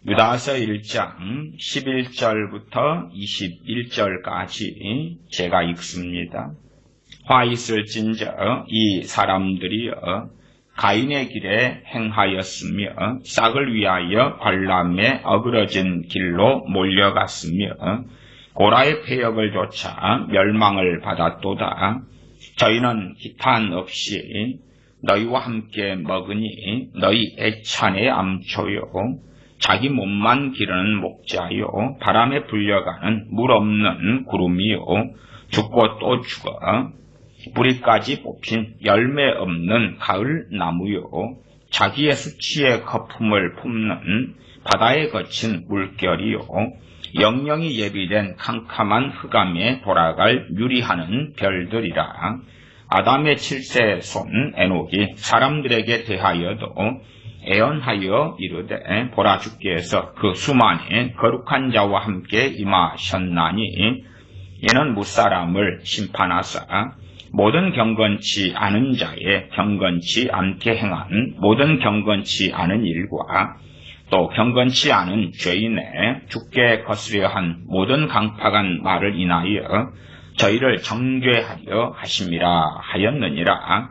유다서 1장 11절부터 21절까지 제가 읽습니다. 화 있을진저 이 사람들이여 가인의 길에 행하였으며 싹을 위하여 발람에 어그러진 길로 몰려갔으며 고라의 폐역을 좇아 멸망을 받았도다. 저희는 기탄 없이 너희와 함께 먹으니 너희 애찬의 암초요 자기 몸만 기르는 목자요 바람에 불려가는 물 없는 구름이요 죽고 또 죽어 뿌리까지 뽑힌 열매 없는 가을 나무요 자기의 수치의 거품을 품는 바다에 거친 물결이요 영영이 예비된 캄캄한 흑암에 돌아갈 유리하는 별들이라. 아담의 7세 손 에녹이 사람들에게 대하여도 애언하여 이르되 보라 주께서 그 수만의 거룩한 자와 함께 임하셨나니 이는 무사람을 심판하사 모든 경건치 않은 자의 경건치 않게 행한 모든 경건치 않은 일과 또 경건치 않은 죄인의 죽게 거스려 한 모든 강팍한 말을 인하여 저희를 정죄하려 하심이라 하였느니라.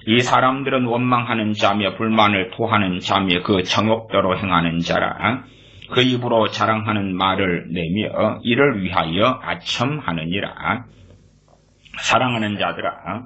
이 사람들은 원망하는 자며 불만을 토하는 자며 그 정욕대로 행하는 자라. 그 입으로 자랑하는 말을 내며 이를 위하여 아첨하느니라. 사랑하는 자들아,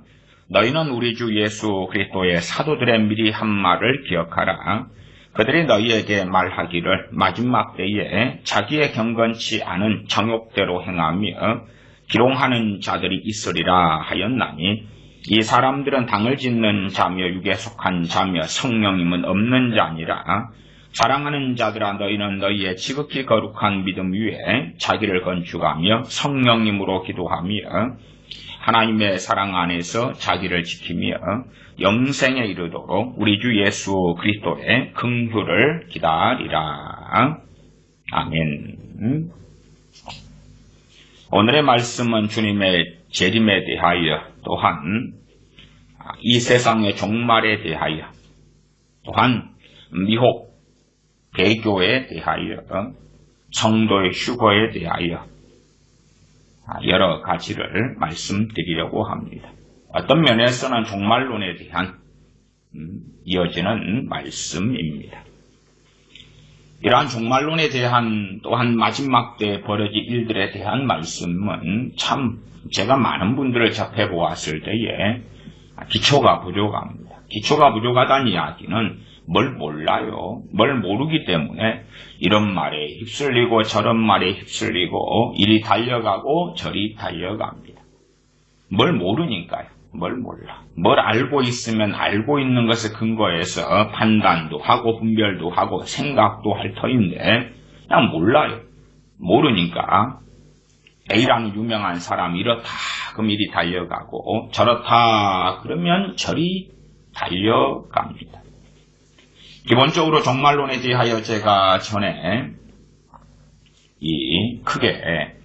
너희는 우리 주 예수 그리스도의 사도들의 미리 한 말을 기억하라. 그들이 너희에게 말하기를 마지막 때에 자기의 경건치 않은 정욕대로 행하며 기롱하는 자들이 있으리라 하였나니 이 사람들은 당을 짓는 자며 육에 속한 자며 성령님은 없는 자니라. 사랑하는 자들아, 너희는 너희의 지극히 거룩한 믿음 위에 자기를 건축하며 성령님으로 기도하며 하나님의 사랑 안에서 자기를 지키며 영생에 이르도록 우리 주 예수 그리스도의 긍휼을 기다리라. 아멘. 오늘의 말씀은 주님의 재림에 대하여 또한 이 세상의 종말에 대하여 또한 미혹, 배교에 대하여 성도의 휴거에 대하여 여러 가지를 말씀드리려고 합니다. 어떤 면에서는 종말론에 대한 이어지는 말씀입니다. 이러한 종말론에 대한 또한 마지막 때 벌어질 일들에 대한 말씀은 참 제가 많은 분들을 접해보았을 때에 기초가 부족합니다. 기초가 부족하다는 이야기는 뭘 몰라요. 뭘 모르기 때문에 이런 말에 휩쓸리고 저런 말에 휩쓸리고 이리 달려가고 저리 달려갑니다. 뭘 모르니까요. 뭘 몰라. 뭘 알고 있으면 알고 있는 것에 근거해서 판단도 하고 분별도 하고 생각도 할 터인데 그냥 몰라요. 모르니까 A라는 유명한 사람이 이렇다 그럼 이리 달려가고 저렇다 그러면 저리 달려갑니다. 기본적으로 종말론에 대하여 제가 전에 크게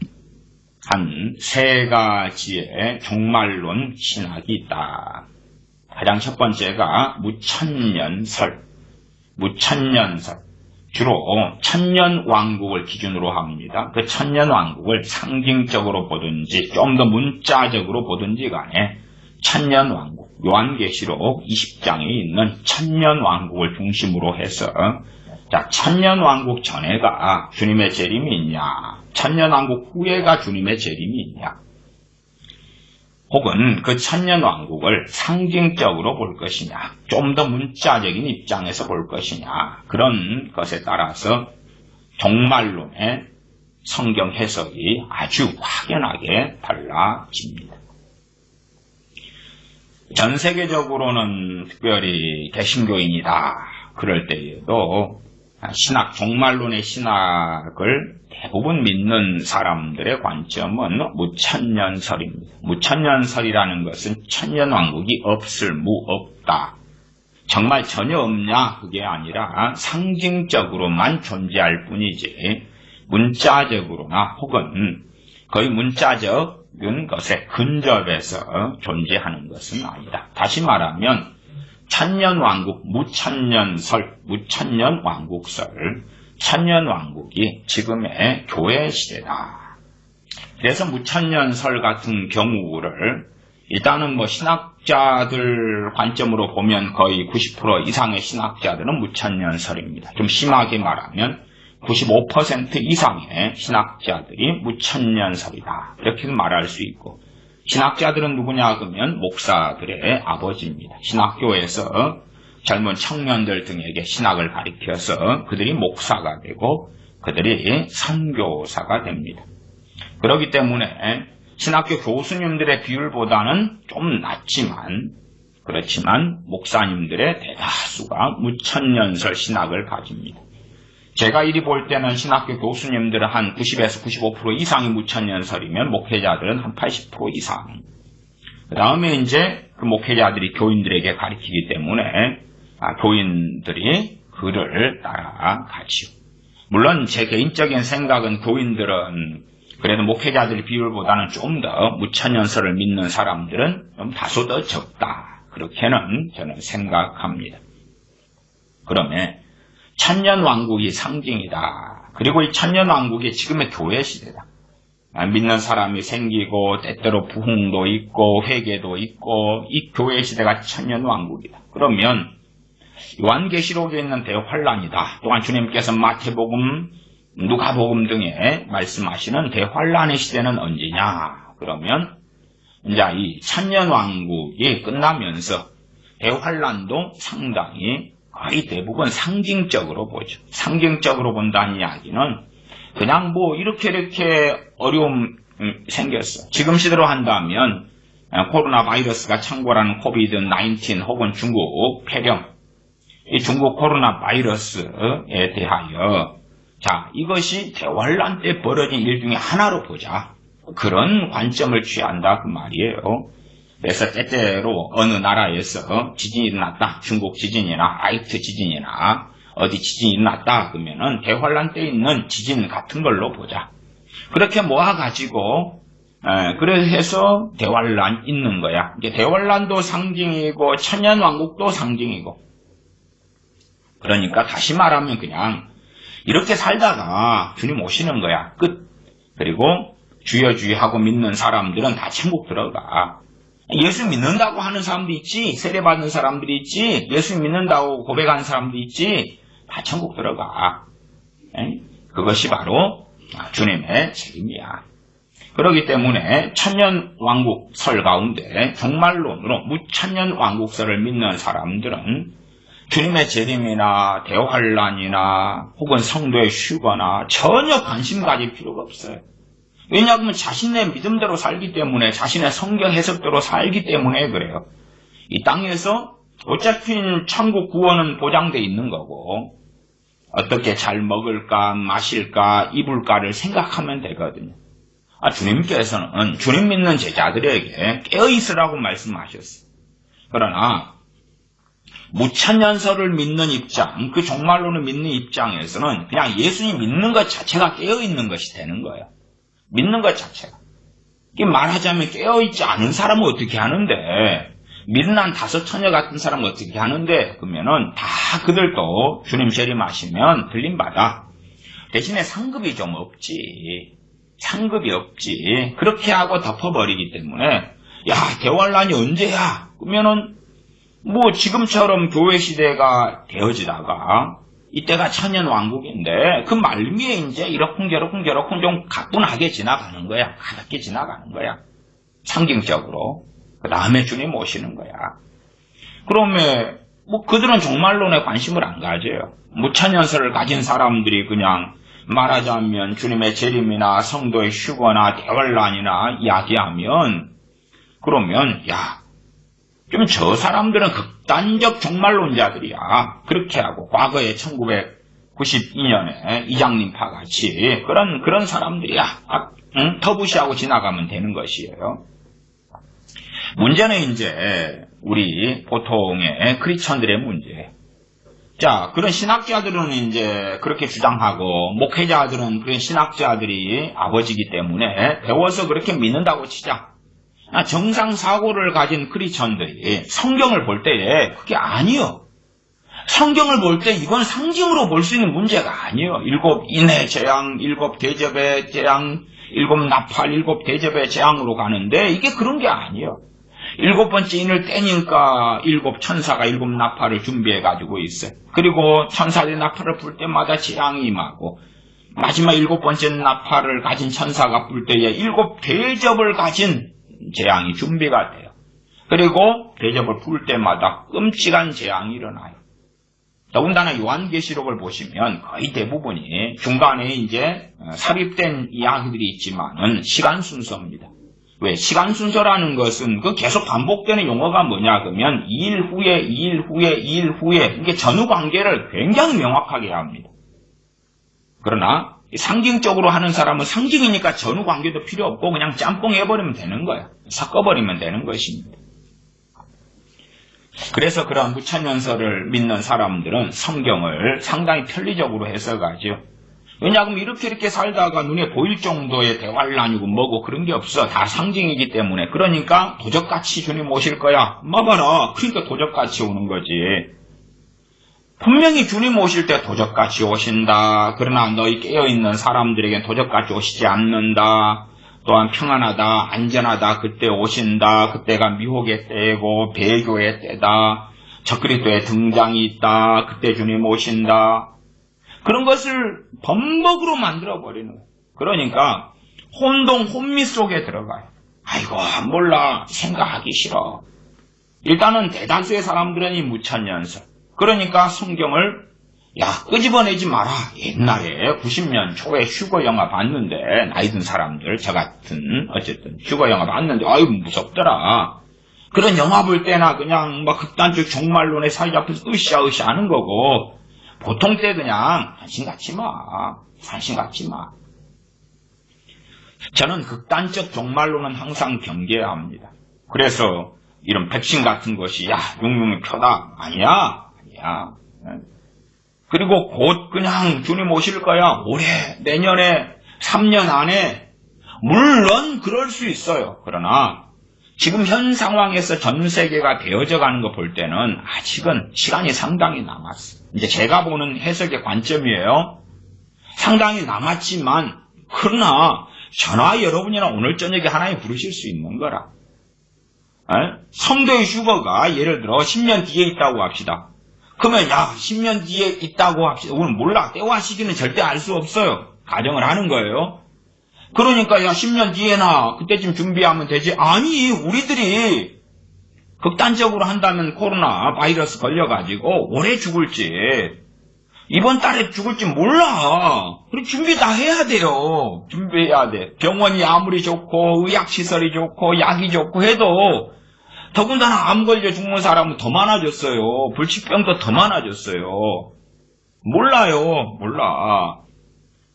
한 세 가지의 종말론 신학이 있다. 가장 첫 번째가 무천년설. 주로 천년왕국을 기준으로 합니다. 그 천년왕국을 상징적으로 보든지 좀 더 문자적으로 보든지 간에 천년왕국, 요한계시록 20장에 있는 천년왕국을 중심으로 해서 천년왕국 전에가 주님의 재림이 있냐, 천년왕국 후에가 주님의 재림이 있냐, 혹은 그 천년왕국을 상징적으로 볼 것이냐, 좀 더 문자적인 입장에서 볼 것이냐, 그런 것에 따라서 종말론의 성경 해석이 아주 확연하게 달라집니다. 전 세계적으로는 특별히 개신교인이다 그럴 때에도 종말론의 신학을 대부분 믿는 사람들의 관점은 무천년설입니다. 무천년설이라는 것은 천년왕국이 없다. 정말 전혀 없냐 그게 아니라 상징적으로만 존재할 뿐이지 문자적으로나 혹은 거의 문자적인 것에 근접해서 존재하는 것은 아니다. 다시 말하면 천년왕국, 무천년왕국설, 천년왕국이 지금의 교회 시대다. 그래서 무천년설 같은 경우를 일단은 신학자들 관점으로 보면 거의 90% 이상의 신학자들은 무천년설입니다. 좀 심하게 말하면 95% 이상의 신학자들이 무천년설이다. 이렇게 말할 수 있고, 신학자들은 누구냐 그러면 목사들의 아버지입니다. 신학교에서 젊은 청년들 등에게 신학을 가르쳐서 그들이 목사가 되고 그들이 선교사가 됩니다. 그렇기 때문에 신학교 교수님들의 비율보다는 좀 낮지만, 그렇지만 목사님들의 대다수가 무천년설 신학을 가집니다. 제가 이리 볼 때는 신학교 교수님들은 한 90에서 95% 이상이 무천년설이면 목회자들은 한 80% 이상. 그 다음에 이제 그 목회자들이 교인들에게 가르치기 때문에 교인들이 그를 따라가지요. 물론 제 개인적인 생각은 교인들은 그래도 목회자들의 비율보다는 좀 더 무천년설을 믿는 사람들은 좀 다소 더 적다. 그렇게는 저는 생각합니다. 그러면 천년왕국이 상징이다. 그리고 이 천년왕국이 지금의 교회 시대다. 믿는 사람이 생기고 때때로 부흥도 있고 회개도 있고 이 교회 시대가 천년왕국이다. 그러면 요한계시록에 있는 대환란이다. 또한 주님께서 마태복음, 누가복음 등에 말씀하시는 대환란의 시대는 언제냐? 그러면 이제 이 천년왕국이 끝나면서 대환란도 상당히 거의 대부분 상징적으로 보죠. 상징적으로 본다는 이야기는 그냥 이렇게 어려움 생겼어. 지금 시대로 한다면 코로나 바이러스가 창궐하는 코비드-19 혹은 중국 폐렴, 이 중국 코로나 바이러스에 대하여 이것이 대환란 때 벌어진 일 중에 하나로 보자. 그런 관점을 취한다 그 말이에요. 그래서 때때로 어느 나라에서 지진이 일어났다. 중국 지진이나 아이트 지진이나 어디 지진이 일어났다 그러면은 대환란 때 있는 지진 같은 걸로 보자. 그렇게 모아가지고 그래서 대환란 있는 거야. 이제 대환란도 상징이고 천년왕국도 상징이고. 그러니까 다시 말하면 그냥 이렇게 살다가 주님 오시는 거야. 끝. 그리고 주여 주여 하고 믿는 사람들은 다 천국 들어가. 예수 믿는다고 하는 사람도 있지, 세례받는 사람들이 있지, 예수 믿는다고 고백하는 사람도 있지, 다 천국 들어가. 그것이 바로 주님의 책임이야. 그렇기 때문에 천년왕국설 가운데 종말론으로 무천년왕국설을 믿는 사람들은 주님의 재림이나 대환란이나 혹은 성도의 휴거나 전혀 관심 가질 필요가 없어요. 왜냐하면 자신의 믿음대로 살기 때문에, 자신의 성경 해석대로 살기 때문에 그래요. 이 땅에서 어차피 천국 구원은 보장되어 있는 거고 어떻게 잘 먹을까, 마실까, 입을까를 생각하면 되거든요. 주님께서는 주님 믿는 제자들에게 깨어있으라고 말씀하셨어요. 그러나 무천년설을 믿는 입장, 그 종말론을 믿는 입장에서는 그냥 예수님 믿는 것 자체가 깨어있는 것이 되는 거예요. 믿는 것 자체가. 말하자면 깨어있지 않은 사람은 어떻게 하는데, 믿는 다섯 처녀 같은 사람은 어떻게 하는데, 그러면은 다 그들도 주님 재림하시면 들림받아. 대신에 상급이 좀 없지. 상급이 없지. 그렇게 하고 덮어버리기 때문에, 야, 대환란이 언제야? 그러면은 지금처럼 교회 시대가 되어지다가 이때가 천년왕국인데 그 말미에 이제 이러쿵저러쿵 좀 가뿐하게 지나가는 거야. 가볍게 지나가는 거야. 상징적으로. 그 다음에 주님 오시는 거야. 그러면 그들은 종말론에 관심을 안 가져요. 무천년설을 가진 사람들이 그냥 말하자면 주님의 재림이나 성도의 휴거나 대환란이나 이야기하면 그러면 좀 저 사람들은 극단적 종말론자들이야. 그렇게 하고 과거에 1992년에 이장님파 같이 그런 사람들이야. 터부시하고 지나가면 되는 것이에요. 문제는 이제 우리 보통의 크리스천들의 문제. 그런 신학자들은 이제 그렇게 주장하고 목회자들은 그런 신학자들이 아버지이기 때문에 배워서 그렇게 믿는다고 치자. 정상 사고를 가진 크리스천들이 성경을 볼 때에 그게 아니요. 성경을 볼 때 이건 상징으로 볼 수 있는 문제가 아니에요. 7 인의 재앙, 7 대접의 재앙, 7 나팔, 7 대접의 재앙으로 가는데 이게 그런 게 아니에요. 7번째 인을 떼니까 7 천사가 7 나팔을 준비해가지고 있어요. 그리고 천사들이 나팔을 불 때마다 재앙이 임하고 마지막 7번째 나팔을 가진 천사가 불 때에 7 대접을 가진 재앙이 준비가 돼요. 그리고 대접을 불 때마다 끔찍한 재앙이 일어나요. 더군다나 요한계시록을 보시면 거의 대부분이 중간에 이제 삽입된 이야기들이 있지만은 시간 순서입니다. 왜? 시간 순서라는 것은 그 계속 반복되는 용어가 뭐냐 그러면 2일 후에, 2일 후에, 2일 후에 이게 전후 관계를 굉장히 명확하게 해야 합니다. 그러나 상징적으로 하는 사람은 상징이니까 전후 관계도 필요 없고 그냥 짬뽕 해버리면 되는 거야. 섞어버리면 되는 것입니다. 그래서 그런 무천년설을 믿는 사람들은 성경을 상당히 편리적으로 해석하죠. 왜냐하면 이렇게 살다가 눈에 보일 정도의 대화를 나누고 뭐고 그런 게 없어. 다 상징이기 때문에. 그러니까 도적같이 주님 오실 거야. 봐봐라. 그러니까 도적같이 오는 거지. 분명히 주님 오실 때 도적같이 오신다. 그러나 너희 깨어있는 사람들에겐 도적같이 오시지 않는다. 또한 평안하다, 안전하다, 그때 오신다. 그때가 미혹의 때고 배교의 때다. 적그리스도의 등장이 있다. 그때 주님 오신다. 그런 것을 범벅으로 만들어버리는 거예요. 그러니까 혼미 속에 들어가요. 아이고 몰라, 생각하기 싫어. 일단은 대다수의 사람들은 이 무천년설. 그러니까 성경을 끄집어내지 마라. 옛날에 90년 초에 휴거 영화 봤는데 나이 든 사람들 저 같은 어쨌든 휴거 영화 봤는데 아유 무섭더라. 그런 영화 볼 때나 그냥 막 극단적 종말론에 사회 앞에서 으쌰으쌰 하는 거고 보통 때 그냥 관심 갖지 마. 저는 극단적 종말론은 항상 경계해야 합니다. 그래서 이런 백신 같은 것이 용용이 표다. 아니야. 그리고 곧 그냥 주님 오실 거야. 올해, 내년에, 3년 안에. 물론 그럴 수 있어요. 그러나 지금 현 상황에서 전 세계가 되어져 가는 거 볼 때는 아직은 시간이 상당히 남았어요. 이제 제가 보는 해석의 관점이에요. 상당히 남았지만 그러나 저나 여러분이나 오늘 저녁에 하나님 부르실 수 있는 거라. 성도의 휴거가 예를 들어 10년 뒤에 있다고 합시다. 그러면 10년 뒤에 있다고 합시다. 우리는 몰라. 때와 시기는 절대 알 수 없어요. 가정을 하는 거예요. 그러니까 10년 뒤에나 그때쯤 준비하면 되지. 아니 우리들이 극단적으로 한다면 코로나 바이러스 걸려가지고 올해 죽을지 이번 달에 죽을지 몰라. 그리고 준비 다 해야 돼요. 준비해야 돼. 병원이 아무리 좋고 의학시설이 좋고 약이 좋고 해도 더군다나 암 걸려 죽는 사람은 더 많아졌어요. 불치병도 더 많아졌어요. 몰라.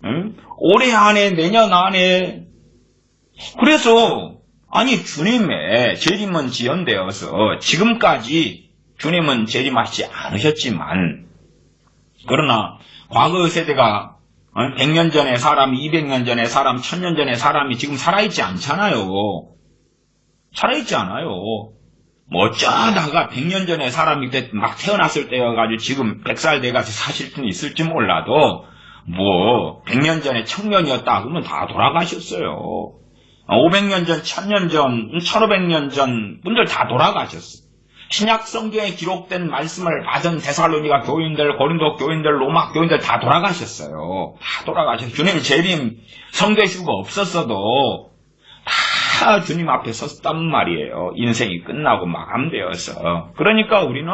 응? 올해 안에 내년 안에. 그래서 주님의 재림은 지연되어서 지금까지 주님은 재림하시지 않으셨지만 그러나 과거 세대가 100년 전에 사람, 200년 전에 사람, 1000년 전에 사람이 지금 살아있지 않잖아요. 살아있지 않아요. 어쩌다가 100년 전에 사람이 막 태어났을 때여가지고 지금 100살 돼가지고 사실 분이 있을지 몰라도 100년 전에 청년이었다 그러면 다 돌아가셨어요. 500년 전, 1000년 전, 1500년 전 분들 다 돌아가셨어요. 신약 성경에 기록된 말씀을 받은 데살로니가 교인들, 고린도 교인들, 로마 교인들 다 돌아가셨어요. 다 돌아가셨어요. 주님 재림, 성도의 휴가 없었어도 다 주님 앞에 섰단 말이에요. 인생이 끝나고 마감되어서. 그러니까 우리는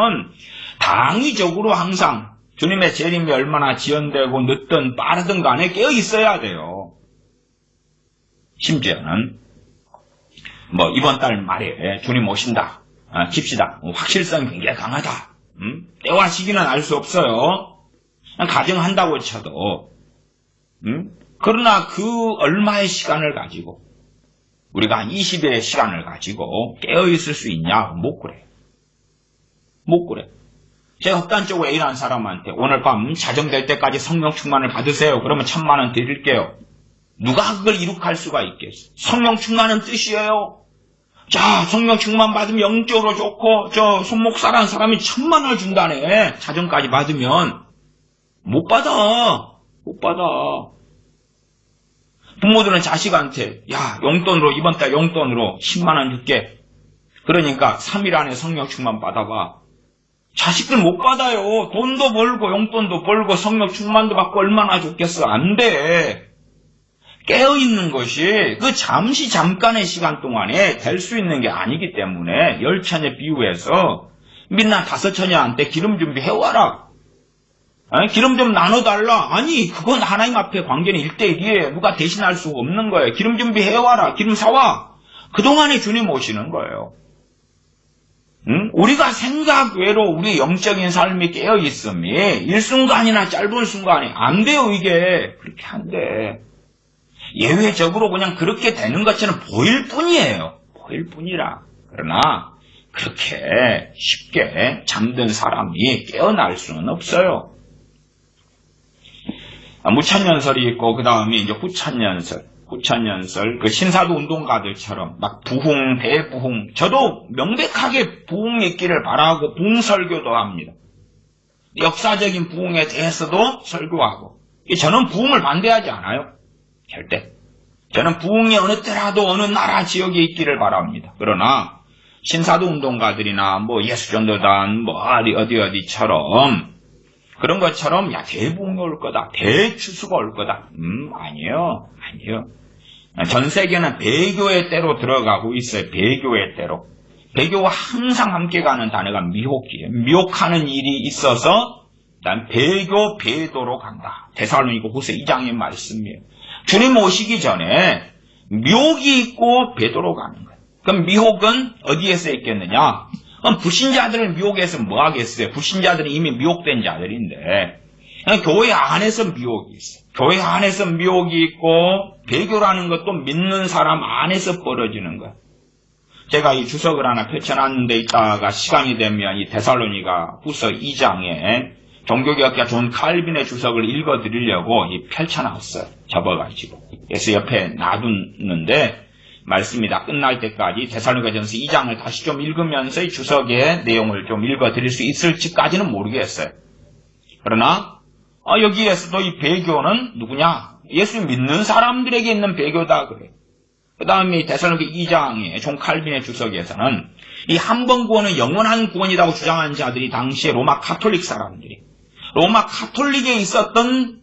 당위적으로 항상 주님의 재림이 얼마나 지연되고 늦든 빠르든 간에 깨어 있어야 돼요. 심지어는 이번 달 말에 주님 오신다. 칩시다. 확실성이 굉장히 강하다. 때와 시기는 알 수 없어요. 가정한다고 쳐도. 그러나 그 얼마의 시간을 가지고 우리가 한 20일의 시간을 가지고 깨어있을 수 있냐? 못 그래. 제가 극단적으로 A라는 사람한테 오늘 밤 자정될 때까지 성령 충만을 받으세요. 그러면 1000만원 드릴게요. 누가 그걸 이룩할 수가 있겠어? 성령 충만은 뜻이에요. 자, 성령 충만 받으면 영적으로 좋고, 저 손목사라는 사람이 1000만원을 준다네. 자정까지 받으면. 못 받아. 부모들은 자식한테, 야, 용돈으로, 이번 달 용돈으로 10만원 줄게. 그러니까 3일 안에 성령 충만 받아봐. 자식들 못 받아요. 돈도 벌고, 용돈도 벌고, 성령 충만도 받고 얼마나 좋겠어. 안 돼. 깨어있는 것이 그 잠깐의 시간 동안에 될 수 있는 게 아니기 때문에 10처녀 비유해서 민나 5처녀한테 기름 준비해와라. 기름 좀 나눠달라. 아니, 그건 하나님 앞에 관계는 1대1이에요. 누가 대신할 수가 없는 거예요. 기름 준비해와라. 기름 사와. 그동안에 주님 오시는 거예요. 우리가 생각 외로 우리 영적인 삶이 깨어있음이 일순간이나 짧은 순간에 안 돼요. 이게 그렇게 안 돼. 예외적으로 그냥 그렇게 되는 것처럼 보일 뿐이에요. 보일 뿐이라. 그러나 그렇게 쉽게 잠든 사람이 깨어날 수는 없어요. 무천년설이 있고 그 다음에 이제 후천년설, 그 신사도 운동가들처럼 막 부흥, 대부흥. 저도 명백하게 부흥이 있기를 바라고 부흥 설교도 합니다. 역사적인 부흥에 대해서도 설교하고. 저는 부흥을 반대하지 않아요. 절대. 저는 부흥이 어느 때라도 어느 나라 지역에 있기를 바랍니다. 그러나 신사도 운동가들이나 뭐 예수전도단 뭐 어디처럼 그런 것처럼 야 대부흥이 올 거다. 대추수가 올 거다. 아니요. 전 세계는 배교의 때로 들어가고 있어요. 배교의 때로. 배교와 항상 함께 가는 단어가 미혹이에요. 미혹하는 일이 있어서 난 배도로 간다. 데살로니가 후서 2장의 말씀이에요. 주님 오시기 전에 미혹이 있고 배도로 가는 거예요. 그럼 미혹은 어디에서 있겠느냐? 그럼 불신자들을 미혹해서 뭐 하겠어요? 불신자들은 이미 미혹된 자들인데 교회 안에서 미혹이 있어요. 교회 안에서 미혹이 있고 배교라는 것도 믿는 사람 안에서 벌어지는 거예요. 제가 이 주석을 하나 펼쳐놨는 데 있다가 시간이 되면 이 데살로니가 후서 2장에 종교개혁자 존 칼빈의 주석을 읽어드리려고 펼쳐놨어요. 접어가지고. 그래서 옆에 놔뒀는데 말씀이 다 끝날 때까지 데살로니가전서 2장을 다시 좀 읽으면서 이 주석의 내용을 좀 읽어드릴 수 있을지까지는 모르겠어요. 그러나 여기에서도 이 배교는 누구냐? 예수 믿는 사람들에게 있는 배교다 그래요. 그 다음에 데살로니가 2장의 존 칼빈의 주석에서는 이 한 번 구원은 영원한 구원이라고 주장한 자들이 당시에 로마 가톨릭 사람들이 로마 가톨릭에 있었던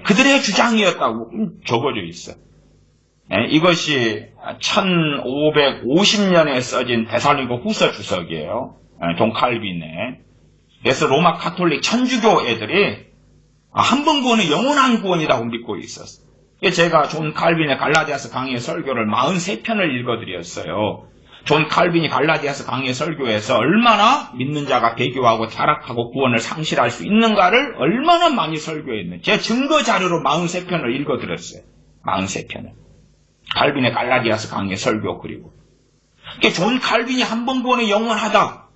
그들의 주장이었다고 적어져 있어요. 이것이 1550년에 써진 데살로니가 후서 주석이에요. 존 칼빈의. 그래서 로마 가톨릭 천주교 애들이 한 번 구원은 영원한 구원이라고 믿고 있었어요. 제가 존 칼빈의 갈라디아서 강의 설교를 43편을 읽어드렸어요. 존 칼빈이 갈라디아서 강의 설교에서 얼마나 믿는 자가 배교하고 타락하고 구원을 상실할 수 있는가를 얼마나 많이 설교했는지 제 증거 자료로 43편을 읽어드렸어요. 43편을. 칼빈의 갈라디아서 강의 설교 그리고. 존 칼빈이 한 번 구원이 영원하다.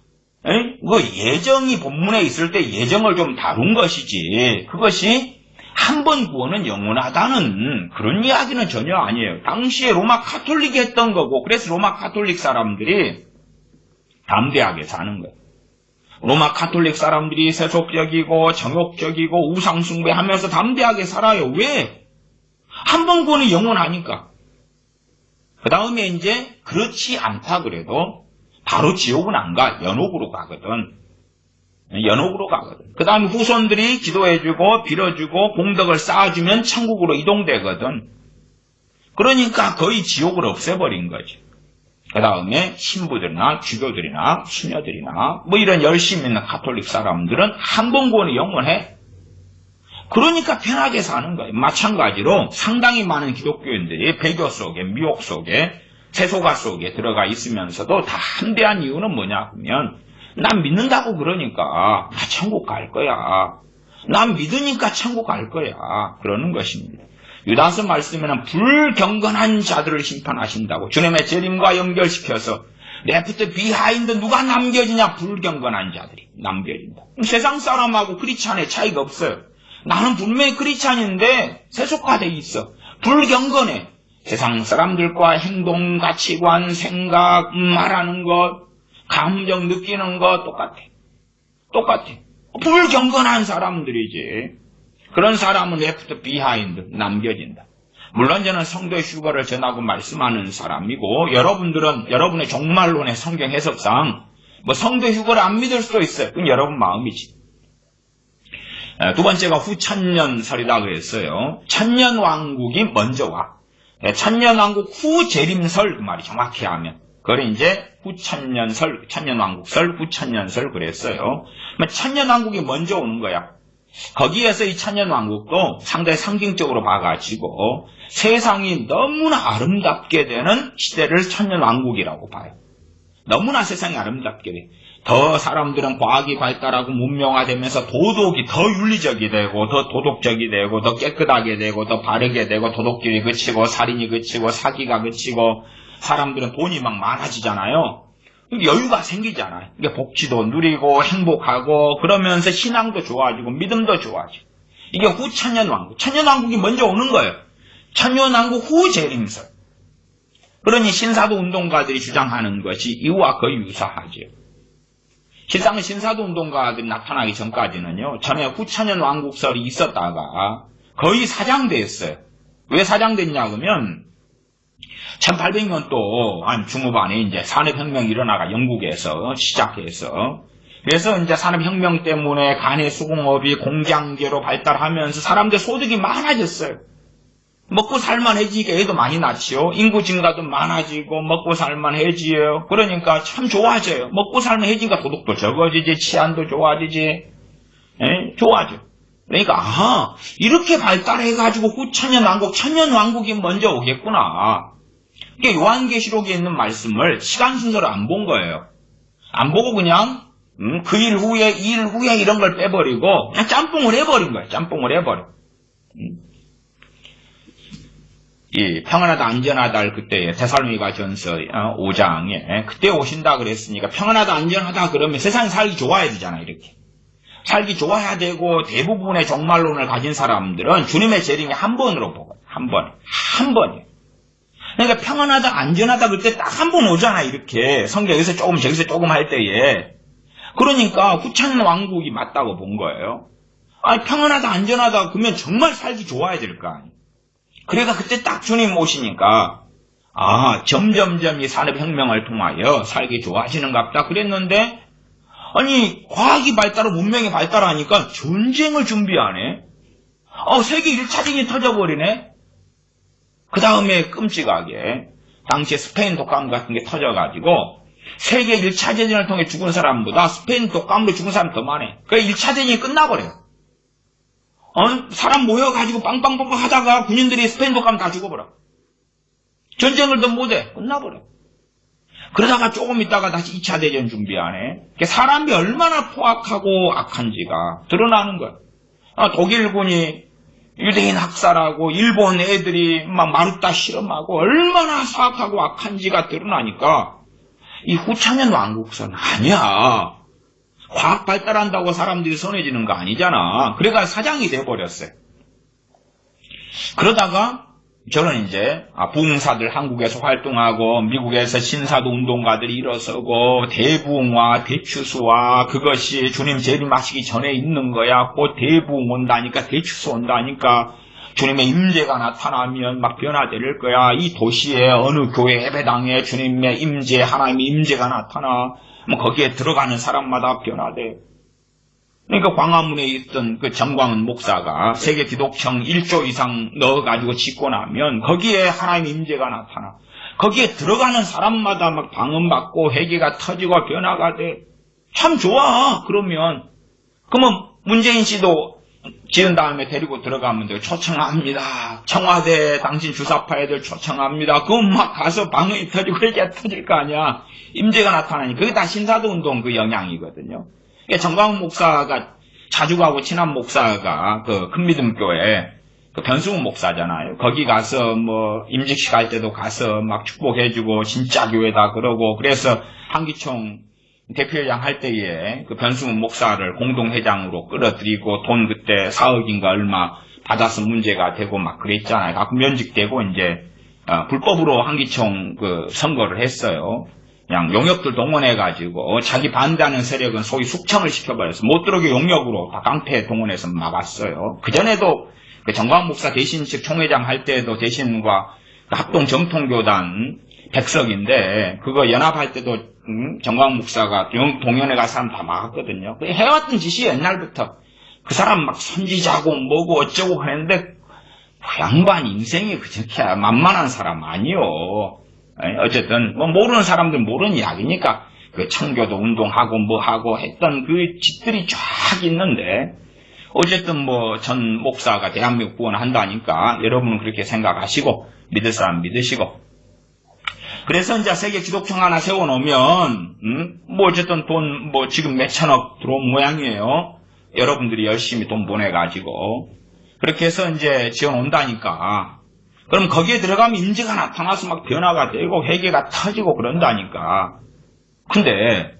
그 예정이 본문에 있을 때 예정을 좀 다룬 것이지 그것이 한 번 구원은 영원하다는 그런 이야기는 전혀 아니에요. 당시에 로마 가톨릭이 했던 거고 그래서 로마 가톨릭 사람들이 담대하게 사는 거예요. 로마 가톨릭 사람들이 세속적이고 정욕적이고 우상숭배하면서 담대하게 살아요. 왜? 한 번 구원은 영원하니까. 그 다음에 이제 그렇지 않다 그래도 바로 지옥은 안 가. 연옥으로 가거든. 그 다음에 후손들이 기도해주고 빌어주고 공덕을 쌓아주면 천국으로 이동되거든. 그러니까 거의 지옥을 없애버린 거지. 그 다음에 신부들이나 주교들이나 수녀들이나 뭐 이런 열심히 있는 가톨릭 사람들은 한 번 구원이 영원해. 그러니까 편하게 사는 거예요. 마찬가지로 상당히 많은 기독교인들이 배교 속에 미혹 속에 세속화 속에 들어가 있으면서도 다 한대한 이유는 뭐냐 하면 난 믿는다고 그러니까 나 천국 갈 거야. 난 믿으니까 천국 갈 거야. 그러는 것입니다. 유다서 말씀에는 불경건한 자들을 심판하신다고 주님의 재림과 연결시켜서 레프트 비하인드 누가 남겨지냐? 불경건한 자들이 남겨진다. 세상 사람하고 크리스찬의 차이가 없어요. 나는 분명히 크리스찬인데 세속화되어 있어. 불경건해. 세상 사람들과 행동, 가치관, 생각, 말하는 것, 감정 느끼는 것 똑같아. 불경건한 사람들이지. 그런 사람은 left behind, 남겨진다. 물론 저는 성도의 휴거를 전하고 말씀하는 사람이고, 여러분의 종말론의 성경 해석상 성도의 휴거를 안 믿을 수도 있어요. 그건 여러분 마음이지. 두 번째가 후천년설이다 그랬어요. 천년왕국이 먼저 와. 천년왕국 후 재림설, 그 말이 정확히 하면. 그걸 이제 후천년설, 천년왕국설, 후천년설 그랬어요. 천년왕국이 먼저 오는 거야. 거기에서 이 천년왕국도 상당히 상징적으로 봐가지고 세상이 너무나 아름답게 되는 시대를 천년왕국이라고 봐요. 너무나 세상이 아름답게 돼. 더 사람들은 과학이 발달하고 문명화되면서 도덕이 더 윤리적이 되고 더 도덕적이 되고 더 깨끗하게 되고 더 바르게 되고 도덕질이 그치고 살인이 그치고 사기가 그치고 사람들은 돈이 막 많아지잖아요. 여유가 생기잖아요. 이게 복지도 누리고 행복하고 그러면서 신앙도 좋아지고 믿음도 좋아지고. 이게 후 천년왕국. 천년왕국이 먼저 오는 거예요. 천년왕국 후 재림설. 그러니 신사도 운동가들이 주장하는 것이 이와 거의 유사하죠. 실상은 신사도 운동가들이 나타나기 전까지는요. 전에 후천년 왕국설이 있었다가 거의 사장됐어요. 왜 사장됐냐 그러면 1800년도 한 중후반에 이제 산업혁명이 일어나가 영국에서 시작해서 그래서 이제 산업혁명 때문에 간의 수공업이 공장제로 발달하면서 사람들 소득이 많아졌어요. 먹고 살만해지니까 애도 많이 낳지요. 인구 증가도 많아지고 먹고 살만해지요. 그러니까 참 좋아져요. 먹고 살만해지니까 도덕도 적어지지, 치안도 좋아지지, 좋아져. 그러니까 이렇게 발달해가지고 후천년왕국, 천년왕국이 먼저 오겠구나. 이게 요한계시록에 있는 말씀을 시간 순서를 안 본 거예요. 안 보고 그냥 그 일 후에, 이 일 후에 이런 걸 빼버리고 그냥 짬뽕을 해버린 거예요. 짬뽕을 해버려. 이 평안하다 안전하다 할 그때 데살로니가 전서 5장에 그때 오신다 그랬으니까 평안하다 안전하다 그러면 세상에 살기 좋아야 되잖아. 이렇게 살기 좋아야 되고 대부분의 종말론을 가진 사람들은 주님의 재림이 한 번으로 보거든. 한 번이에요. 그러니까 평안하다 안전하다 그때 딱 한 번 오잖아. 이렇게 성경에서 조금 저기서 조금 할 때에 그러니까 후천년 왕국이 맞다고 본 거예요. 아니 평안하다 안전하다 그러면 정말 살기 좋아야 될 거 아니에요. 그러니까 그때 딱 주님 오시니까 점점점 이 산업혁명을 통하여 살기 좋아지는갑다 그랬는데 아니 과학이 발달하고 문명이 발달하니까 전쟁을 준비하네. 세계 1차전이 터져버리네. 그 다음에 끔찍하게 당시에 스페인 독감 같은 게 터져가지고 세계 1차전을 통해 죽은 사람보다 스페인 독감으로 죽은 사람 더 많아. 그러니까 1차전이 끝나버려요. 사람 모여가지고 빵빵빵빵 하다가 군인들이 스페인 독감 다 죽어버려. 전쟁을 더 못해. 끝나버려. 그러다가 조금 있다가 다시 2차 대전 준비하네. 사람이 얼마나 포악하고 악한지가 드러나는 거야. 독일군이 유대인 학살하고 일본 애들이 막 마루타 실험하고 얼마나 사악하고 악한지가 드러나니까 이 후천년 왕국선 아니야. 과학 발달한다고 사람들이 선해지는 거 아니잖아. 그래가 사장이 돼버렸어요. 그러다가 저는 이제 부흥사들 한국에서 활동하고 미국에서 신사도 운동가들이 일어서고 대부흥화, 대추수화 그것이 주님 재림하시기 전에 있는 거야. 곧 대부흥 온다니까 대추수 온다니까 주님의 임재가 나타나면 막 변화될 거야. 이 도시에 어느 교회 예배당에 주님의 임재, 하나님의 임재가 나타나. 거기에 들어가는 사람마다 변화돼. 그러니까 광화문에 있던 그 정광훈 목사가 세계 기독청 1조 이상 넣어가지고 짓고 나면 거기에 하나님의 임재가 나타나. 거기에 들어가는 사람마다 막 방언받고 회개가 터지고 변화가 돼. 참 좋아. 그러면 문재인 씨도 지은 다음에 데리고 들어가면 돼요. 초청합니다. 청와대 당신 주사파 애들 초청합니다. 그건 막 가서 방언이 터지고 회개가 터질 거 아니야. 임재가 나타나니 그게 다 신사도 운동 그 영향이거든요. 정광훈 목사가 자주 가고 친한 목사가 그 큰믿음교회 그 변승훈 목사잖아요. 거기 가서 임직식 할 때도 가서 막 축복해주고 진짜 교회다 그러고 그래서 한기총 대표회장 할 때에 그 변승훈 목사를 공동회장으로 끌어들이고 돈 그때 4억인가 얼마 받아서 문제가 되고 막 그랬잖아요. 가끔 면직되고 이제 불법으로 한기총 선거를 했어요. 그냥 용역들 동원해가지고 자기 반대하는 세력은 소위 숙청을 시켜버려서 못 들어오게 용역으로 다 깡패 동원해서 막았어요. 그전에도 정광 목사 대신식 총회장 할 때도 대신과 합동 정통교단 백석인데 그거 연합할 때도 정광 목사가 동연회 갈 사람 다 막았거든요. 해왔던 짓이 옛날부터 그 사람 막 선지자고 뭐고 어쩌고 하는데 그 양반 인생이 그저께 만만한 사람 아니요. 어쨌든 뭐 모르는 사람들 모르는 이야기니까 그 청교도 운동하고 뭐 하고 했던 그 짓들이 쫙 있는데 어쨌든 뭐 전 목사가 대한민국 구원한다니까 여러분은 그렇게 생각하시고 믿을 사람 믿으시고 그래서 이제 세계 기독청 하나 세워놓으면 뭐 어쨌든 돈 뭐 지금 몇천억 들어온 모양이에요. 여러분들이 열심히 돈 보내가지고 그렇게 해서 이제 지원 온다니까. 그럼 거기에 들어가면 인재가 나타나서 막 변화가 되고 회개가 터지고 그런다니까. 근데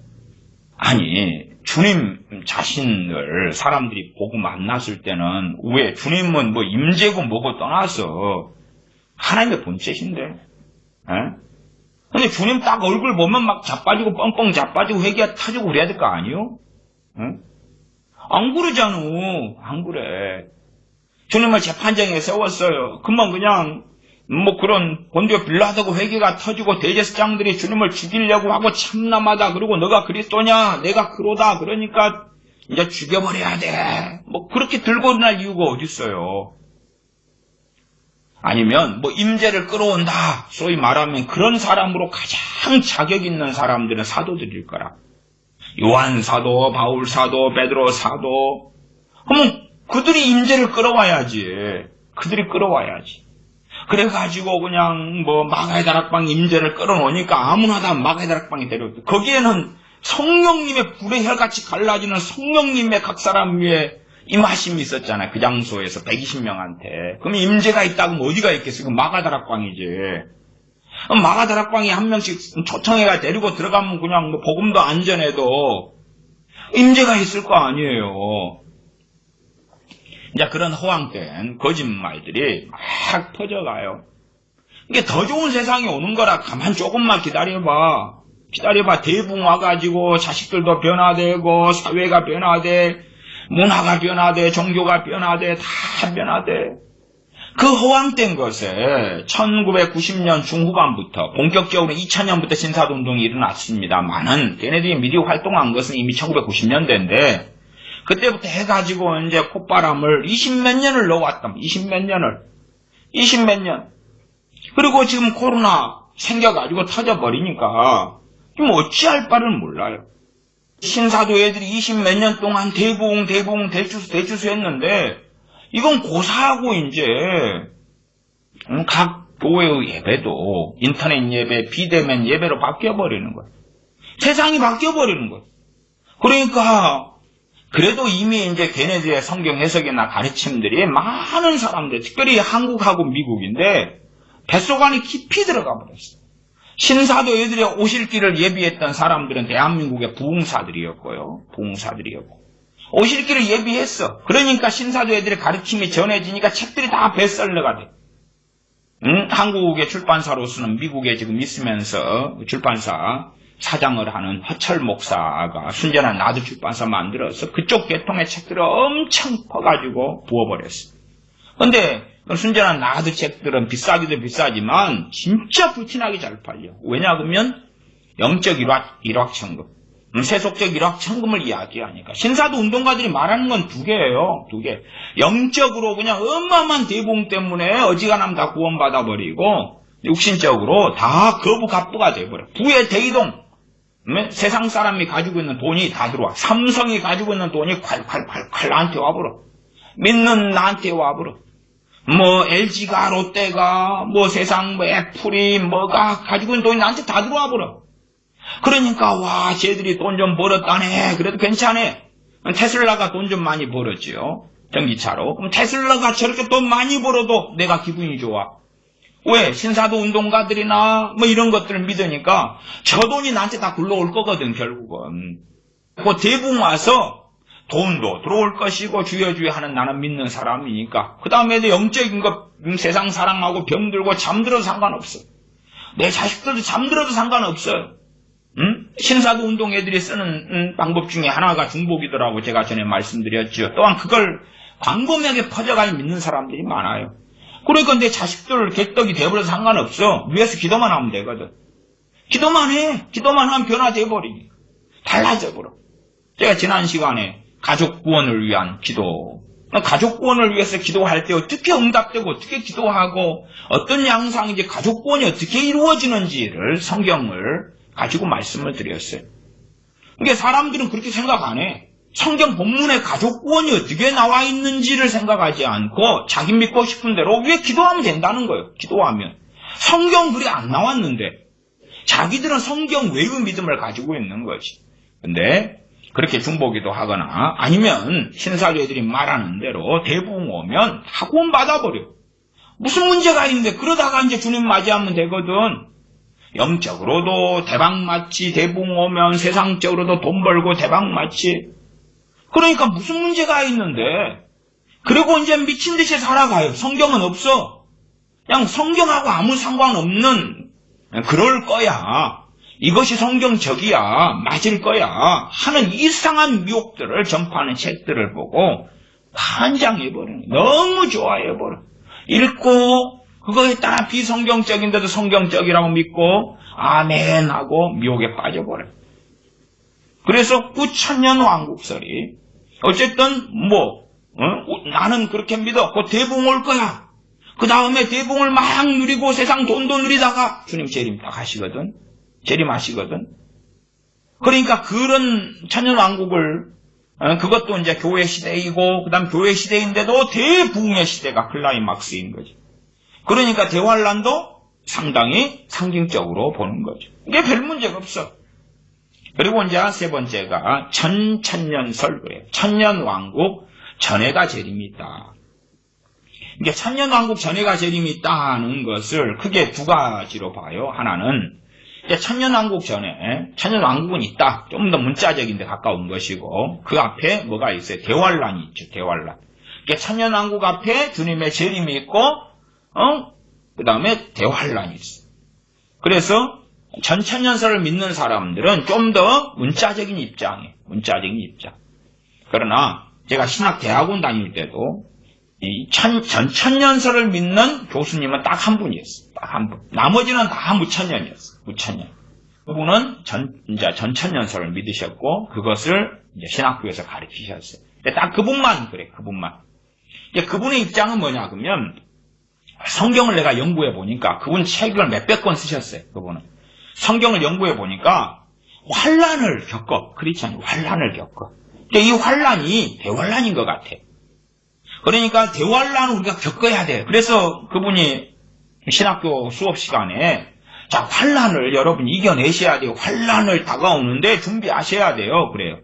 아니 주님 자신을 사람들이 보고 만났을 때는 왜 주님은 뭐 임재고 뭐고 떠나서 하나님의 본체신데 근데 주님 딱 얼굴 보면 막 자빠지고 뻥뻥 자빠지고 회개가 터지고 그래야 될 거 아니요? 안 그러잖아. 안 그래. 주님을 재판장에 세웠어요. 그만 그냥 뭐 그런 본디오 빌라도고 회개가 터지고 대제사장들이 주님을 죽이려고 하고 참남하다 그러고 너가 그리스도냐 내가 그로다 그러니까 이제 죽여버려야 돼. 뭐 그렇게 들고 날 이유가 어디 있어요. 아니면 뭐 임재를 끌어온다 소위 말하면 그런 사람으로 가장 자격 있는 사람들은 사도들일 거라. 요한 사도, 바울 사도, 베드로 사도. 그러면 그들이 임재를 끌어와야지. 그들이 끌어와야지. 그래가지고 그냥 뭐 마가의 다락방 임재를 끌어놓으니까 아무나 다 마가의 다락방에 데려오고 거기에는 성령님의 불의 혈같이 갈라지는 성령님의 각 사람 위에 임하심이 있었잖아요. 그 장소에서 120명한테. 그럼 임재가 있다고 뭐 어디가 있겠어요? 마가 다락방이지. 마가 다락방에 한 명씩 초청해가 데리고 들어가면 그냥 뭐 복음도 안 전해도 임재가 있을 거 아니에요. 이제 그런 허황된 거짓말들이 막 퍼져가요. 이게 더 좋은 세상이 오는 거라 가만 조금만 기다려봐. 대붕 와가지고 자식들도 변화되고 사회가 변화돼 문화가 변화돼 종교가 변화돼 다 변화돼. 그 허황된 것에 1990년 중후반부터 본격적으로 2000년부터 신사도운동이 일어났습니다만은 걔네들이 미리 활동한 것은 이미 1990년대인데 그때부터 해가지고 이제 콧바람을 20몇 년을 넣어왔다. 20몇 년. 그리고 지금 코로나 생겨가지고 터져버리니까 좀 어찌할 바를 몰라요. 신사도 애들이 20몇 년 동안 대부흥 대주수 했는데 이건 고사하고 이제 각 교회의 예배도 인터넷 예배, 비대면 예배로 바뀌어버리는 거예요. 세상이 바뀌어버리는 거예요. 그러니까 그래도 이미 이제 걔네들의 성경 해석이나 가르침들이 많은 사람들, 특별히 한국하고 미국인데 뱃속 안에 깊이 들어가 버렸어요. 신사도 애들이 오실 길을 예비했던 사람들은 대한민국의 부흥사들이었고요. 오실 길을 예비했어. 그러니까 신사도 애들의 가르침이 전해지니까 책들이 다 베스트셀러가 돼. 한국의 출판사로서는 미국에 지금 있으면서 출판사 사장을 하는 허철 목사가 순전한 나도 출판사 만들어서 그쪽 계통의 책들을 엄청 퍼가지고 부어버렸어. 근데 순전한 나도 책들은 비싸기도 비싸지만 진짜 불티나게 잘 팔려. 왜냐하면 영적 일확천금, 세속적 일확천금을 이야기하니까. 신사도 운동가들이 말하는 건 두 개예요. 두 개. 영적으로 그냥 어마어마한 대봉 때문에 어지간하면 다 구원받아버리고 육신적으로 다 거부갑부가 돼버려. 부의 대이동. 세상 사람이 가지고 있는 돈이 다 들어와. 삼성이 가지고 있는 돈이 콸콸콸콸 나한테 와버려. 믿는 나한테 와버려. 뭐 LG가 롯데가 뭐 세상 뭐 애플이 뭐가 가지고 있는 돈이 나한테 다 들어와 버려. 그러니까 와 쟤들이 돈 좀 벌었다네. 그래도 괜찮아. 테슬라가 돈 좀 많이 벌었지요. 전기차로. 그럼 테슬라가 저렇게 돈 많이 벌어도 내가 기분이 좋아. 왜? 신사도 운동가들이나 뭐 이런 것들을 믿으니까 저 돈이 나한테 다 굴러올 거거든 결국은. 그 대붕 와서 돈도 들어올 것이고 주여 하는 나는 믿는 사람이니까. 그 다음에 영적인 것, 세상 사랑하고 병들고 잠들어도 상관없어. 내 자식들도 잠들어도 상관없어요. 신사도 운동 애들이 쓰는 방법 중에 하나가 중복이더라고 제가 전에 말씀드렸죠. 또한 그걸 광범위하게 퍼져가며 믿는 사람들이 많아요. 그러니까 내 자식들 개떡이 되어버려도 상관없어. 위에서 기도만 하면 되거든. 기도만 해. 기도만 하면 변화돼 버리니까. 달라져 버려. 제가 지난 시간에 가족 구원을 위한 기도, 가족 구원을 위해서 기도할 때 어떻게 응답되고 어떻게 기도하고 어떤 양상인지 가족 구원이 어떻게 이루어지는지를 성경을 가지고 말씀을 드렸어요. 그러니까 사람들은 그렇게 생각 안 해. 성경 본문에 가족 구원이 어떻게 나와 있는지를 생각하지 않고 자기 믿고 싶은 대로 왜 기도하면 된다는 거예요. 기도하면. 성경 글이 안 나왔는데 자기들은 성경 외의 믿음을 가지고 있는 거지. 근데 그렇게 중보기도 하거나 아니면 신사례들이 말하는 대로 대부흥 오면 다 구원 받아버려. 무슨 문제가 있는데 그러다가 이제 주님 맞이하면 되거든. 영적으로도 대박 맞지, 대부흥 오면 세상적으로도 돈 벌고 대박 맞지. 그러니까 무슨 문제가 있는데 그리고 이제 미친 듯이 살아가요. 성경은 없어. 그냥 성경하고 아무 상관없는 그럴 거야. 이것이 성경적이야. 맞을 거야. 하는 이상한 미혹들을 전파하는 책들을 보고 환장해버리는 거야. 너무 좋아해버려. 읽고 그거에 따라 비성경적인데도 성경적이라고 믿고 아멘 하고 미혹에 빠져버려. 그래서 9,000년 왕국설이 어쨌든 나는 그렇게 믿어. 곧 대부흥 올 거야. 그 다음에 대부흥을 막 누리고 세상 돈도 누리다가 주님 재림 딱 하시거든. 재림하시거든. 그러니까 그런 천년왕국을 그것도 이제 교회 시대이고 그 다음 교회 시대인데도 대부흥의 시대가 클라이막스인 거지. 그러니까 대환란도 상당히 상징적으로 보는 거죠. 이게 별 문제가 없어. 그리고 이제 세 번째가 천년설 그래요. 천년왕국 전해가 재림이 있다. 이게 천년왕국 전해가 재림이 있다 하는 것을 크게 두 가지로 봐요. 하나는 천년왕국 전에 천년왕국은 있다. 좀 더 문자적인데 가까운 것이고 그 앞에 뭐가 있어요? 대환란이 있죠. 대환란. 천년왕국 앞에 주님의 재림이 있고 그 다음에 대환란이 있어요. 그래서 전천년설을 믿는 사람들은 좀 더 문자적인 입장이에요. 문자적인 입장. 그러나 제가 신학대학원 다닐 때도 이 전천년설을 믿는 교수님은 딱 한 분이었어요. 딱 한 분. 나머지는 다 무천년이었어요. 무천년. 그분은 전천년설을 믿으셨고 그것을 이제 신학교에서 가르치셨어요. 딱 그분만 그래. 그분만. 그분의 입장은 뭐냐 그러면 성경을 내가 연구해 보니까 그분 책을 몇백 권 쓰셨어요. 그분은. 성경을 연구해 보니까 환란을 겪어. 크리스찬이 환란을 겪어. 이 환란이 대환란인 것 같아. 그러니까 대환란을 우리가 겪어야 돼. 그래서 그분이 신학교 수업 시간에 자 환란을 여러분 이겨내셔야 돼요. 환란을 다가오는데 준비하셔야 돼요. 그래요.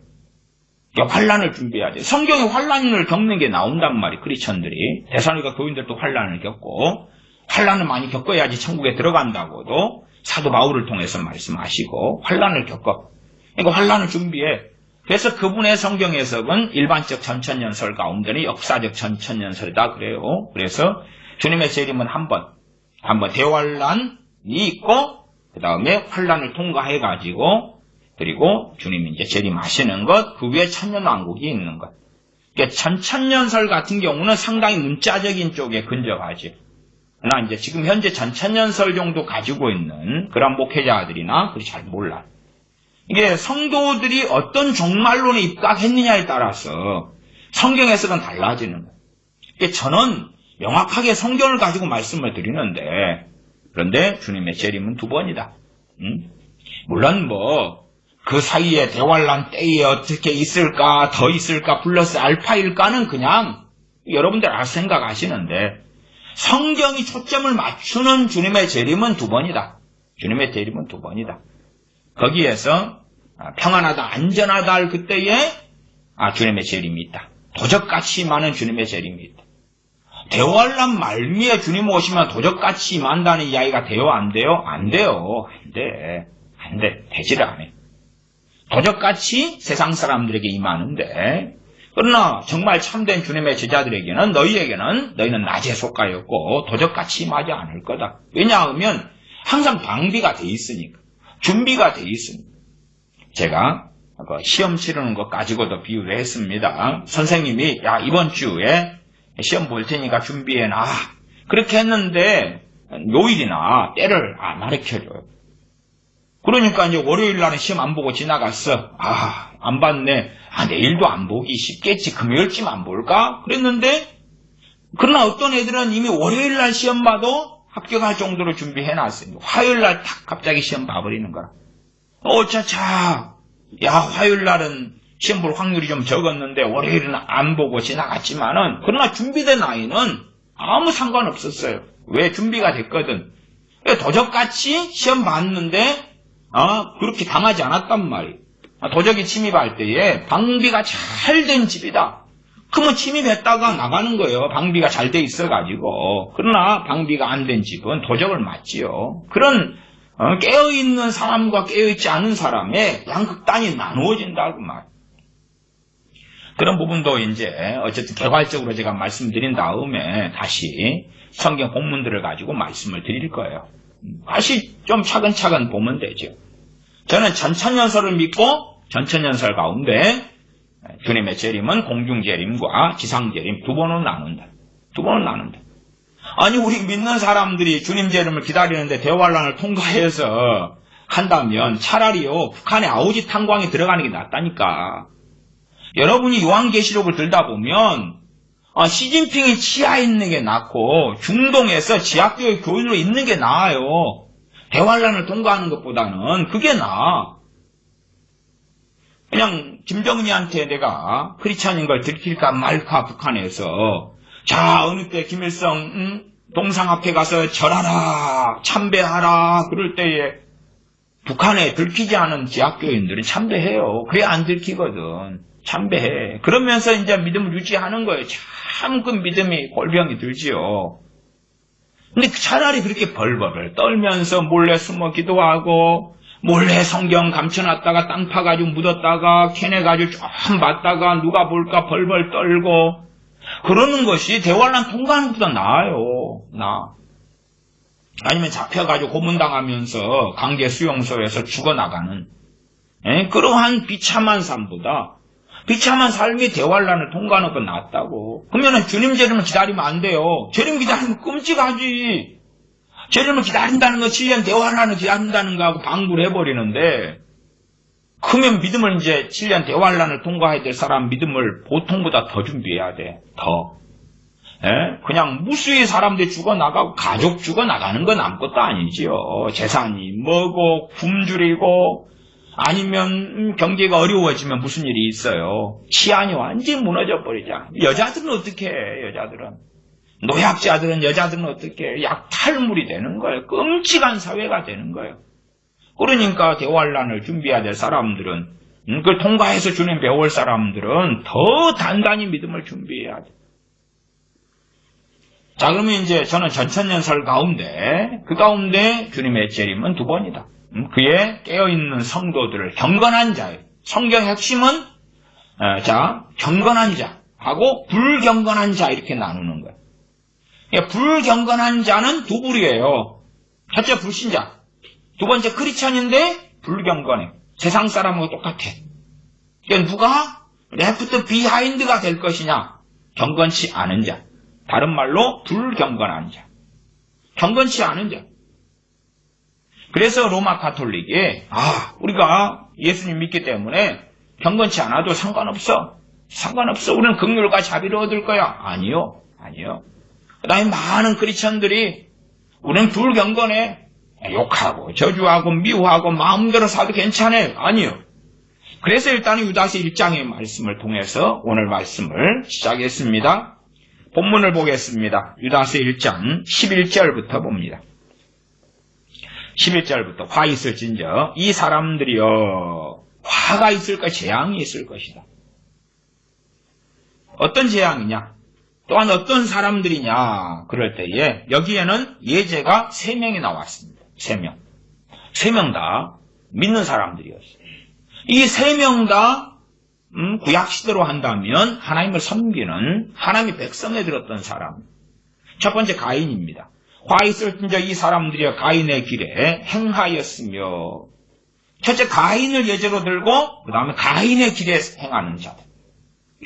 환란을 준비해야 돼요. 성경에 환란을 겪는 게 나온단 말이에요. 크리스천들이. 데살로니가 교인들도 환란을 겪고 환란을 많이 겪어야지 천국에 들어간다고도 사도 바울을 통해서 말씀하시고 환란을 겪어. 그러니까 환란을 준비해. 그래서 그분의 성경 해석은 일반적 전천년설 가운데는 역사적 전천년설이다 그래요. 그래서 주님의 재림은 한 번 대환란이 있고 그 다음에 환란을 통과해가지고 그리고 주님이 이제 재림하시는 것, 그 위에 천년왕국이 있는 것. 그러니까 전천년설 같은 경우는 상당히 문자적인 쪽에 근접하지. 그러나 이제 지금 현재 전천년설 정도 가지고 있는 그런 목회자들이나 그리 잘 몰라. 이게 성도들이 어떤 종말론에 입각했느냐에 따라서 성경 해석은 달라지는 거예요. 저는 명확하게 성경을 가지고 말씀을 드리는데 그런데 주님의 재림은 두 번이다. 물론 그 사이에 대환란 때에 어떻게 있을까, 더 있을까, 플러스 알파일까는 그냥 여러분들 알아서 생각하시는데 성경이 초점을 맞추는 주님의 재림은 두 번이다. 주님의 재림은 두 번이다. 거기에서 평안하다, 안전하다 할 그때에 주님의 재림이 있다. 도적같이 임하는 주님의 재림이 있다. 대환란 말미에 주님 오시면 도적같이 임한다는 이야기가 돼요? 안 돼요? 안 돼요. 안 돼. 되지를 않아요. 도적같이 세상 사람들에게 임하는데 그러나 정말 참된 주님의 제자들에게는 너희는 낮에 속하였고 도적같이 임하지 않을 거다. 왜냐하면 항상 방비가 돼 있으니까. 준비가 돼 있으니까. 제가 시험 치르는 것 가지고도 비유를 했습니다. 선생님이 야 이번 주에 시험 볼 테니까 준비해놔. 그렇게 했는데 요일이나 때를 안 가르쳐줘요. 그러니까 이제 월요일 날은 시험 안 보고 지나갔어. 안 봤네. 내일도 안 보기 쉽겠지. 금요일쯤 안 볼까? 그랬는데 그러나 어떤 애들은 이미 월요일 날 시험 봐도 합격할 정도로 준비해놨어요. 화요일 날 탁 갑자기 시험 봐버리는 거라. 어차차. 야 화요일 날은 시험 볼 확률이 좀 적었는데 월요일은 안 보고 지나갔지만은 그러나 준비된 아이는 아무 상관없었어요. 왜? 준비가 됐거든. 도적같이 시험 봤는데 그렇게 당하지 않았단 말이에요. 도적이 침입할 때에 방비가 잘 된 집이다. 그러면 침입했다가 나가는 거예요. 방비가 잘 돼 있어가지고. 그러나 방비가 안 된 집은 도적을 맞지요. 그런 깨어있는 사람과 깨어있지 않은 사람의 양극단이 나누어진다고 말. 그런 부분도 이제 어쨌든 개괄적으로 제가 말씀드린 다음에 다시 성경 본문들을 가지고 말씀을 드릴 거예요. 다시 좀 차근차근 보면 되죠. 저는 전천연설을 믿고 전천연설 가운데 주님의 재림은 공중재림과 지상재림 두 번은 나눈다. 아니 우리 믿는 사람들이 주님 재림을 기다리는데 대환란을 통과해서 한다면 차라리요 북한에 아우지 탄광이 들어가는 게 낫다니까. 여러분이 요한계시록을 들다 보면 시진핑이 지하에 있는 게 낫고 중동에서 지하교회 교인으로 있는 게 나아요. 대환란을 통과하는 것보다는 그게 나아. 그냥 김정은이한테 내가 크리스찬인 걸 들킬까 말까 북한에서 자 어느 때 김일성 동상 앞에 가서 절하라 참배하라 그럴 때에 북한에 들키지 않은 지하교인들은 참배해요. 그래 안 들키거든. 참배해. 그러면서 이제 믿음을 유지하는 거예요. 참 그 믿음이 골병이 들지요. 근데 차라리 그렇게 벌벌을 떨면서 몰래 숨어 기도하고 몰래 성경 감춰놨다가 땅 파가지고 묻었다가 캐내가지고 좀 봤다가 누가 볼까 벌벌 떨고 그러는 것이 대환란 통과하는 것보다 나아요. 아니면 잡혀가지고 고문당하면서 강제 수용소에서 죽어나가는 그러한 비참한 삶보다 비참한 삶이 대환란을 통과하는 건 낫다고. 그러면 주님 재림을 기다리면 안 돼요. 재림 기다리면 끔찍하지. 재림을 기다린다는 거 7년 대환란을 기다린다는 거하고 방구를 해버리는데 그러면 믿음을 이제 7년 대환란을 통과해야 될 사람 믿음을 보통보다 더 준비해야 돼. 더. 그냥 무수히 사람들이 죽어나가고 가족 죽어나가는 건 아무것도 아니지요. 재산이 뭐고 굶주리고 아니면 경기가 어려워지면 무슨 일이 있어요. 치안이 완전히 무너져 버리자. 여자들은 어떻게 해? 여자들은. 노약자들은 여자들은 어떻게 해? 약탈물이 되는 거예요. 끔찍한 사회가 되는 거예요. 그러니까 대환란을 준비해야 될 사람들은 그걸 통과해서 주님 배울 사람들은 더 단단히 믿음을 준비해야 돼. 자 그러면 이제 저는 전천연설 가운데 그 가운데 주님의 재림은 두 번이다. 그의 깨어있는 성도들을 경건한 자예요. 성경 핵심은 경건한 자하고 불경건한 자 이렇게 나누는 거예요. 불경건한 자는 두 부류예요. 첫째 불신자, 두 번째 크리스찬인데 불경건해. 세상 사람하고 똑같아. 그러니까 누가 레프트 비하인드가 될 것이냐? 경건치 않은 자. 다른 말로 불경건한 자. 경건치 않은 자. 그래서 로마 가톨릭이 우리가 예수님 믿기 때문에 경건치 않아도 상관없어. 우리는 긍휼과 자비를 얻을 거야. 아니요. 그 다음에 많은 크리스천들이 우리는 불경건해. 욕하고 저주하고 미워하고 마음대로 사도 괜찮아요. 아니요. 그래서 일단 유다서 1장의 말씀을 통해서 오늘 말씀을 시작했습니다. 본문을 보겠습니다. 유다서 1장 11절부터 봅니다. 11절부터 화 있을진저 이 사람들이여 화가 있을까 재앙이 있을 것이다. 어떤 재앙이냐? 또한 어떤 사람들이냐? 그럴 때에 여기에는 예제가 3명이 나왔습니다. 3명. 3명 다 믿는 사람들이었어요. 이 3명 다 구약 시대로 한다면 하나님을 섬기는 하나님의 백성에 들었던 사람. 첫 번째 가인입니다. 화 있을 때 이 사람들이 가인의 길에 행하였으며, 첫째 가인을 예제로 들고 그 다음에 가인의 길에 행하는 자들.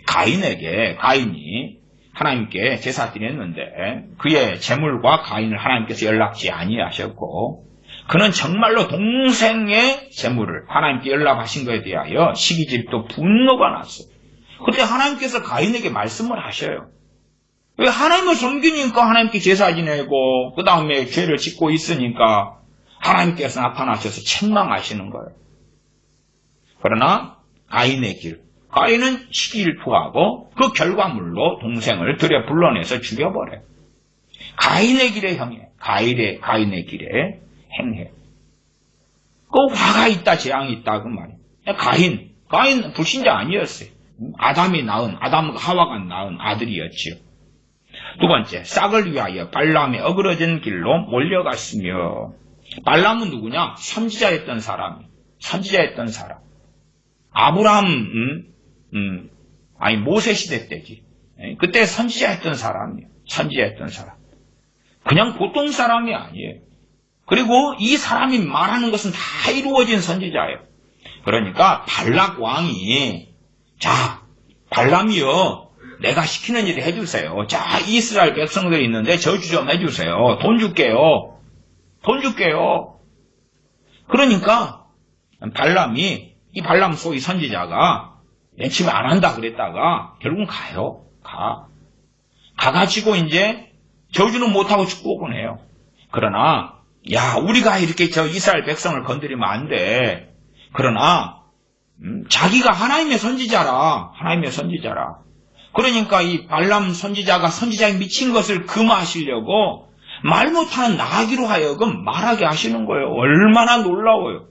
가인이 하나님께 제사 드렸는데 그의 재물과 가인을 하나님께서 연락지 아니하셨고, 그는 정말로 동생의 재물을 하나님께 연락하신 것에 대하여 시기질투 분노가 났어요. 그때 하나님께서 가인에게 말씀을 하셔요. 왜 하나님을 섬기니까 하나님께 제사 지내고 그 다음에 죄를 짓고 있으니까 하나님께서 나타나셔서 책망하시는 거예요. 그러나 가인의 길, 가인은 시기질투하고 그 결과물로 동생을 들여 불러내서 죽여버려요. 가인의 길에 행해, 가인의 길에 행해. 그 화가 있다, 재앙이 있다 그 말이에요. 가인 불신자 아니었어요. 아담과 하와가 낳은 아들이었지요. 두 번째, 싹을 위하여 발람의 어그러진 길로 몰려갔으며, 발람은 누구냐? 선지자였던 사람. 모세 시대 때지. 그때 선지자였던 사람이에요. 그냥 보통 사람이 아니에요. 그리고 이 사람이 말하는 것은 다 이루어진 선지자예요. 그러니까 발락 왕이, 자, 발람이요, 내가 시키는 일을 해주세요. 자, 이스라엘 백성들이 있는데 저주 좀 해주세요. 돈 줄게요. 그러니까 이 발람 소위 선지자가 맨 처음에 안 한다 그랬다가 결국은 가요. 가가지고 이제 저주는 못하고 축복은 해요. 그러나 야, 우리가 이렇게 저 이스라엘 백성을 건드리면 안 돼. 그러나 자기가 하나님의 선지자라. 그러니까 이 발람 선지자가 선지자에 미친 것을 금하시려고 말 못하는 나귀로 하여금 말하게 하시는 거예요. 얼마나 놀라워요.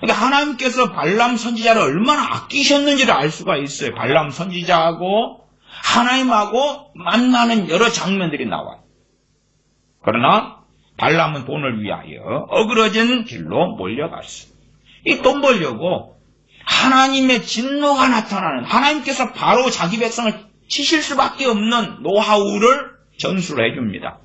그러니까 하나님께서 발람 선지자를 얼마나 아끼셨는지를 알 수가 있어요. 발람 선지자하고 하나님하고 만나는 여러 장면들이 나와요. 그러나 발람은 돈을 위하여 어그러진 길로 몰려갔어요. 이 돈 벌려고 하나님의 진노가 나타나는, 하나님께서 바로 자기 백성을 치실 수밖에 없는 노하우를 전수를 해줍니다.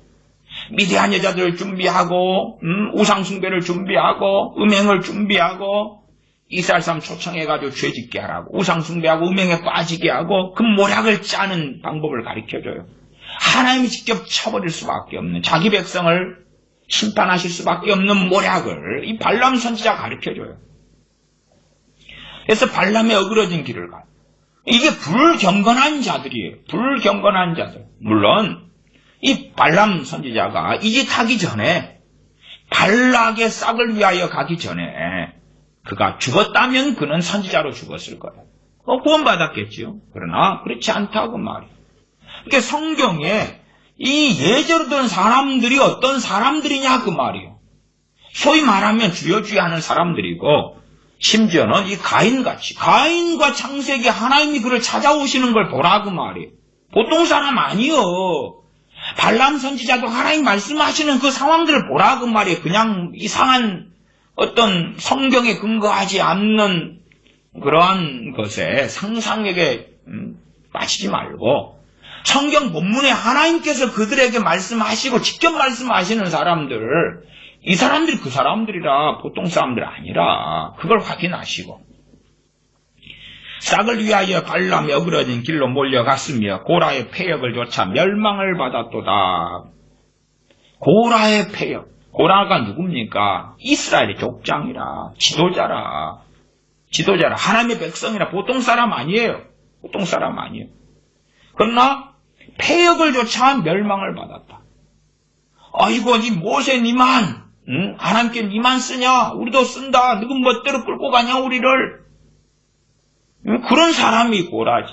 미대한 여자들을 준비하고, 우상숭배를 준비하고, 음행을 준비하고, 이스라엘 사람 초청해가지고 죄짓게 하라고, 우상숭배하고 음행에 빠지게 하고, 그 모략을 짜는 방법을 가르쳐줘요. 하나님이 직접 쳐버릴 수밖에 없는, 자기 백성을 심판하실 수밖에 없는 모략을 이 발람 선지자가 가르쳐줘요. 그래서 발람의 어그러진 길을 가요. 이게 불경건한 자들이에요. 물론 이 발람 선지자가 이 짓 하기 전에, 발락의 싹을 위하여 가기 전에 그가 죽었다면 그는 선지자로 죽었을 거예요. 구원받았겠지요. 그러나 그렇지 않다고 말이에요. 그러니까 성경에 이 예제로 든 사람들이 어떤 사람들이냐 그 말이에요. 소위 말하면 주여 하는 사람들이고, 심지어는 이 가인과 창세기 하나님이 그를 찾아오시는 걸 보라 그 말이에요. 보통 사람 아니요. 발람 선지자도 하나님 말씀하시는 그 상황들을 보라 그 말이에요. 그냥 이상한 어떤 성경에 근거하지 않는 그러한 것에 상상력에 빠지지 말고, 성경 본문에 하나님께서 그들에게 말씀하시고 직접 말씀하시는 사람들, 이 사람들이 그 사람들이라 보통 사람들 아니라 그걸 확인하시고, 싹을 위하여 발람에 어그러진 길로 몰려갔으며 고라의 패역을 조차 멸망을 받았도다. 고라의 패역. 고라가 누굽니까? 이스라엘의 족장이라, 지도자라. 하나님의 백성이라. 보통 사람 아니에요. 그러나 패역을 조차 멸망을 받았다. 아이고, 니 모세 니만, 하나님께 니만 쓰냐? 우리도 쓴다. 누군 멋대로 끌고 가냐 우리를? 그런 사람이 고라지.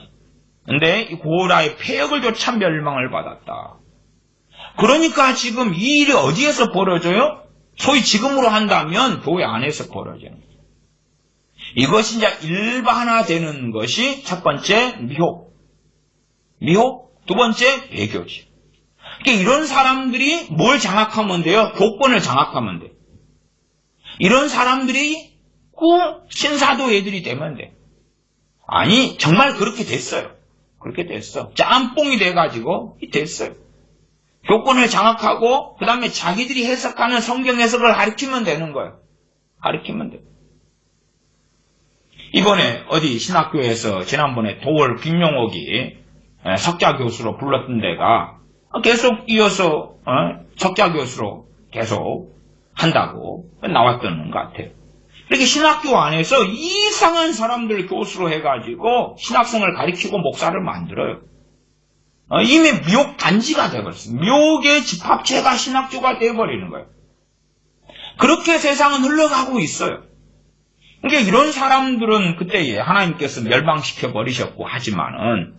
근데 이 고라의 패역을 조차 멸망을 받았다. 그러니까 지금 이 일이 어디에서 벌어져요? 소위 지금으로 한다면 교회 안에서 벌어져요. 이것이 이제 일반화되는 것이 첫 번째 미혹, 두 번째 배교지. 그러니까 이런 사람들이 뭘 장악하면 돼요? 교권을 장악하면 돼. 이런 사람들이 그 신사도 애들이 되면 돼. 아니, 정말 그렇게 됐어요. 그렇게 됐어. 짬뽕이 돼가지고 됐어요. 교권을 장악하고 그 다음에 자기들이 해석하는 성경 해석을 가르치면 되는 거예요. 가르치면 돼요. 이번에 어디 신학교에서 지난번에 도월 김용옥이 석자 교수로 불렀던 데가 계속 이어서 석자 교수로 계속 한다고 나왔던 것 같아요. 이렇게 신학교 안에서 이상한 사람들 교수로 해가지고 신학생을 가르치고 목사를 만들어요. 이미 미혹 단지가 되어버렸어요. 미혹의 집합체가 신학교가 되어버리는 거예요. 그렇게 세상은 흘러가고 있어요. 그러니까 이런 사람들은 그때에 하나님께서 멸망시켜 버리셨고 하지만은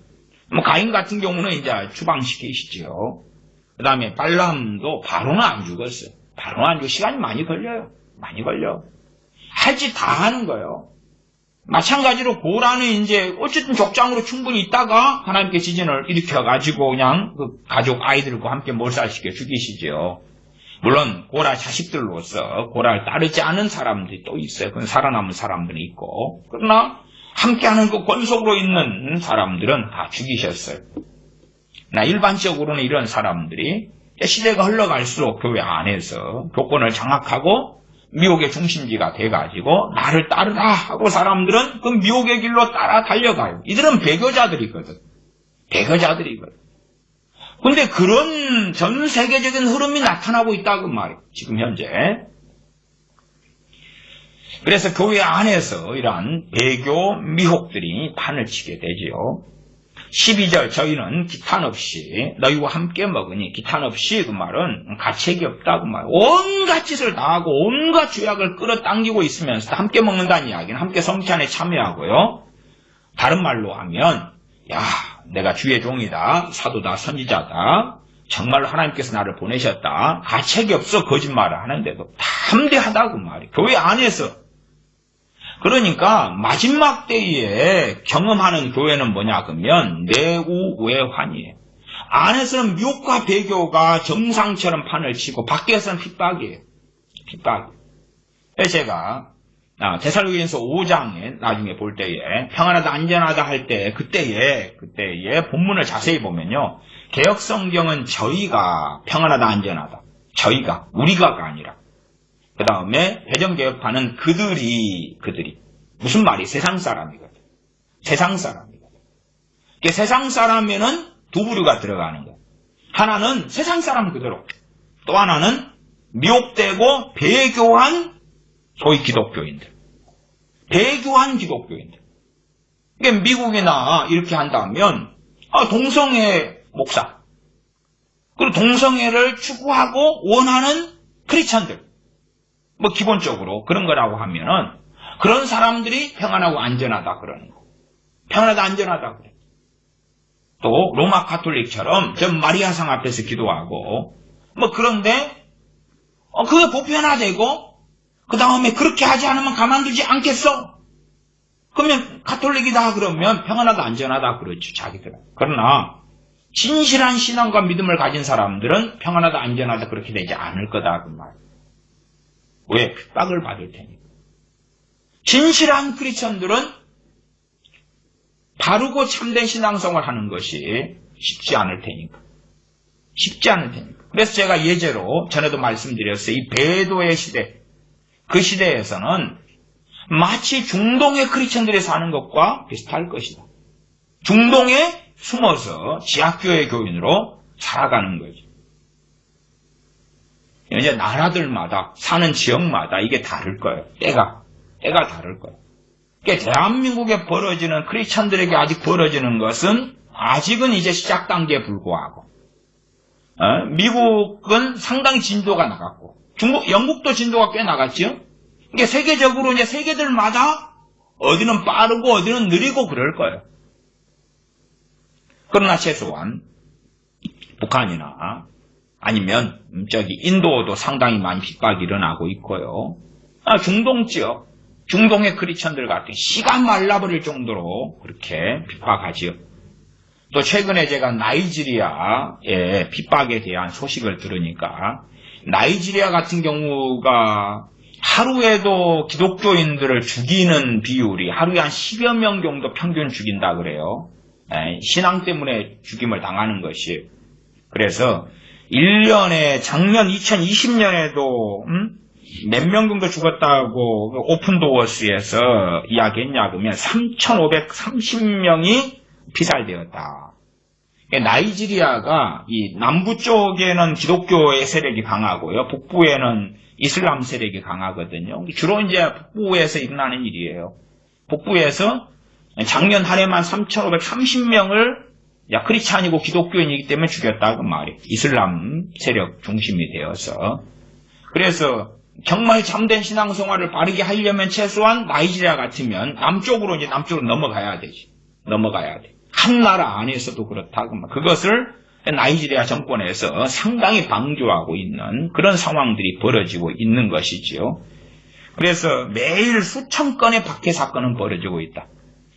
뭐 가인 같은 경우는 이제 추방시키시지요. 그 다음에 발람도 바로는 안 죽었어요. 바로는 안 죽고 시간이 많이 걸려요. 많이 걸려. 할 짓 다 하는 거예요. 마찬가지로 고라는 이제 어쨌든 족장으로 충분히 있다가 하나님께 지진을 일으켜가지고 그냥 그 가족 아이들과 함께 몰살시켜 죽이시죠. 물론 고라 자식들로서 고라를 따르지 않은 사람들이 또 있어요. 그건 살아남은 사람들이 있고. 그러나 함께하는 그 권속으로 있는 사람들은 다 죽이셨어요. 나 일반적으로는 이런 사람들이 시대가 흘러갈수록 교회 안에서 교권을 장악하고 미혹의 중심지가 돼가지고 나를 따르라 하고 사람들은 그 미혹의 길로 따라 달려가요. 이들은 배교자들이거든. 배교자들이거든. 근데 그런 전 세계적인 흐름이 나타나고 있다고 말이에요. 지금 현재. 그래서 교회 안에서 이러한 배교 미혹들이 판을 치게 되지요. 12절 저희는 기탄 없이 너희와 함께 먹으니 기탄 없이 그 말은 가책이 없다고 말이에요. 온갖 짓을 다 하고 온갖 죄악을 끌어당기고 있으면서 함께 먹는다는 이야기는 함께 성찬에 참여하고요. 다른 말로 하면 야 내가 주의 종이다. 사도다. 선지자다. 정말로 하나님께서 나를 보내셨다. 가책이 없어 거짓말을 하는데도 담대하다고 말이에요. 교회 안에서. 그러니까 마지막 때에 경험하는 교회는 뭐냐 그러면 내우외환이에요. 안에서는 미혹과 배교가 정상처럼 판을 치고 밖에서는 핍박이에요. 핍박이에요. 그래서 제가 데살로니가서 5장에 나중에 볼 때에 평안하다 안전하다 할 때 그때에 본문을 자세히 보면요. 개역성경은 저희가 평안하다 안전하다. 저희가 우리가가 아니라 그 다음에 회전개혁파는 그들이 무슨 말이 세상 사람이거든. 세상 사람이거든. 세상 사람에는 두 부류가 들어가는 거예요. 하나는 세상 사람 그대로, 또 하나는 미혹되고 배교한 소위 기독교인들. 배교한 기독교인들. 그러니까 미국이나 이렇게 한다면 동성애 목사, 그리고 동성애를 추구하고 원하는 크리스천들, 뭐 기본적으로 그런 거라고 하면은 그런 사람들이 평안하고 안전하다 그러는 거. 평안하다 안전하다 그래. 또 로마 가톨릭처럼 전 마리아상 앞에서 기도하고 뭐 그런데 그게 보편화되고 그 다음에 그렇게 하지 않으면 가만두지 않겠어. 그러면 가톨릭이다 그러면 평안하다 안전하다 그렇죠 자기들은. 그러나 진실한 신앙과 믿음을 가진 사람들은 평안하다 안전하다 그렇게 되지 않을 거다 그 말. 왜? 핍박을 받을 테니까. 진실한 크리스천들은 바르고 참된 신앙생활을 하는 것이 쉽지 않을 테니까. 쉽지 않을 테니까. 그래서 제가 예제로 전에도 말씀드렸어요. 이 배도의 시대, 그 시대에서는 마치 중동의 크리스천들이 사는 것과 비슷할 것이다. 중동에 숨어서 지하교회 교인으로 살아가는 거죠. 이제 나라들마다 사는 지역마다 이게 다를 거예요. 때가 다를 거예요. 그러니까 대한민국에 벌어지는 크리스천들에게 아직 벌어지는 것은 아직은 이제 시작 단계에 불과하고 미국은 상당히 진도가 나갔고 영국도 진도가 꽤 나갔죠. 그러니까 세계적으로 이제 세계들마다 어디는 빠르고 어디는 느리고 그럴 거예요. 그러나 최소한 북한이나 아니면 인도도 상당히 많이 핍박이 일어나고 있고요. 중동 지역, 중동의 크리스천들 같은 시간 말라버릴 정도로 그렇게 핍박하지요. 또 최근에 제가 나이지리아의 핍박에 대한 소식을 들으니까 나이지리아 같은 경우가 하루에도 기독교인들을 죽이는 비율이 하루에 한 10여 명 정도 평균 죽인다 그래요. 신앙 때문에 죽임을 당하는 것이. 그래서 1년에 작년 2020년에도 몇 명 정도 죽었다고 오픈도어스에서 이야기했냐 그러면 3,530명이 피살되었다. 나이지리아가 이 남부 쪽에는 기독교의 세력이 강하고요. 북부에는 이슬람 세력이 강하거든요. 주로 이제 북부에서 일어나는 일이에요. 북부에서 작년 한 해만 3,530명을 크리스찬이고 기독교인이기 때문에 죽였다 그 말이에요. 이슬람 세력 중심이 되어서. 그래서 정말 참된 신앙생활을 바르게 하려면 최소한 나이지리아 같으면 남쪽으로 넘어가야 되지. 넘어가야 돼. 한 나라 안에서도 그렇다. 그것을 나이지리아 정권에서 상당히 방조하고 있는 그런 상황들이 벌어지고 있는 것이지요. 그래서 매일 수천 건의 박해 사건은 벌어지고 있다.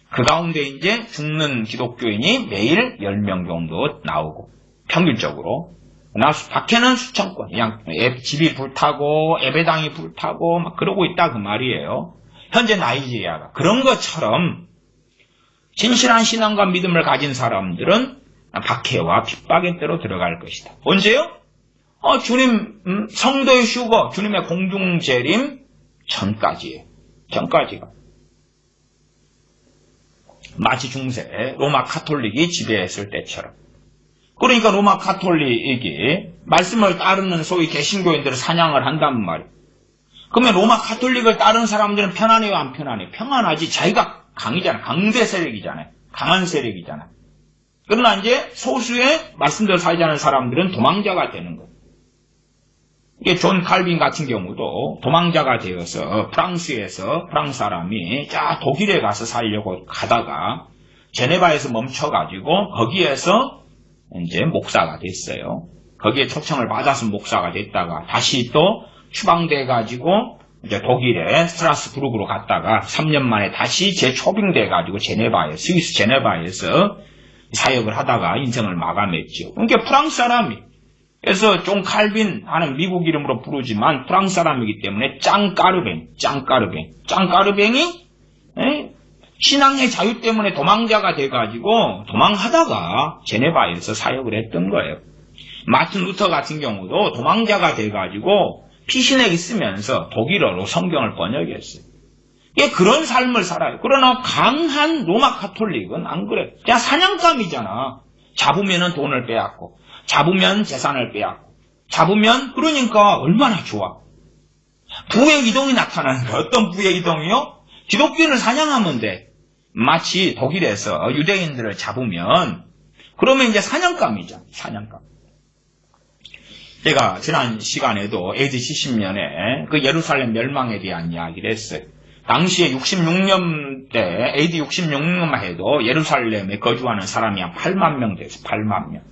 그 가운데 이제 죽는 기독교인이 매일 10명 정도 나오고, 평균적으로. 박해는 수천 건. 그냥 집이 불타고, 예배당이 불타고, 막 그러고 있다 그 말이에요. 현재 나이지리아가. 그런 것처럼, 진실한 신앙과 믿음을 가진 사람들은 박해와 핍박의 때로 들어갈 것이다. 언제요? 주님, 성도의 휴거, 주님의 공중재림 전까지예요. 전까지가. 마치 중세 로마 카톨릭이 지배했을 때처럼. 그러니까 로마 카톨릭이 말씀을 따르는 소위 개신교인들을 사냥을 한단 말이에요. 그러면 로마 카톨릭을 따르는 사람들은 편안해요, 안 편안해요? 평안하지. 자기가 강이잖아. 강대 세력이잖아요. 강한 세력이잖아요. 그러나 이제 소수의 말씀대로 살지 않은 사람들은 도망자가 되는 거예요. 이게 존 칼빈 같은 경우도 도망자가 되어서 프랑스 사람이 독일에 가서 살려고 가다가 제네바에서 멈춰가지고 거기에서 이제 목사가 됐어요. 거기에 초청을 받아서 목사가 됐다가 다시 또 추방돼가지고 이제 독일의 스트라스부르크로 갔다가 3년 만에 다시 재초빙돼가지고 스위스 제네바에서 사역을 하다가 인생을 마감했죠. 그러니까 프랑스 사람이. 그래서 존 칼빈 하는 미국 이름으로 부르지만 프랑스 사람이기 때문에 짱까르뱅이 신앙의 자유 때문에 도망자가 돼가지고 도망하다가 제네바에서 사역을 했던 거예요. 마틴 루터 같은 경우도 도망자가 돼가지고 피신에 있으면서 독일어로 성경을 번역했어요. 그런 삶을 살아요. 그러나 강한 로마 카톨릭은 안 그래. 그냥 사냥감이잖아. 잡으면은 돈을 빼앗고 잡으면 재산을 빼앗고 잡으면 그러니까 얼마나 좋아. 부의 이동이 나타나는 거야. 어떤 부의 이동이요? 기독교인을 사냥하면 돼. 마치 독일에서 유대인들을 잡으면 그러면 이제 사냥감이잖아. 사냥감. 제가 지난 시간에도 AD 70년에 그 예루살렘 멸망에 대한 이야기를 했어요. 당시에 66년 때 AD 66년만 해도 예루살렘에 거주하는 사람이 한 8만 명 됐어요. 8만 명.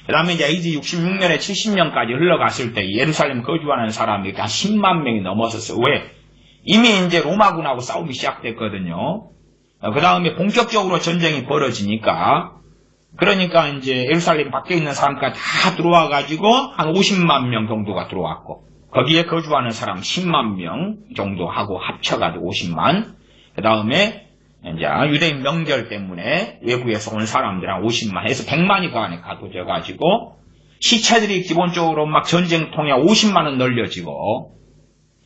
그 다음에 이제 AD 66년에 70년까지 흘러갔을 때 예루살렘 거주하는 사람이 한 10만 명이 넘었었어요. 왜? 이미 이제 로마군하고 싸움이 시작됐거든요. 그 다음에 본격적으로 전쟁이 벌어지니까 그러니까 이제 예루살렘 밖에 있는 사람까지 다 들어와가지고 한 50만 명 정도가 들어왔고 거기에 거주하는 사람 10만 명 정도 하고 합쳐가지고 50만. 그 다음에 이제 유대인 명절 때문에 외국에서 온 사람들 한 50만 해서 100만이 그 안에 가둬져가지고 시체들이 기본적으로 막 전쟁통에 50만은 널려지고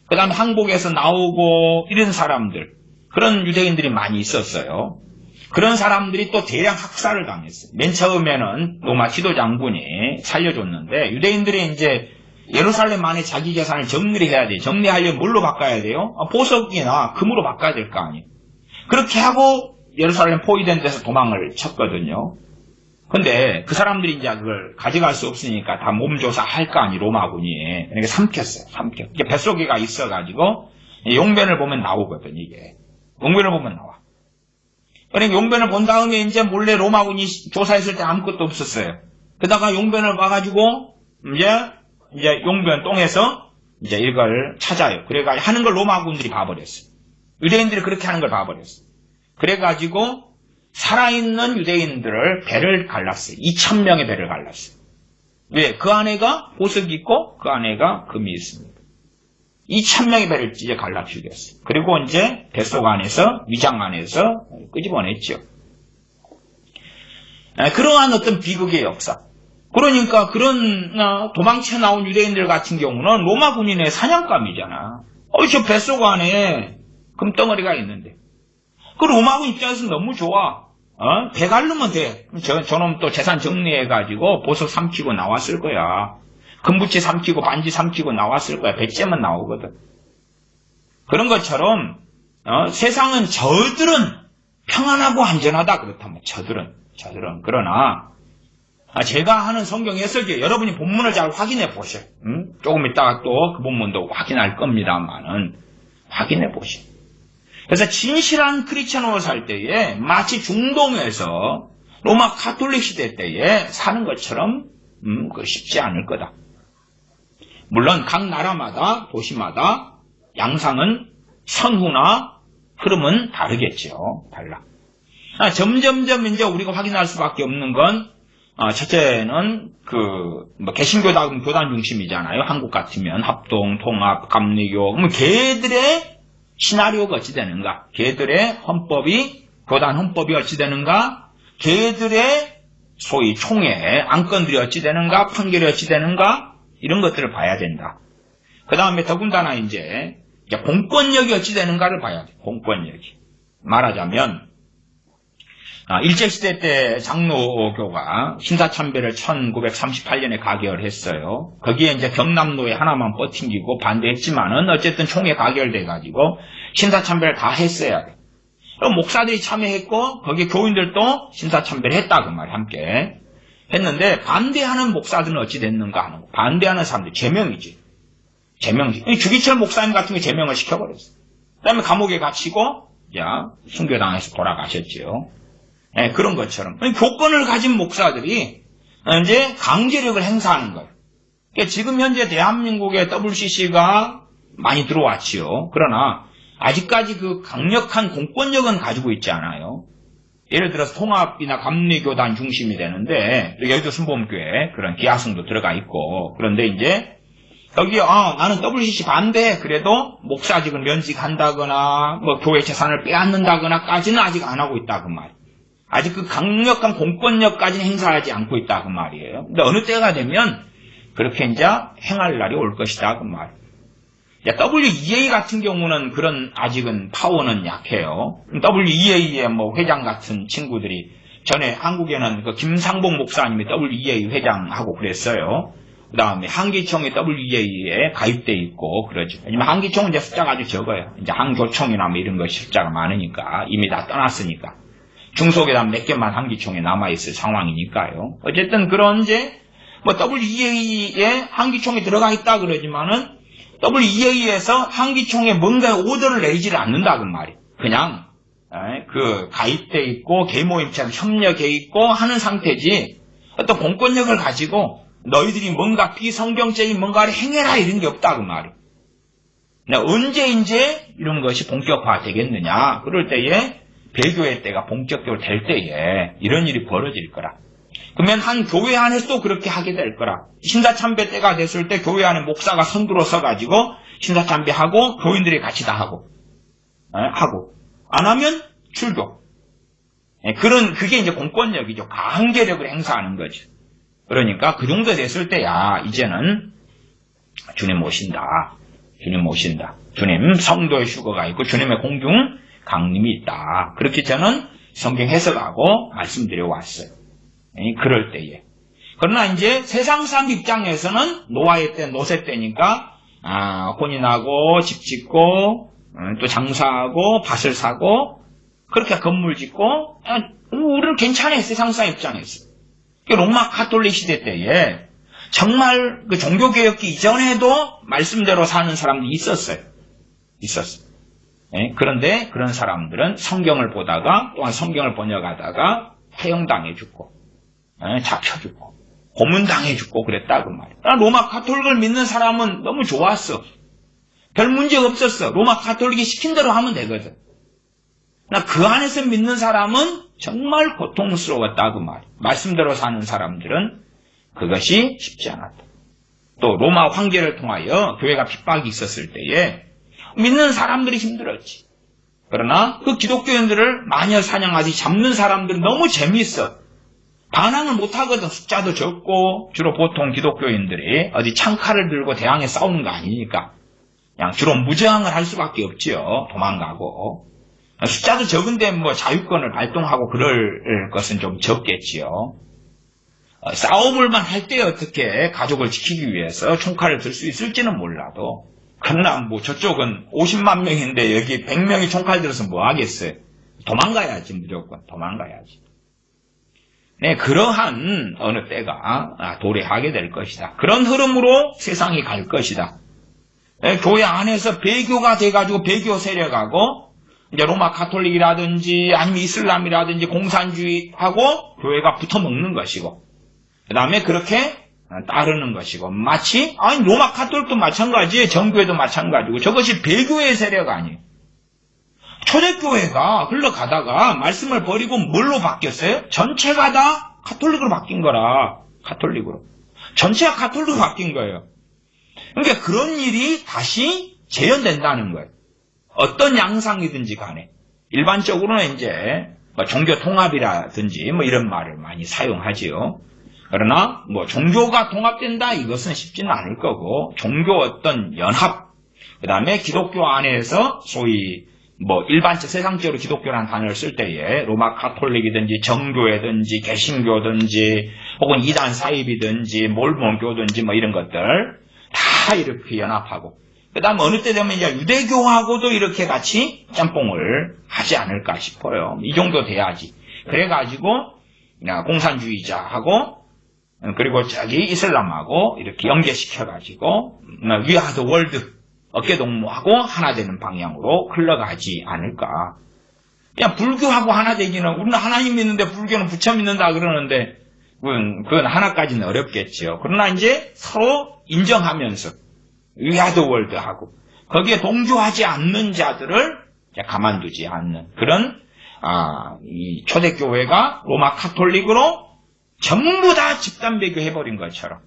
그 다음에 항복에서 나오고 이런 사람들 그런 유대인들이 많이 있었어요. 그런 사람들이 또 대량 학살을 당했어요. 맨 처음에는 로마 지도장군이 살려줬는데 유대인들이 이제 예루살렘 안에 자기 재산을 정리를 해야 돼요. 정리하려면 뭘로 바꿔야 돼요? 보석이나 금으로 바꿔야 될 거 아니에요. 그렇게 하고 예루살렘 포위된 데서 도망을 쳤거든요. 근데 그 사람들이 이제 그걸 가져갈 수 없으니까 다 몸조사 할 거 아니 로마군이. 그러니까 삼켰어요. 이게 뱃속에가 있어가지고 용변을 보면 나오거든 이게. 용변을 보면 나와. 그러니까 용변을 본 다음에 이제 몰래 로마군이 조사했을 때 아무것도 없었어요. 그러다가 용변을 봐가지고 이제 용변 똥에서 이제 이걸 찾아요. 그래가지고 하는 걸 로마군들이 봐버렸어요. 유대인들이 그렇게 하는 걸 봐버렸어요. 그래가지고 살아있는 유대인들을 배를 갈랐어요. 2,000명의 배를 갈랐어요. 왜? 그 안에가 보석이 있고 그 안에가 금이 있습니다. 2,000명의 배를 이제 갈라 죽였어요. 그리고 이제 뱃속 안에서, 위장 안에서 끄집어냈죠. 그러한 어떤 비극의 역사. 그러니까 그런 도망쳐 나온 유대인들 같은 경우는 로마 군인의 사냥감이잖아. 저 뱃속 안에 금덩어리가 있는데. 그 로마군 입장에서는 너무 좋아. 배 가르면 돼. 저놈 또 재산 정리해가지고 보석 삼키고 나왔을 거야. 금부치 삼키고 반지 삼키고 나왔을 거야. 배째만 나오거든. 그런 것처럼 세상은 저들은 평안하고 안전하다 그렇다면 저들은 그러나 제가 하는 성경 해석이 여러분이 본문을 잘 확인해 보세요. 조금 있다가 또 그 본문도 확인할 겁니다만은 확인해 보세요. 그래서 진실한 크리스천으로 살 때에 마치 중동에서 로마 가톨릭 시대 때에 사는 것처럼 쉽지 않을 거다. 물론 각 나라마다 도시마다 양상은 선후나 흐름은 다르겠죠. 달라. 점점점 이제 우리가 확인할 수밖에 없는 건 첫째는 개신교단 교단 중심이잖아요. 한국 같으면 합동, 통합, 감리교. 걔들의 시나리오가 어찌 되는가? 걔들의 헌법이 교단 헌법이 어찌 되는가? 걔들의 소위 총회 안건들이 어찌 되는가? 판결이 어찌 되는가? 이런 것들을 봐야 된다. 그 다음에 더군다나 이제 공권력이 어찌 되는가를 봐야 돼. 공권력이. 말하자면 일제시대 때 장로교가 신사참배를 1938년에 가결했어요. 거기에 이제 경남로에 하나만 버팅기고 반대했지만은 어쨌든 총회 가결돼가지고 신사참배를 다 했어야 돼. 그럼 목사들이 참여했고 거기 교인들도 신사참배를 했다 그 말이 함께 했는데 반대하는 목사들은 어찌 됐는가 하는 거. 반대하는 사람들 제명이지. 주기철 목사님 같은 게 제명을 시켜버렸어. 그 다음에 감옥에 갇히고 순교당해서 돌아가셨죠. 그런 것처럼 교권을 가진 목사들이 이제 강제력을 행사하는 거예요. 그러니까 지금 현재 대한민국에 WCC가 많이 들어왔지요. 그러나 아직까지 그 강력한 공권력은 가지고 있지 않아요. 예를 들어서 통합이나 감리교단 중심이 되는데 여의도 순복음교회 그런 기하성도 들어가 있고 그런데 이제 여기 나는 WCC 반대 그래도 목사직을 면직한다거나 교회 재산을 빼앗는다거나까지는 아직 안 하고 있다 그 말. 아직 그 강력한 공권력까지는 행사하지 않고 있다 그 말이에요. 근데 어느 때가 되면 그렇게 이제 행할 날이 올 것이다 그 말. WEA 같은 경우는 그런 아직은 파워는 약해요. WEA의 회장 같은 친구들이 전에 한국에는 그 김상복 목사님이 WEA 회장하고 그랬어요. 그 다음에 한기총이 WEA에 가입돼 있고 그러죠. 왜냐면 한기총은 이제 숫자가 아주 적어요. 이제 한교총이나 이런 것이 숫자가 많으니까 이미 다 떠났으니까. 중소기관 몇 개만 한기총에 남아있을 상황이니까요. 어쨌든 그런 이제 WEA에 한기총이 들어가 있다 그러지만은 WEA에서 한기총에 뭔가 오더를 내리지를 않는다 그 말이에요. 그냥 가입돼 있고 개모임처럼 협력해 있고 하는 상태지 어떤 공권력을 가지고 너희들이 뭔가 비성경적인 뭔가를 행해라 이런 게 없다 그 말이에요. 언제 이제 이런 것이 본격화 되겠느냐? 그럴 때에 배교회 때가 본격적으로 될 때에 이런 일이 벌어질 거라. 그러면 한 교회 안에서도 그렇게 하게 될 거라. 신사참배 때가 됐을 때 교회 안에 목사가 선두로 서가지고 신사참배하고 교인들이 같이 다 하고 안 하면 출교. 그게 이제 공권력이죠. 강제력을 행사하는 거죠. 그러니까 그 정도 됐을 때야 이제는 주님 모신다. 주님 성도의 휴거가 있고 주님의 공중 강림이 있다. 그렇게 저는 성경 해석하고 말씀드려 왔어요. 그럴 때에. 그러나 이제 세상 사람 입장에서는 노아의 때, 노세 때니까 혼인하고 집 짓고 또 장사하고 밭을 사고 그렇게 건물 짓고 우리는 괜찮아요. 세상 사람 입장에서. 로마 가톨릭 시대 때에 정말 그 종교개혁기 이전에도 말씀대로 사는 사람들이 있었어요. 그런데 그런 사람들은 성경을 보다가 또한 성경을 번역하다가 해형당해 죽고 잡혀 죽고 고문당해 죽고 그랬다 그 말이에요. 로마 가톨릭을 믿는 사람은 너무 좋았어. 별 문제 없었어. 로마 가톨릭이 시킨 대로 하면 되거든. 그 안에서 믿는 사람은 정말 고통스러웠다 그 말이에요. 말씀대로 사는 사람들은 그것이 쉽지 않았다. 또 로마 황제를 통하여 교회가 핍박이 있었을 때에 믿는 사람들이 힘들었지. 그러나 그 기독교인들을 마녀 사냥하듯이 잡는 사람들은 너무 재미있어. 반항을 못하거든. 숫자도 적고 주로 보통 기독교인들이 어디 창칼을 들고 대항해 싸우는 거 아니니까 그냥 주로 무저항을 할 수밖에 없지요. 도망가고. 숫자도 적은데 뭐 자유권을 발동하고 그럴 것은 좀 적겠지요. 싸움을만 할 때 어떻게 가족을 지키기 위해서 총칼을 들 수 있을지는 몰라도 그러나 뭐 저쪽은 50만 명인데 여기 100명이 총칼 들어서 뭐 하겠어요. 도망가야지. 무조건 도망가야지. 네, 그러한 어느 때가 도래하게 될 것이다. 그런 흐름으로 세상이 갈 것이다. 네, 교회 안에서 배교가 돼가지고 배교 세력하고 이제 로마 가톨릭이라든지 아니면 이슬람이라든지 공산주의하고 교회가 붙어먹는 것이고 그 다음에 그렇게 따르는 것이고 마치 아니 로마 가톨릭도 마찬가지예요. 정교회도 마찬가지고 저것이 배교의 세력 아니에요. 초대교회가 흘러가다가 말씀을 버리고 뭘로 바뀌었어요? 전체가 다 가톨릭으로 바뀐 거라. 가톨릭으로. 전체가 가톨릭으로 바뀐 거예요. 그러니까 그런 일이 다시 재현된다는 거예요. 어떤 양상이든지 간에. 일반적으로는 이제 뭐 종교 통합이라든지 뭐 이런 말을 많이 사용하지요. 그러나 뭐 종교가 통합된다 이것은 쉽지는 않을 거고 종교 어떤 연합 그 다음에 기독교 안에서 소위 뭐 일반적 세상적으로 기독교라는 단어를 쓸 때에 로마 가톨릭이든지 정교회든지 개신교든지 혹은 이단 사입이든지 몰몬교든지 뭐 이런 것들 다 이렇게 연합하고 그 다음 어느 때 되면 이제 유대교하고도 이렇게 같이 짬뽕을 하지 않을까 싶어요. 이 정도 돼야지. 그래가지고 공산주의자하고 그리고 저기 이슬람하고 이렇게 연계시켜가지고 위아더 월드 어깨동무하고 하나 되는 방향으로 흘러가지 않을까. 그냥 불교하고 하나 되기는 우리는 하나님 믿는데 불교는 부처 믿는다 그러는데 그건 하나까지는 어렵겠죠. 그러나 이제 서로 인정하면서 위아더 월드하고 거기에 동조하지 않는 자들을 가만두지 않는 그런 이 초대교회가 로마 가톨릭으로 전부 다 집단 배교해버린 것처럼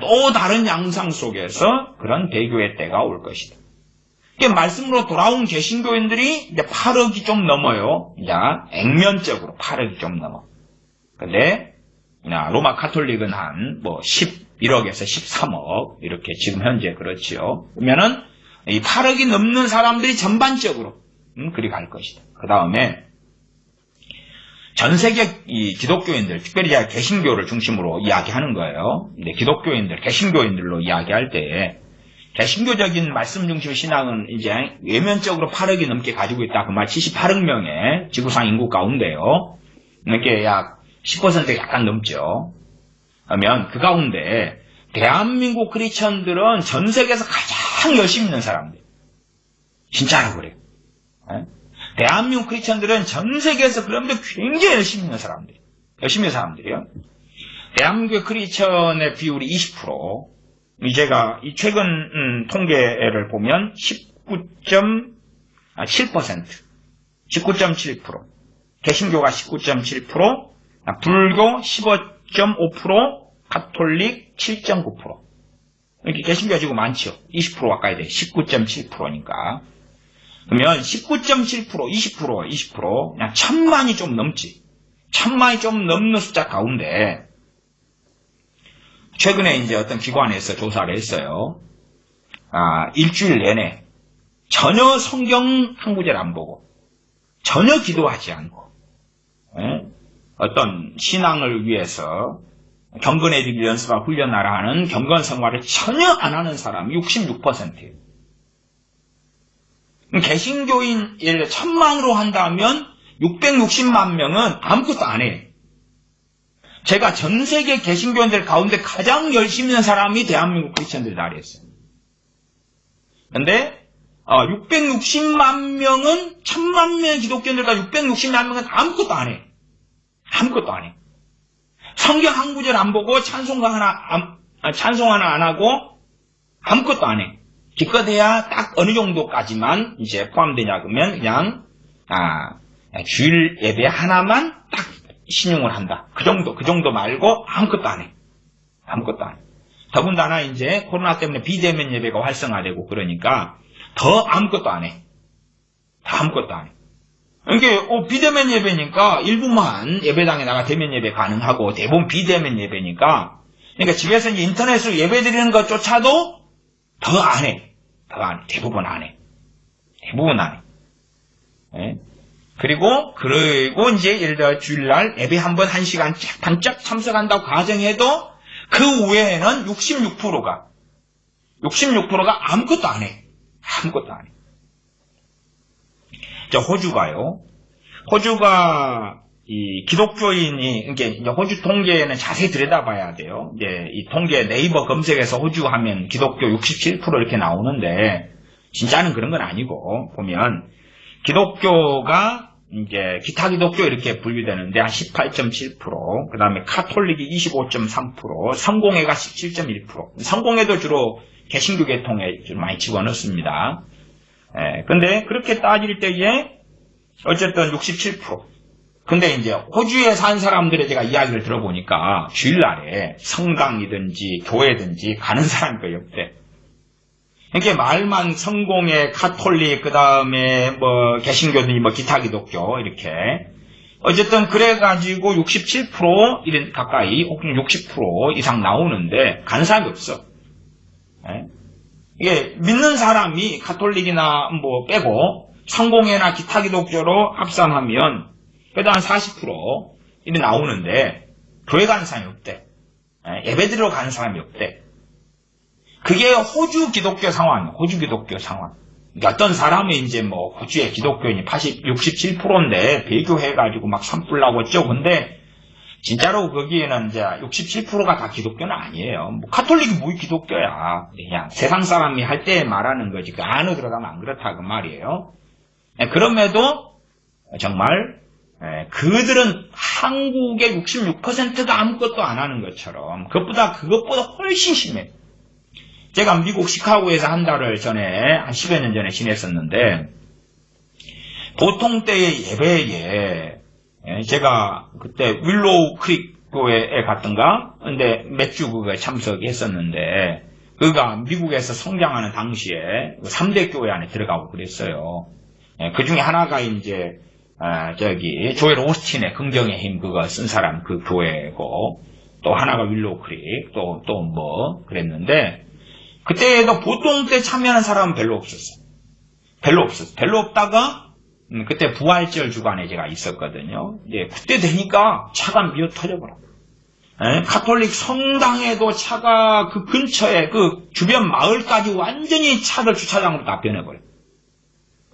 또 다른 양상 속에서 그런 배교의 때가 올 것이다. 말씀으로 돌아온 개신교인들이 이제 8억이 좀 넘어요. 이제 액면적으로 8억이 좀 넘어. 근데 로마 가톨릭은 한 뭐 11억에서 13억 이렇게 지금 현재 그렇지요. 그러면은 이 8억이 넘는 사람들이 전반적으로 그리 갈 것이다. 그 다음에 전 세계 이 기독교인들, 특별히 개신교를 중심으로 이야기하는 거예요. 근데 기독교인들, 개신교인들로 이야기할 때 개신교적인 말씀 중심 신앙은 이제 외면적으로 8억이 넘게 가지고 있다. 그 말 78억 명의 지구상 인구 가운데요. 이렇게 약 10% 약간 넘죠. 그러면 그 가운데 대한민국 크리스천들은 전 세계에서 가장 열심히 있는 사람들. 진짜로 그래요. 대한민국 크리스천들은 전 세계에서 그런데 굉장히 열심히 있는 사람들. 열심히 있는 사람들이요. 대한민국의 크리스천의 비율이 20%. 제가 이 최근 통계를 보면 19.7%. 19.7%. 개신교가 19.7%. 불교 15.5%. 가톨릭 7.9%. 이렇게 개신교가 지금 많죠. 20% 가까이 돼. 19.7%니까. 그러면 19.7%, 20%, 그냥 1000만이 좀 넘지. 1000만이 좀 넘는 숫자 가운데 최근에 이제 어떤 기관에서 조사를 했어요. 일주일 내내 전혀 성경 한 구절 안 보고 전혀 기도하지 않고 어떤 신앙을 위해서 경건해지기 연습하고 훈련하라 하는 경건 생활을 전혀 안 하는 사람이 66%예요. 개신교인 1000만으로 한다면 660만 명은 아무것도 안 해요. 제가 전 세계 개신교인들 가운데 가장 열심히 있는 사람이 대한민국 크리스천들이다 그랬어요. 그런데 660만 명은 1000만 명의 기독교인들과 660만 명은 아무것도 안 해요. 아무것도 안 해요. 성경 한 구절 안 보고 찬송 하나 안 하고 아무것도 안 해요. 기껏해야 딱 어느 정도까지만 이제 포함되냐 그러면 그냥 주일 예배 하나만 딱 신용을 한다. 그 정도 말고 아무것도 안 해. 아무것도 안 해. 더군다나 이제 코로나 때문에 비대면 예배가 활성화되고 그러니까 더 아무것도 안 해. 다 아무것도 안 해. 이게 비대면 예배니까 일부만 예배당에 나가 대면 예배 가능하고 대부분 비대면 예배니까 그러니까 집에서 이제 인터넷으로 예배 드리는 것조차도 더 안 해. 더 안 해. 대부분 안 해. 대부분 안 해. 예? 그리고 이제 예를 들어 주일날 예배 한 번 1시간 반짝 참석한다고 가정해도 그 외에는 66%가 아무것도 안 해. 아무것도 안 해. 호주가요. 호주가 이 기독교인이 이제 호주 통계는 자세히 들여다봐야 돼요. 이제 이 통계 네이버 검색에서 호주 하면 기독교 67% 이렇게 나오는데 진짜는 그런 건 아니고 보면 기독교가 이제 기타 기독교 이렇게 분류되는데 한 18.7%, 그다음에 카톨릭이 25.3%, 성공회가 17.1%. 성공회도 주로 개신교 계통에 좀 많이 집어넣습니다. 근데 그렇게 따질 때에 어쨌든 67%. 근데 이제 호주에 산 사람들의 제가 이야기를 들어보니까 주일날에 성당이든지 교회든지 가는 사람이 거의 없대. 그러니까 말만 성공회, 카톨릭, 그 다음에 뭐 개신교든지 뭐 기타 기독교 이렇게 어쨌든 그래가지고 67% 이런 가까이 혹은 60% 이상 나오는데 가는 사람이 없어. 이게 믿는 사람이 카톨릭이나 뭐 빼고 성공회나 기타 기독교로 합산하면 그래도 한 40% 이렇게 나오는데 교회 가는 사람이 없대. 예배드리러 가는 사람이 없대. 그게 호주 기독교 상황, 호주 기독교 상황. 그러니까 어떤 사람은 이제 뭐 호주의 기독교인이 67%인데 배교해가지고 막 산불 나고 어쩌고 근데 진짜로 거기에는 이제 67%가 다 기독교는 아니에요. 뭐 카톨릭이 뭐 기독교야. 그냥 세상 사람이 할 때 말하는 거지. 그 안으로 들어가면 안 그렇다 그 말이에요. 그럼에도 정말 그들은 한국의 66%가 아무것도 안 하는 것처럼 그것보다 훨씬 심해. 제가 미국 시카고에서 한 달을 전에 한 10여 년 전에 지냈었는데 보통 때의 예배에 제가 그때 윌로우 크릭 교회에 갔던가 근데 몇 주 그거에 참석했었는데 그가 미국에서 성장하는 당시에 3대 교회 안에 들어가고 그랬어요. 그 중에 하나가 이제 조엘 오스틴의 긍정의 힘 그거 쓴 사람 그 교회고 또 하나가 윌로우 크릭 또 뭐 그랬는데 그때도 보통 때 참여하는 사람은 별로 없었어. 별로 없다가 그때 부활절 주간에 제가 있었거든요. 그때 되니까 차가 미어 터져버려. 카톨릭 성당에도 차가 그 근처에 그 주변 마을까지 완전히 차를 주차장으로 다 변해버려.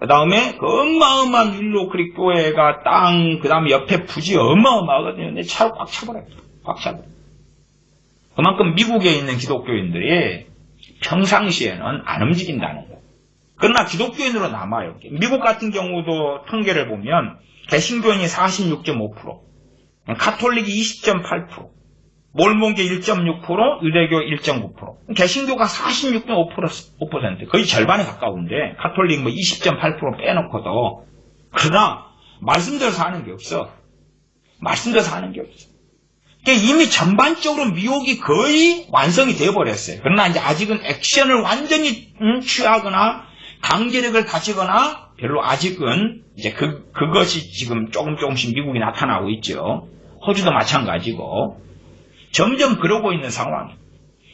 그 다음에 그 어마어마한 윌로우 크릭 교회가 그 다음에 옆에 부지 어마어마하거든요. 근데 차로 꽉 차버려요. 꽉 차버려요. 그만큼 미국에 있는 기독교인들이 평상시에는 안 움직인다는 거예요. 그러나 기독교인으로 남아요. 미국 같은 경우도 통계를 보면 개신교인이 46.5%, 카톨릭이 20.8%, 몰몬계 1.6%, 유대교 1.9%, 개신교가 46.5%, 거의 절반에 가까운데 카톨릭 뭐 20.8% 빼놓고도 그러나 말씀대로 사는 게 없어. 말씀대로 사는 게 없어. 이미 전반적으로 미혹이 거의 완성이 되어버렸어요. 그러나 이제 아직은 액션을 완전히 취하거나 강제력을 가지거나 별로 아직은 이제 그것이 지금 조금씩 미국이 나타나고 있죠. 호주도 마찬가지고 점점 그러고 있는 상황이에요.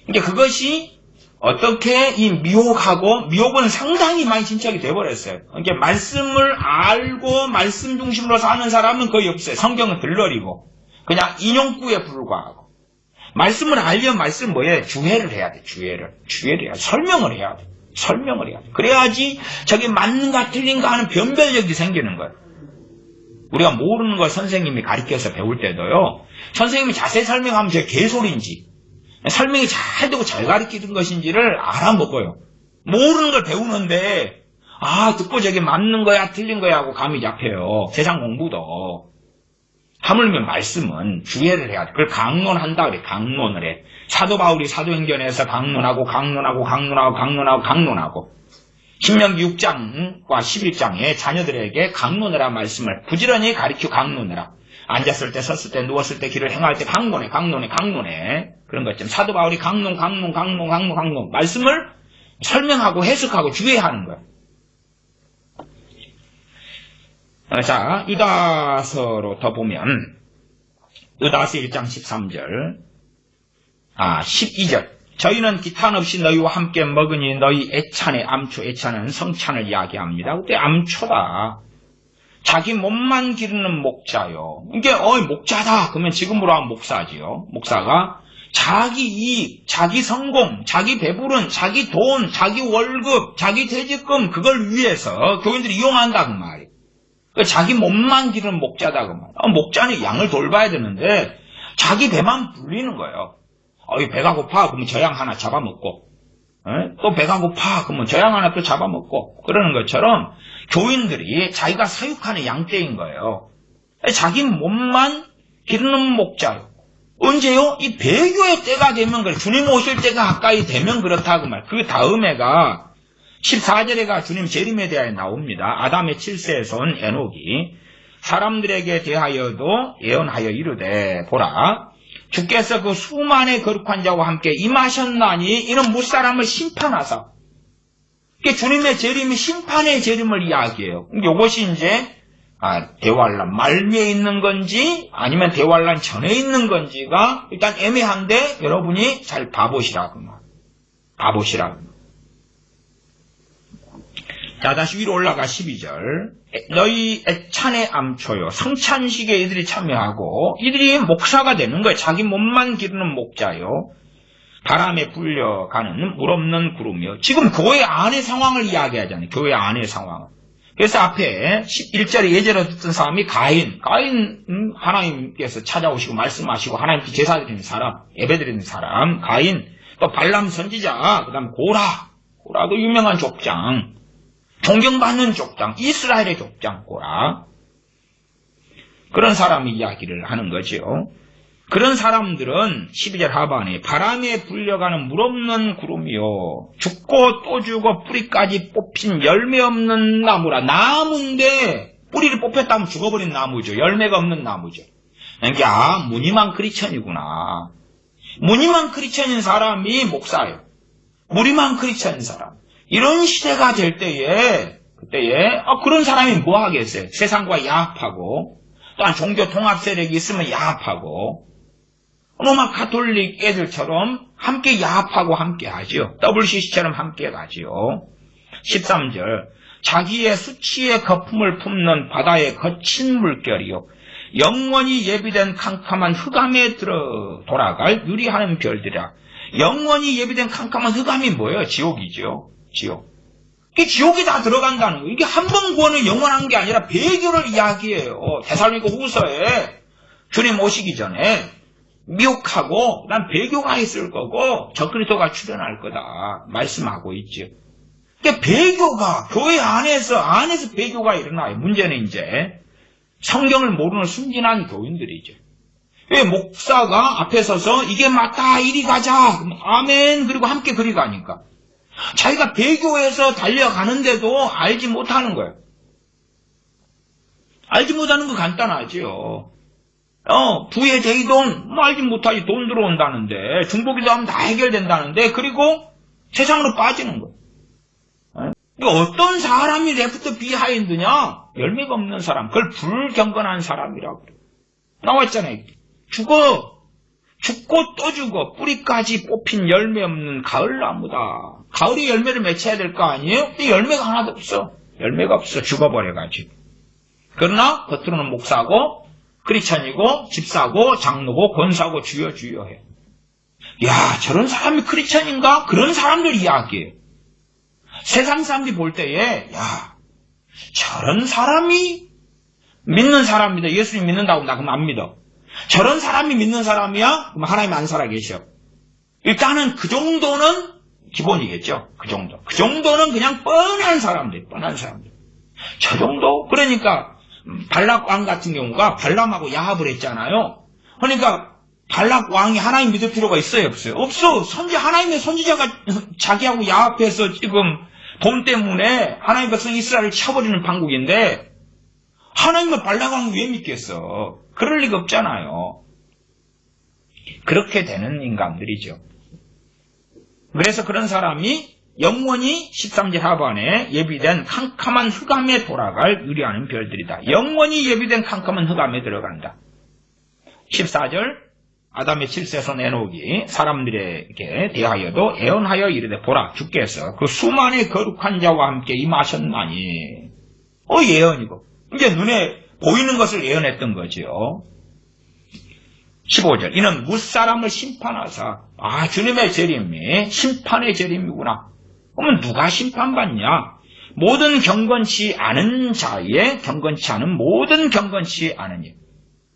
그러니까 그것이 어떻게 이 미혹은 상당히 많이 진척이 되어버렸어요. 그러니까 말씀을 알고 말씀 중심으로 사는 사람은 거의 없어요. 성경은 들러리고 그냥 인용구에 불과하고 말씀을 알면 말씀 뭐예요? 주회를 해야 돼. 주회를 해야 돼. 설명을 해야 돼. 그래야지 저게 맞는가 틀린가 하는 변별력이 생기는 거예요. 우리가 모르는 걸 선생님이 가르쳐서 배울 때도요. 선생님이 자세히 설명하면 저게 개소리인지 설명이 잘 되고 잘 가르치는 것인지를 알아먹어요. 모르는 걸 배우는데 듣고 저게 맞는 거야 틀린 거야 하고 감이 잡혀요. 세상 공부도. 하물며 말씀은 주의를 해야 돼. 그걸 강론한다 그래. 강론을 해. 사도 바울이 사도행전에서 강론하고 신명기 6장과 11장에 자녀들에게 강론하라 말씀을 부지런히 가르쳐 강론하라. 앉았을 때, 섰을 때, 누웠을 때, 길을 행할 때 강론해. 그런 것처럼 사도 바울이 강론. 말씀을 설명하고 해석하고 주의하는 거예요. 자, 유다서로 더 보면, 유다서 1장 13절, 12절. 저희는 기탄 없이 너희와 함께 먹으니 너희 애찬의 암초, 애찬은 성찬을 이야기합니다. 그때 암초다. 자기 몸만 기르는 목자요. 이게, 목자다. 그러면 지금으로 하면 목사지요. 목사가 자기 이익, 자기 성공, 자기 배부른, 자기 돈, 자기 월급, 자기 퇴직금, 그걸 위해서 교인들이 이용한다. 그 말이에요. 자기 몸만 기르는 목자다. 그 말이에요. 목자는 양을 돌봐야 되는데, 자기 배만 불리는 거예요. 배가 고파. 그러면 저 양 하나 잡아먹고, 또 배가 고파. 그러면 저 양 하나 또 잡아먹고, 그러는 것처럼 교인들이 자기가 사육하는 양떼인 거예요. 자기 몸만 기르는 목자요. 언제요? 이 배교의 때가 되면 그래. 주님 오실 때가 가까이 되면 그렇다고 말. 그 다음에가 14절에가 주님 재림에 대하여 나옵니다. 아담의 7세에 온 에녹이 사람들에게 대하여도 예언하여 이르되 보라 주께서 그 수만의 거룩한 자와 함께 임하셨나니 이는 무사람을 심판하사. 주님의 재림이 심판의 재림을 이야기해요. 이것이 이제 대환란 말미에 있는 건지 아니면 대환란 전에 있는 건지가 일단 애매한데 여러분이 잘 봐보시라고. 자, 다시 위로 올라가 12절. 너희 애찬의 암초요. 성찬식에 이들이 참여하고 이들이 목사가 되는 거예요. 자기 몸만 기르는 목자요. 바람에 불려가는 물 없는 구름이요. 지금 교회 안의 상황을 이야기하잖아요. 교회 안의 상황을. 그래서 앞에 11절에 예제로 듣던 사람이 가인 하나님께서 찾아오시고 말씀하시고 하나님께 제사드리는 사람, 예배드리는 사람, 가인, 또 발람 선지자, 그 다음에 고라도 유명한 족장, 존경받는 족장, 이스라엘의 족장, 고라. 그런 사람이 이야기를 하는 거죠. 그런 사람들은 12절 하반에 바람에 불려가는 물 없는 구름이요. 죽고 또 죽어 뿌리까지 뽑힌 열매 없는 나무라. 나무인데 뿌리를 뽑혔다면 죽어버린 나무죠. 열매가 없는 나무죠. 그러니까 무늬만 크리스천이구나. 무늬만 크리스천인 사람이 목사예요. 무늬만 크리스천인 사람. 이런 시대가 될 때에 그때에 그런 사람이 뭐 하겠어요? 세상과 야합하고 또한 종교 통합 세력이 있으면 야합하고 로마 가톨릭 애들처럼 함께 야합하고 함께 하지요. WCC처럼 함께 가지요. 13절 자기의 수치의 거품을 품는 바다의 거친 물결이요. 영원히 예비된 캄캄한 흑암에 돌아갈 유리하는 별들이라. 영원히 예비된 캄캄한 흑암이 뭐예요? 지옥이죠. 지옥. 이게 지옥이 다 들어간다는 거예요. 이게 한 번 구원은 영원한 게 아니라 배교를 이야기해요. 데살로니가 후서에 주님 오시기 전에 미혹하고 난 배교가 있을 거고 적그리스도가 출현할 거다 말씀하고 있죠. 그러니까 배교가 교회 안에서 배교가 일어나요. 문제는 이제 성경을 모르는 순진한 교인들이죠. 왜 목사가 앞에 서서 이게 맞다 이리 가자 아멘 그리고 함께 그리 가니까 자기가 배교에서 달려가는데도 알지 못하는 거예요. 알지 못하는 거 간단하죠. 부의 대이돈 알지 못하지. 돈 들어온다는데 중보기도 하면 다 해결된다는데 그리고 세상으로 빠지는 거예요. 어떤 사람이 레프트 비하인드냐? 열매가 없는 사람. 그걸 불경건한 사람이라고 그래요. 나왔잖아요. 죽고 또 죽어 뿌리까지 뽑힌 열매 없는 가을나무다. 가을에 열매를 맺혀야 될 거 아니에요? 근데 열매가 하나도 없어. 열매가 없어. 죽어버려가지고. 그러나 겉으로는 목사고 크리스천이고 집사고 장로고 권사고 주여 해. 야 저런 사람이 크리스천인가? 그런 사람들 이야기예요. 세상 사람들이 볼 때에 야 저런 사람이 믿는 사람이다. 예수님 믿는다고 나 그럼 안 믿어. 저런 사람이 믿는 사람이야? 그럼 하나님 안 살아계셔. 일단은 그 정도는 기본이겠죠. 그 정도는 그냥 뻔한 사람들. 저 정도? 그러니까 발락 왕 같은 경우가 발람하고 야합을 했잖아요. 그러니까 발락 왕이 하나님 믿을 필요가 있어요? 없어요? 없어. 하나님의 선지자가 자기하고 야합해서 지금 돈 때문에 하나님 백성 이스라엘을 쳐버리는 방국인데 하나님을 발락 왕이 왜 믿겠어? 그럴 리가 없잖아요. 그렇게 되는 인간들이죠. 그래서 그런 사람이 영원히 13절 하반에 예비된 캄캄한 흑암에 돌아갈 의뢰하는 별들이다. 영원히 예비된 캄캄한 흑암에 들어간다. 14절 아담의 칠세손 에녹이 사람들에게 대하여도 애언하여 이르되 보라 주께서 그 수만의 거룩한 자와 함께 임하셨나니 예언이고 이제 눈에 보이는 것을 예언했던 거죠. 15절 이는 무사람을 심판하사 주님의 재림이 심판의 재림이구나. 그러면 누가 심판받냐? 모든 경건치 않은 자의 경건치 않은 모든 경건치 않은 일.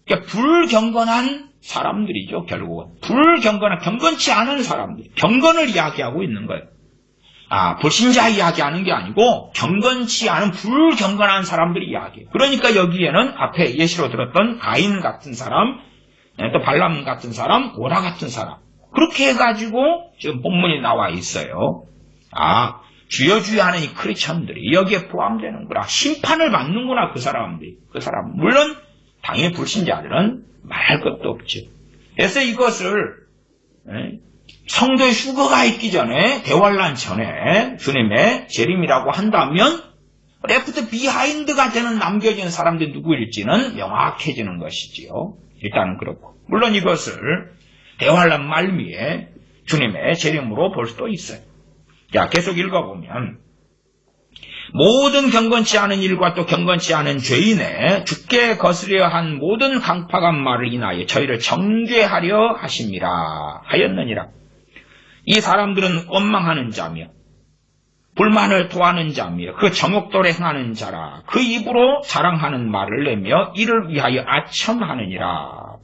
그러니까 불경건한 사람들이죠. 결국은 불경건한 경건치 않은 사람들, 경건을 이야기하고 있는 거예요. 불신자 이야기하는 게 아니고 경건치 않은 불경건한 사람들이 이야기해요. 그러니까 여기에는 앞에 예시로 들었던 가인 같은 사람, 또 발람 같은 사람, 오라 같은 사람, 그렇게 해가지고 지금 본문이 나와 있어요. 주여 주여 하는 이 크리스천들이 여기에 포함되는구나. 심판을 받는구나. 그 사람. 물론 당연히 불신자들은 말할 것도 없죠. 그래서 이것을 성도의 휴거가 있기 전에, 대환란 전에 주님의 재림이라고 한다면 레프트 비하인드가 되는 남겨진 사람들이 누구일지는 명확해지는 것이지요. 일단은 그렇고, 물론 이것을 대환란 말미에 주님의 재림으로 볼 수도 있어요. 자, 계속 읽어보면 모든 경건치 않은 일과 또 경건치 않은 죄인의 죽게 거스려 한 모든 강팍한 말을 인하여 저희를 정죄하려 하였느니라. 이 사람들은 원망하는 자며 불만을 토하는 자며 그 정욕돌에 행하는 자라. 그 입으로 자랑하는 말을 내며 이를 위하여 아첨하느니라.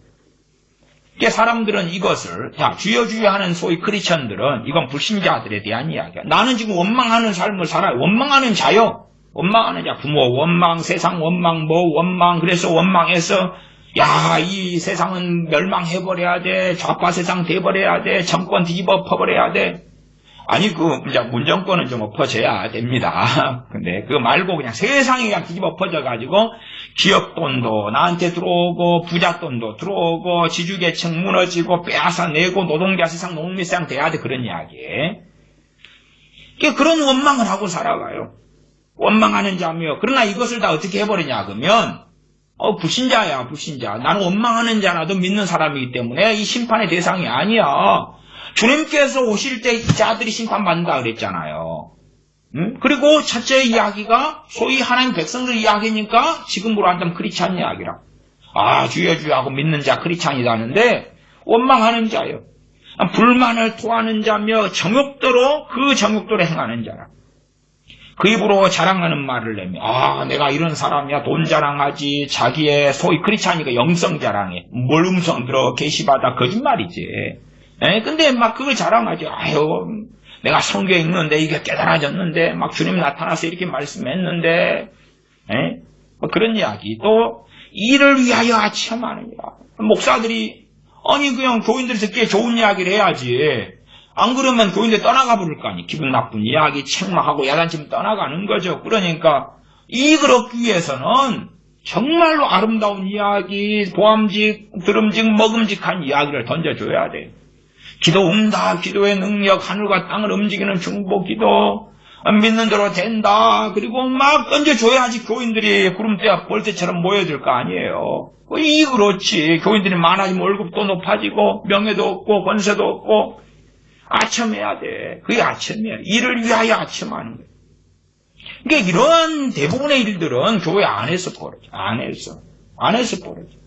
사람들은 이것을 주여 주여 하는 소위 크리스천들은 이건 불신자들에 대한 이야기야. 나는 지금 원망하는 삶을 살아요. 원망하는 자요. 원망하는 자. 부모 원망, 세상 원망, 원망. 그래서 원망해서 이 세상은 멸망해버려야 돼. 좌파 세상 돼버려야 돼. 정권 뒤집어 엎어버려야 돼. 아니 문정권은 좀 엎어져야 됩니다. 근데 그거 말고 그냥 세상이 그냥 뒤집어 엎어져가지고 기업돈도 나한테 들어오고 부잣돈도 들어오고 지주계층 무너지고 빼앗아내고 노동자 세상 농민세상 돼야 돼. 그런 이야기에 그런 원망을 하고 살아가요. 원망하는 자며 그러나 이것을 다 어떻게 해버리냐 그러면 불신자야. 불신자. 나는 원망하는 자라도 믿는 사람이기 때문에 이 심판의 대상이 아니야. 주님께서 오실 때 이 자들이 심판받는다 그랬잖아요. 그리고 첫째 이야기가 소위 하나님 백성들 이야기니까 지금으로 한다면 크리스찬 이야기라. 주여 주여 하고 믿는 자 크리스찬이라는데 원망하는 자요. 불만을 토하는 자며 정욕대로 그 정욕대로 행하는 자라. 그 입으로 자랑하는 말을 내며 내가 이런 사람이야. 돈 자랑하지. 자기의 소위 크리스찬이니까 영성 자랑해. 뭘 음성 들어 게시받아. 거짓말이지. 근데 막 그걸 자랑하지. 내가 성경에 읽는데 이게 깨달아졌는데 막 주님 나타나서 이렇게 말씀했는데 그런 이야기. 또 이를 위하여 아첨하느니라. 목사들이 그냥 교인들이 듣기에 좋은 이야기를 해야지. 안 그러면 교인들 떠나가 버릴 거 아니. 기분 나쁜 이야기 책망하고 야단치면 떠나가는 거죠. 그러니까 이익을 얻기 위해서는 정말로 아름다운 이야기, 보암직, 들음직, 먹음직한 이야기를 던져줘야 돼. 기도 응답, 기도의 능력, 하늘과 땅을 움직이는 중보 기도, 믿는 대로 된다. 그리고 막 던져줘야지 교인들이 구름대와 벌떼처럼 모여들 거 아니에요. 그렇지. 교인들이 많아지면 월급도 높아지고 명예도 없고 권세도 없고 아첨해야 돼. 그게 아첨이야. 이를 위하여 아첨하는 거야. 그러니까 이런 대부분의 일들은 교회 안에서 벌어져. 안에서 벌어져.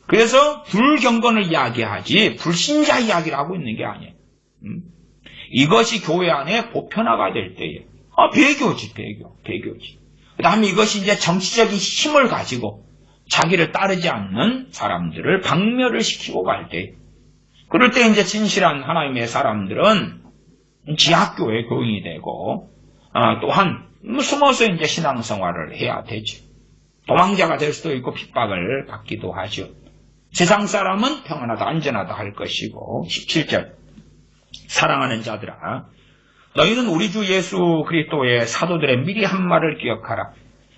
그래서 불경건을 이야기하지 불신자 이야기를 하고 있는 게 아니에요. 이것이 교회 안에 보편화가 될 때에 배교지. 그 다음에 이것이 이제 정치적인 힘을 가지고 자기를 따르지 않는 사람들을 박멸을 시키고 갈 때, 그럴 때 이제 진실한 하나님의 사람들은 지학교의 교인이 되고 또한 숨어서 이제 신앙생활을 해야 되죠. 도망자가 될 수도 있고 핍박을 받기도 하죠. 세상 사람은 평안하다 안전하다 할 것이고. 17절 사랑하는 자들아 너희는 우리 주 예수 그리스도의 사도들의 미리 한 말을 기억하라.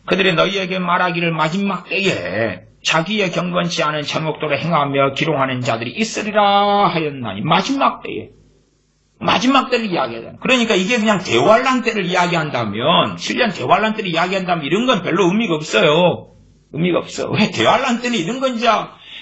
그들이 너희에게 말하기를 마지막 때에 자기의 경건치 않은 정욕도를 행하며 기롱하는 자들이 있으리라 하였나니 마지막 때에 마지막 때를 이야기하잖아요. 그러니까 이게 그냥 대환란 때를 이야기한다면 7년 대환란 때를 이야기한다면 이런 건 별로 의미가 없어요. 의미가 없어. 왜 대환란 때는 이런 건 이제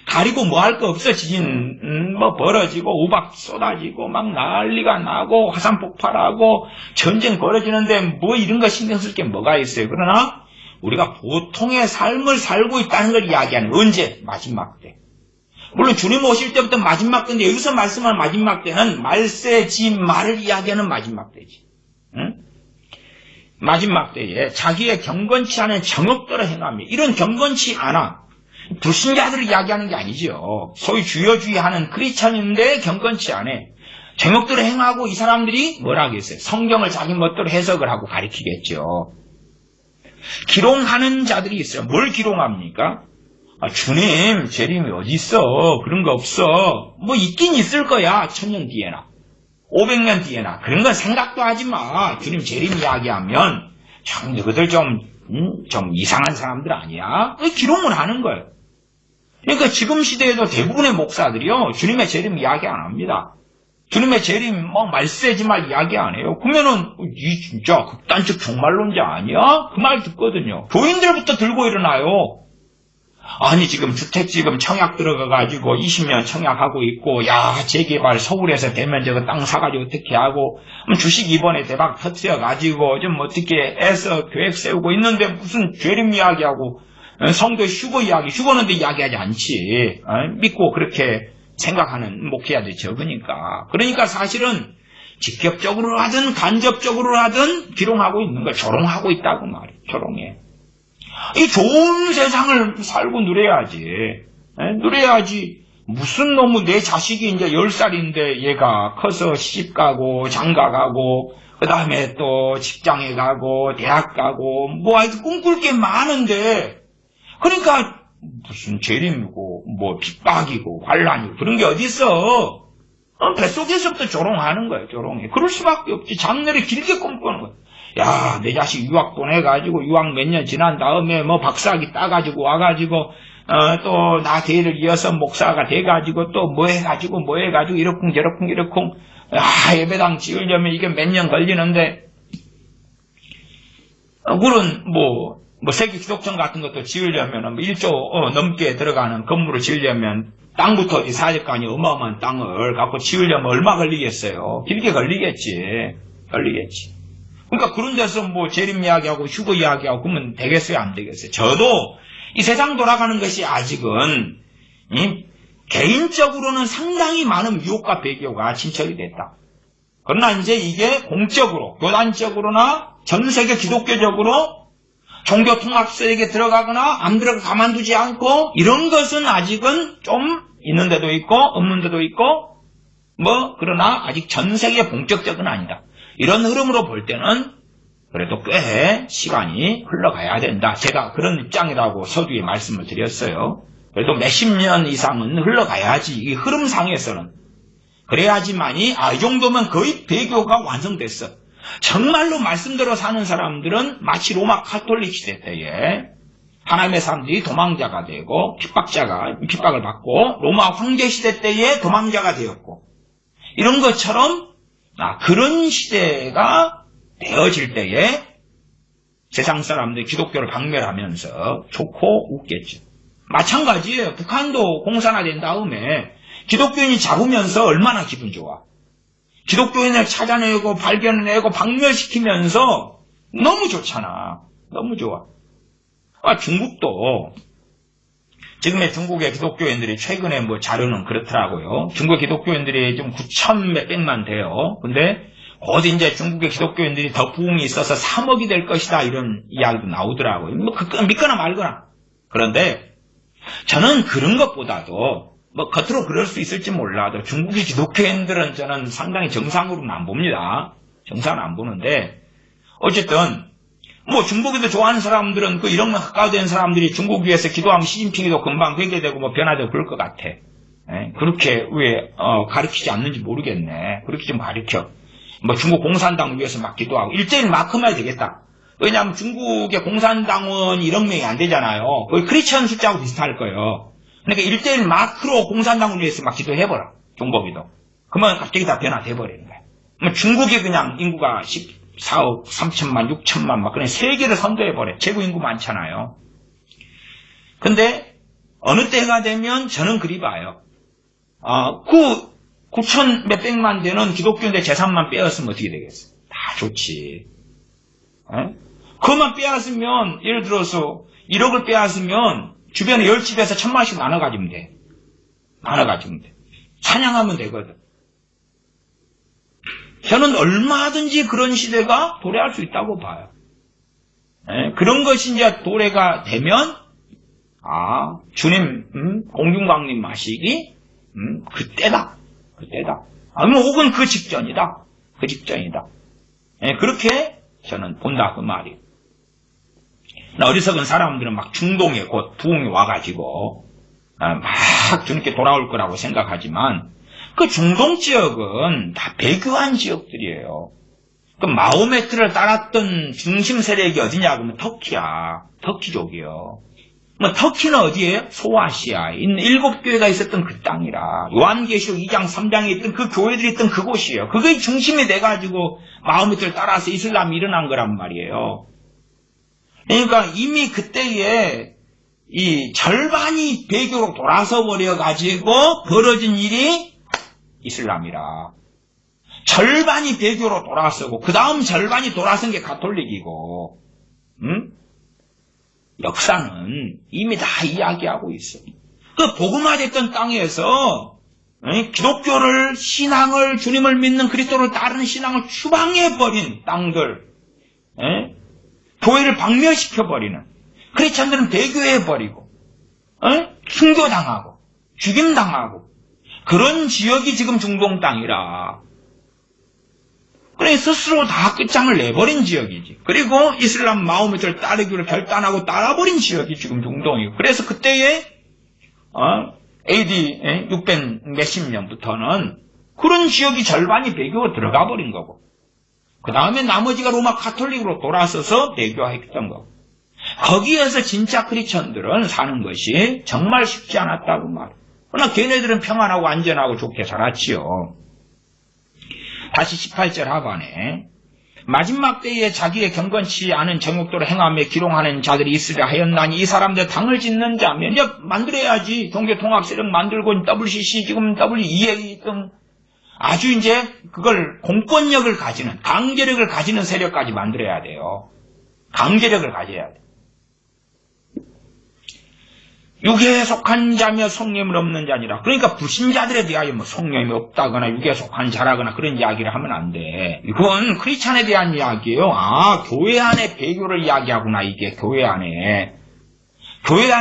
가리고 뭐 할 거 없어. 지진 뭐 벌어지고 우박 쏟아지고 막 난리가 나고 화산 폭발하고 전쟁 벌어지는데 뭐 이런 거 신경 쓸 게 뭐가 있어요. 그러나 우리가 보통의 삶을 살고 있다는 걸 이야기하는 언제? 마지막 때. 물론 주님 오실 때부터 마지막 때인데 여기서 말씀하는 마지막 때는 말세 지말을 이야기하는 마지막 때지. 응? 마지막 때에 자기의 경건치 않은 정욕도를 행하며 이런 경건치 않아 불신자들을 이야기하는 게 아니죠. 소위 주여주의하는 크리스찬인데 경건치 않아 정욕도를 행하고 이 사람들이 뭐라 하겠어요? 성경을 자기 멋대로 해석을 하고 가리키겠죠. 기롱하는 자들이 있어요. 뭘 기롱합니까? 주님 재림이 어디 있어? 그런 거 없어. 뭐 있긴 있을 거야. 1000년 뒤에나 500년 뒤에나. 그런 건 생각도 하지 마. 주님 재림 이야기하면 참 너희들 좀 이상한 사람들 아니야? 기롱을 하는 거예요. 그러니까 지금 시대에도 대부분의 목사들이요 주님의 재림 이야기 안 합니다. 주님의 재림 말세지말 이야기 안 해요. 그러면은 이 진짜 극단적 종말론자 아니야? 그 말 듣거든요. 교인들부터 들고 일어나요. 아니 지금 주택지금 청약 들어가가지고 20년 청약하고 있고 야 재개발 서울에서 되면 저거 땅 사가지고 어떻게 하고 주식 이번에 대박 터뜨려가지고 좀 어떻게 해서 계획 세우고 있는데 무슨 재림 이야기하고 성도 휴거 이야기 휴거는데 이야기하지 않지. 믿고 그렇게 생각하는 목회자들이 적으니까. 그러니까 사실은 직접적으로 하든 간접적으로 하든 기롱하고 있는 거 조롱하고 있다고 말이에요. 조롱해. 이 좋은 세상을 살고 누려야지. 누려야지. 무슨 놈의 내 자식이 이제 10살인데 얘가 커서 시집 가고 장가 가고 그 다음에 또 직장에 가고 대학 가고 뭐 아주 꿈꿀 게 많은데 그러니까 무슨 재림이고 뭐 핍박이고 환란이고 그런 게 어딨어. 뱃속에서부터 조롱하는 거예요. 조롱해. 그럴 수밖에 없지. 장래를 길게 꿈꾸는 거예요. 야, 내 자식 유학 보내가지고 유학 몇 년 지난 다음에 뭐 박사학위 따가지고 와가지고 또 나 대를 이어서 목사가 돼가지고 또 뭐 해가지고 이러쿵 예배당 지으려면 이게 몇 년 걸리는데 그런 뭐 세계 기독청 같은 것도 지으려면 1조 넘게 들어가는 건물을 지으려면 땅부터 어디 사야 될 거 아니에요. 어마어마한 땅을 갖고 지으려면 얼마 걸리겠어요. 길게 걸리겠지. 그러니까 그런 데서 뭐 재림 이야기하고 휴거 이야기하고 그러면 되겠어요? 안 되겠어요? 저도 이 세상 돌아가는 것이 아직은 개인적으로는 상당히 많은 유혹과 배교가 진척이 됐다. 그러나 이제 이게 공적으로, 교단적으로나 전 세계 기독교적으로 종교 통합세력에 들어가거나 안 들어가 가만두지 않고 이런 것은 아직은 좀 있는 데도 있고 없는 데도 있고 그러나 아직 전 세계 본격적은 아니다. 이런 흐름으로 볼 때는 그래도 꽤 시간이 흘러가야 된다. 제가 그런 입장이라고 서두에 말씀을 드렸어요. 그래도 몇십 년 이상은 흘러가야지 이 흐름상에서는. 그래야지만이 이 정도면 거의 배교가 완성됐어. 정말로 말씀대로 사는 사람들은 마치 로마 카톨릭 시대 때에 하나님의 사람들이 도망자가 되고 핍박을 받고 로마 황제 시대 때에 도망자가 되었고 이런 것처럼 그런 시대가 되어질 때에 세상 사람들이 기독교를 박멸하면서 좋고 웃겠죠. 마찬가지예요. 북한도 공산화된 다음에 기독교인이 잡으면서 얼마나 기분 좋아. 기독교인을 찾아내고 발견해내고 박멸시키면서 너무 좋잖아. 너무 좋아. 중국도 지금의 중국의 기독교인들이 최근에 자료는 그렇더라고요. 중국 기독교인들이 좀 9천 몇백만 돼요. 근데 곧 이제 중국의 기독교인들이 더 부흥이 있어서 3억이 될 것이다 이런 이야기도 나오더라고요. 믿거나 말거나. 그런데 저는 그런 것보다도 겉으로 그럴 수 있을지 몰라도 중국의 기독교인들은 저는 상당히 정상으로는 안 봅니다. 정상은 안 보는데 어쨌든 중국에도 좋아하는 사람들은 이런 가까워된 사람들이 중국 위에서 기도하면 시진핑이도 금방 회개되고 변화되고 그럴 것 같아. 그렇게 왜 가르치지 않는지 모르겠네. 그렇게 좀 가르쳐. 중국 공산당을 위해서 막 기도하고 1대1 막 하면 되겠다. 왜냐하면 중국의 공산당원 1억 명이 안 되잖아요. 거의 크리스천 숫자하고 비슷할 거예요. 그러니까 1대1 마크로 공산당을 위해서 막 기도해버려. 종복이도. 그러면 갑자기 다 변화돼버리는 거야. 그러면 중국이 그냥 인구가 14억 3천만 6천만 막 그냥 세계를 선도해버려. 최고 인구 많잖아요. 근데 어느 때가 되면 저는 그리 봐요. 그 9천 몇백만 되는 기독교인데 재산만 빼앗으면 어떻게 되겠어? 다 좋지. 그것만 빼앗으면 예를 들어서 1억을 빼앗으면 주변에 10집에서 1,000만원씩 나눠가지면 돼. 나눠가지면 돼. 찬양하면 되거든. 저는 얼마든지 그런 시대가 도래할 수 있다고 봐요. 그런 것이 이제 도래가 되면 주님 공중광림 마시기 그때다. 아니면 혹은 그 직전이다. 그렇게 저는 본다 그 말이에요. 어리석은 사람들은 막 중동에 곧 부흥이 와가지고 막 주님께 돌아올 거라고 생각하지만 그 중동 지역은 다 배교한 지역들이에요. 그 마호메트를 따랐던 중심 세력이 어디냐 그러면 터키야. 터키족이요. 터키는 어디예요? 소아시아에 있는 7교회가 있었던 그 땅이라. 요한계시록 2장 3장에 있던 그 교회들이 있던 그곳이에요. 그게 중심이 돼가지고 마호메트를 따라서 이슬람이 일어난 거란 말이에요. 그러니까 이미 그때에 이 절반이 배교로 돌아서 버려가지고 벌어진 일이 이슬람이라. 절반이 배교로 돌아서고 그 다음 절반이 돌아선 게 가톨릭이고 역사는 이미 다 이야기하고 있어요. 그 복음화됐던 땅에서 기독교를 신앙을 주님을 믿는 그리스도를 따르는 신앙을 추방해버린 땅들 교회를 박멸시켜버리는 크리스천들은 배교해버리고 순교당하고 죽임당하고 그런 지역이 지금 중동 땅이라. 그래 스스로 다 끝장을 내버린 지역이지. 그리고 이슬람 마호메트를 따르기로 결단하고 따라버린 지역이 지금 중동이고. 그래서 그때에 AD 600 몇십 년부터는 그런 지역이 절반이 배교로 들어가 버린 거고. 그 다음에 나머지가 로마 가톨릭으로 돌아서서 배교했던 거고. 거기에서 진짜 크리스천들은 사는 것이 정말 쉽지 않았다고 말이에요. 그러나 걔네들은 평안하고 안전하고 좋게 살았지요. 다시 18절 하반에 마지막 때에 자기의 경건치 않은 정욕도를 행하며 기롱하는 자들이 있으려 하였나니 이 사람들 당을 짓는 자면 이제 만들어야지. 종교통합세력 만들고 WCC 지금 WEA 등 아주 이제 그걸 공권력을 가지는 강제력을 가지는 세력까지 만들어야 돼요. 강제력을 가져야 돼. 육에 속한 자며 성령이 없는 자니라. 그러니까 불신자들에 대하여 성령이 없다거나 육에 속한 자라거나 그런 이야기를 하면 안 돼. 이건 크리스찬에 대한 이야기예요. 교회 안에 배교를 이야기하구나. 이게 교회 안에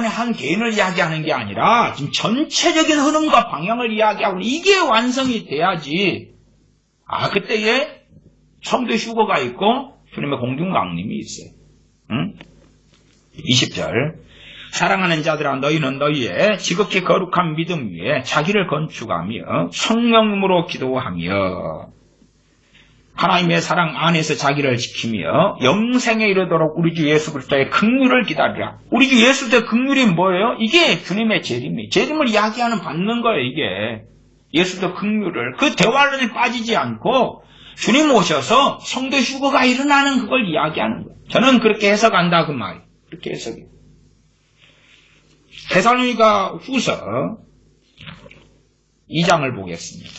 한 개인을 이야기하는 게 아니라 지금 전체적인 흐름과 방향을 이야기하고 이게 완성이 돼야지. 그때에 성도 휴거가 있고 주님의 공중강림이 있어요. 20절 사랑하는 자들아 너희는 너희의 지극히 거룩한 믿음 위에 자기를 건축하며 성령으로 기도하며 하나님의 사랑 안에서 자기를 지키며 영생에 이르도록 우리 주 예수 그리스도의 긍휼을 기다리라. 우리 주 예수 그리스도의 긍휼이 뭐예요? 이게 주님의 재림을 이야기하는 받는 거예요. 이게 예수 그리스도의 긍휼을 그 대화론에 빠지지 않고 주님 오셔서 성도 휴거가 일어나는 그걸 이야기하는 거예요. 저는 그렇게 해석한다 그 말이에요. 그렇게 해석해요. 데살로니가 후서 2장을 보겠습니다.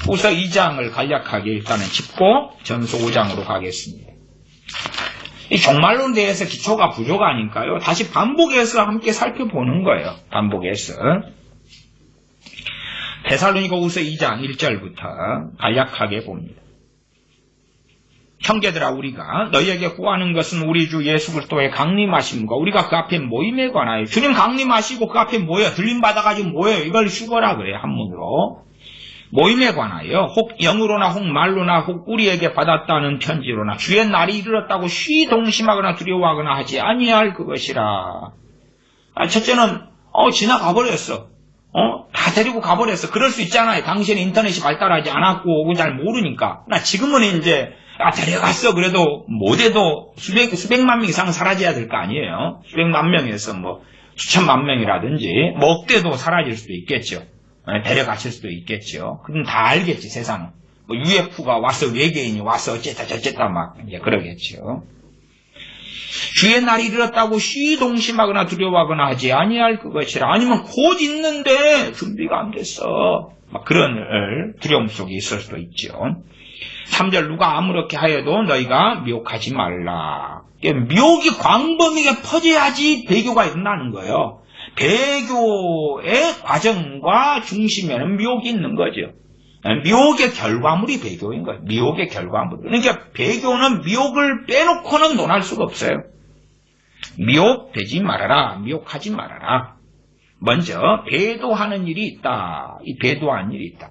후서 2장을 간략하게 일단은 짚고 전서 5장으로 가겠습니다. 이 종말론에 대해서 기초가 부족하니까요. 다시 반복해서 함께 살펴보는 거예요. 반복해서. 데살로니가 후서 2장 1절부터 간략하게 봅니다. 형제들아 우리가 너희에게 구하는 것은 우리 주 예수 그리스도의 강림하심과 우리가 그 앞에 모임에 관하여 주님 강림하시고 그 앞에 모여 들림받아가지고 모여요. 이걸 휴거라 그래요. 한문으로. 모임에 관하여 혹 영으로나 혹 말로나 혹 우리에게 받았다는 편지로나 주의 날이 이르렀다고 쉬 동심하거나 두려워하거나 하지 아니할 그것이라. 첫째는 지나가버렸어. 다 데리고 가버렸어. 그럴 수 있잖아요. 당시에는 인터넷이 발달하지 않았고 잘 모르니까. 지금은 이제 데려갔어. 그래도 못해도 수백만 명 이상 사라져야 될 거 아니에요. 수백만 명에서 수천만 명이라든지 억대도 사라질 수도 있겠죠. 데려가실 수도 있겠죠. 그럼 다 알겠지, 세상은. UFO가 와서 외계인이 와서 어쨌다 저쨌다 막 이제 그러겠죠. 주의 날이 이르렀다고 시동심하거나 두려워하거나 하지 아니할 그것이라. 아니면 곧 있는데 준비가 안 됐어. 막 그런 두려움 속에 있을 수도 있죠. 3절 누가 아무렇게 하여도 너희가 미혹하지 말라. 미혹이 광범위하게 퍼져야지 배교가 일어나는 거예요. 배교의 과정과 중심에는 미혹이 있는 거죠. 미혹의 결과물이 배교인 거예요. 미혹의 결과물. 그러니까 배교는 미혹을 빼놓고는 논할 수가 없어요. 미혹되지 말아라. 미혹하지 말아라. 먼저 배도하는 일이 있다. 이 배도하는 일이 있다.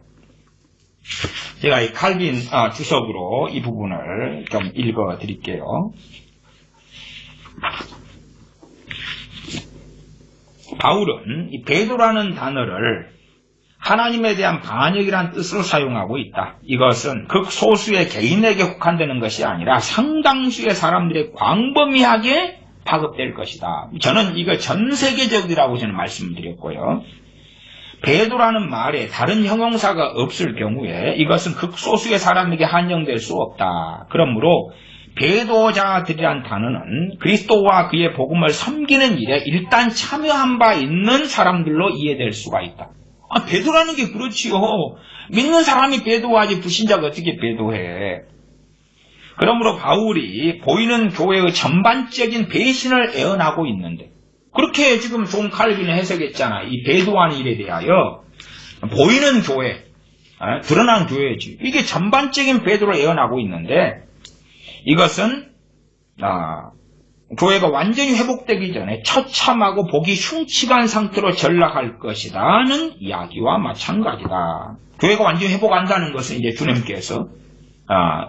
제가 이 칼빈 주석으로 이 부분을 좀 읽어 드릴게요. 바울은 이 배도라는 단어를 하나님에 대한 반역이란 뜻으로 사용하고 있다. 이것은 극소수의 개인에게 국한되는 것이 아니라 상당수의 사람들의 광범위하게 파급될 것이다. 저는 이거 전 세계적이라고 저는 말씀드렸고요. 배도라는 말에 다른 형용사가 없을 경우에 이것은 극소수의 사람에게 한정될 수 없다. 그러므로 배도자들이란 단어는 그리스도와 그의 복음을 섬기는 일에 일단 참여한 바 있는 사람들로 이해될 수가 있다. 배도라는 게 그렇지요. 믿는 사람이 배도하지 불신자가 어떻게 배도해. 그러므로 바울이 보이는 교회의 전반적인 배신을 애언하고 있는데 그렇게 지금 존 칼빈이 해석했잖아. 이 배도하는 일에 대하여 보이는 교회, 드러난 교회지. 이게 전반적인 배도를 애언하고 있는데 이것은 교회가 완전히 회복되기 전에 처참하고 보기 흉측한 상태로 전락할 것이라는 이야기와 마찬가지다. 교회가 완전히 회복한다는 것은 이제 주님께서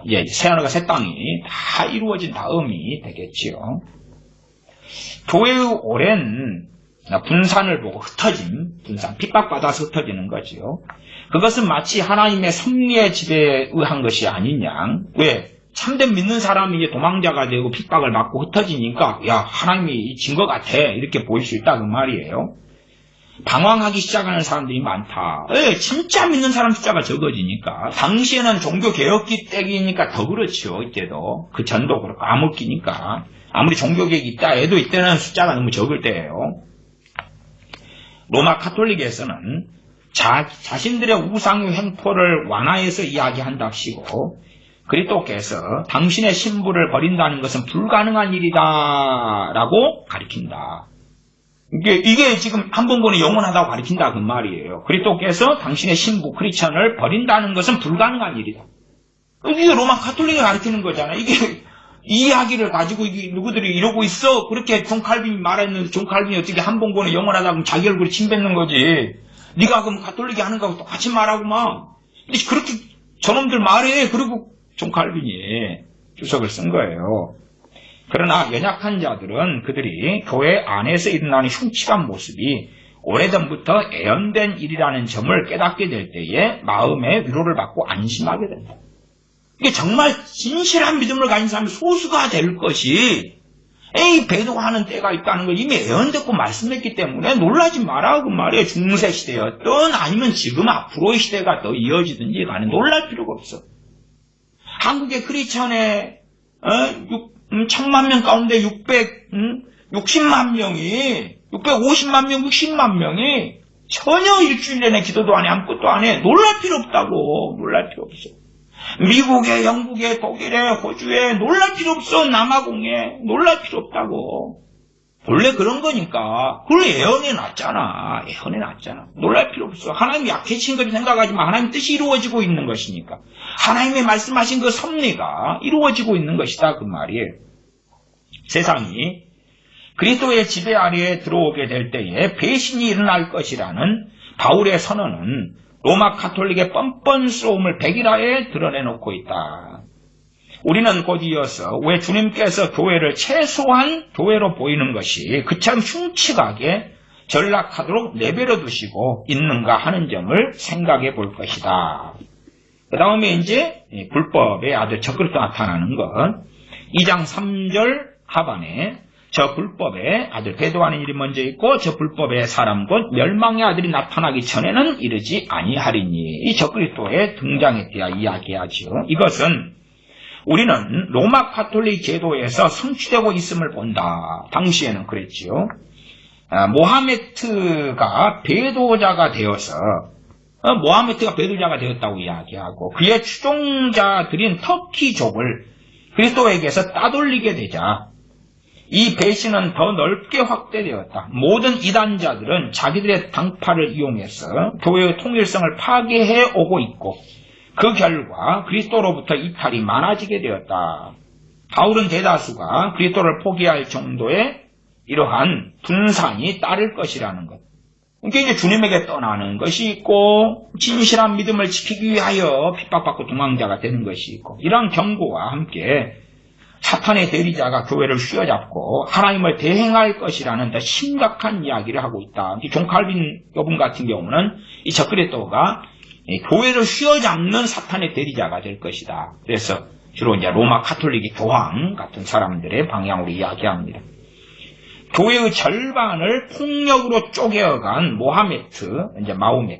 이제 새하늘과 새 땅이 다 이루어진 다음이 되겠지요. 교회의 오랜 분산을 보고 분산, 핍박받아서 흩어지는 거지요. 그것은 마치 하나님의 섭리의 지배에 의한 것이 아니냐. 왜? 참된 믿는 사람이 이제 도망자가 되고 핍박을 받고 흩어지니까 야 하나님이 진 것 같아 이렇게 보일 수 있다 그 말이에요. 방황하기 시작하는 사람들이 많다. 진짜 믿는 사람 숫자가 적어지니까 당시에는 종교개혁기 때이니까 더 그렇죠. 이때도 그 전도 그렇고 암흑기니까 아무리 종교개혁이 있다 해도 이때는 숫자가 너무 적을 때예요. 로마 카톨릭에서는 자신들의 우상의 횡포를 완화해서 이야기한답시고 그리스도께서 당신의 신부를 버린다는 것은 불가능한 일이다 라고 가리킨다. 이게 지금 한 번 보니 영원하다고 가리킨다 그 말이에요. 그리스도께서 당신의 신부 크리스천을 버린다는 것은 불가능한 일이다. 이게 로마 카톨릭이 가리키는 거잖아. 이게 이 이야기를 가지고 누구들이 이러고 있어. 그렇게 존 칼빈이 말했는데 존 칼빈이 어떻게 한 번 보니 영원하다고 자기 얼굴에 침 뱉는 거지. 네가 그럼 카톨릭이 하는 거하고 똑같이 말하고 막. 근데 그렇게 저놈들 말해. 그리고 존 칼빈이 주석을 쓴 거예요. 그러나 연약한 자들은 그들이 교회 안에서 일어나는 흉측한 모습이 오래전부터 애연된 일이라는 점을 깨닫게 될 때에 마음의 위로를 받고 안심하게 된다. 이게 정말 진실한 믿음을 가진 사람이 소수가 될 것이 배도하는 때가 있다는 걸 이미 애언듣고 말씀했기 때문에 놀라지 마라 그 말이에요. 중세시대였던 아니면 지금 앞으로의 시대가 더 이어지든지 간에 놀랄 필요가 없어. 한국의 크리스천의 1000만 명 가운데 660만 명이 650만 명, 60만 명이 전혀 일주일 내내 기도도 안 해, 아무것도 안 해. 놀랄 필요 없다고. 놀랄 필요 없어. 미국에, 영국에, 독일에, 호주에 놀랄 필요 없어. 남아공에 놀랄 필요 없다고. 원래 그런 거니까. 그걸 예언해 놨잖아. 예언해 놨잖아. 놀랄 필요 없어. 하나님이 약해진 것을 생각하지 마. 하나님 뜻이 이루어지고 있는 것이니까. 하나님의 말씀하신 그 섭리가 이루어지고 있는 것이다. 그 말이에요. 세상이 그리스도의 지배 아래에 들어오게 될 때에 배신이 일어날 것이라는 바울의 선언은 로마 카톨릭의 뻔뻔스러움을 백일하에 드러내놓고 있다. 우리는 곧 이어서 왜 주님께서 교회를 최소한 교회로 보이는 것이 그처럼 흉측하게 전락하도록 내버려 두시고 있는가 하는 점을 생각해 볼 것이다. 그 다음에 이제 불법의 아들 적그리스도 나타나는 것. 2장 3절 하반에 저 불법의 아들 배도하는 일이 먼저 있고 저 불법의 사람 곧 멸망의 아들이 나타나기 전에는 이르지 아니하리니. 이 적그리스도의 등장에 대하 이야기하죠. 이것은 우리는 로마 가톨릭 제도에서 성취되고 있음을 본다. 당시에는 그랬지요. 모하메트가 배도자가 되어서 모하메트가 배도자가 되었다고 이야기하고 그의 추종자들인 터키족을 그리스도에게서 따돌리게 되자 이 배신은 더 넓게 확대되었다. 모든 이단자들은 자기들의 당파를 이용해서 교회의 통일성을 파괴해 오고 있고 그 결과 그리스도로부터 이탈이 많아지게 되었다. 바울은 대다수가 그리스도를 포기할 정도의 이러한 분산이 따를 것이라는 것. 그러니까 이제 주님에게 떠나는 것이 있고 진실한 믿음을 지키기 위하여 핍박받고 도망자가 되는 것이 있고 이러한 경고와 함께 사탄의 대리자가 교회를 휘어잡고 하나님을 대행할 것이라는 더 심각한 이야기를 하고 있다. 존 칼빈 여분 같은 경우는 이 적그리스도가 교회를 휘어잡는 사탄의 대리자가 될 것이다. 그래서 주로 이제 로마 가톨릭의 교황 같은 사람들의 방향으로 이야기합니다. 교회의 절반을 폭력으로 쪼개어간 모하메트, 이제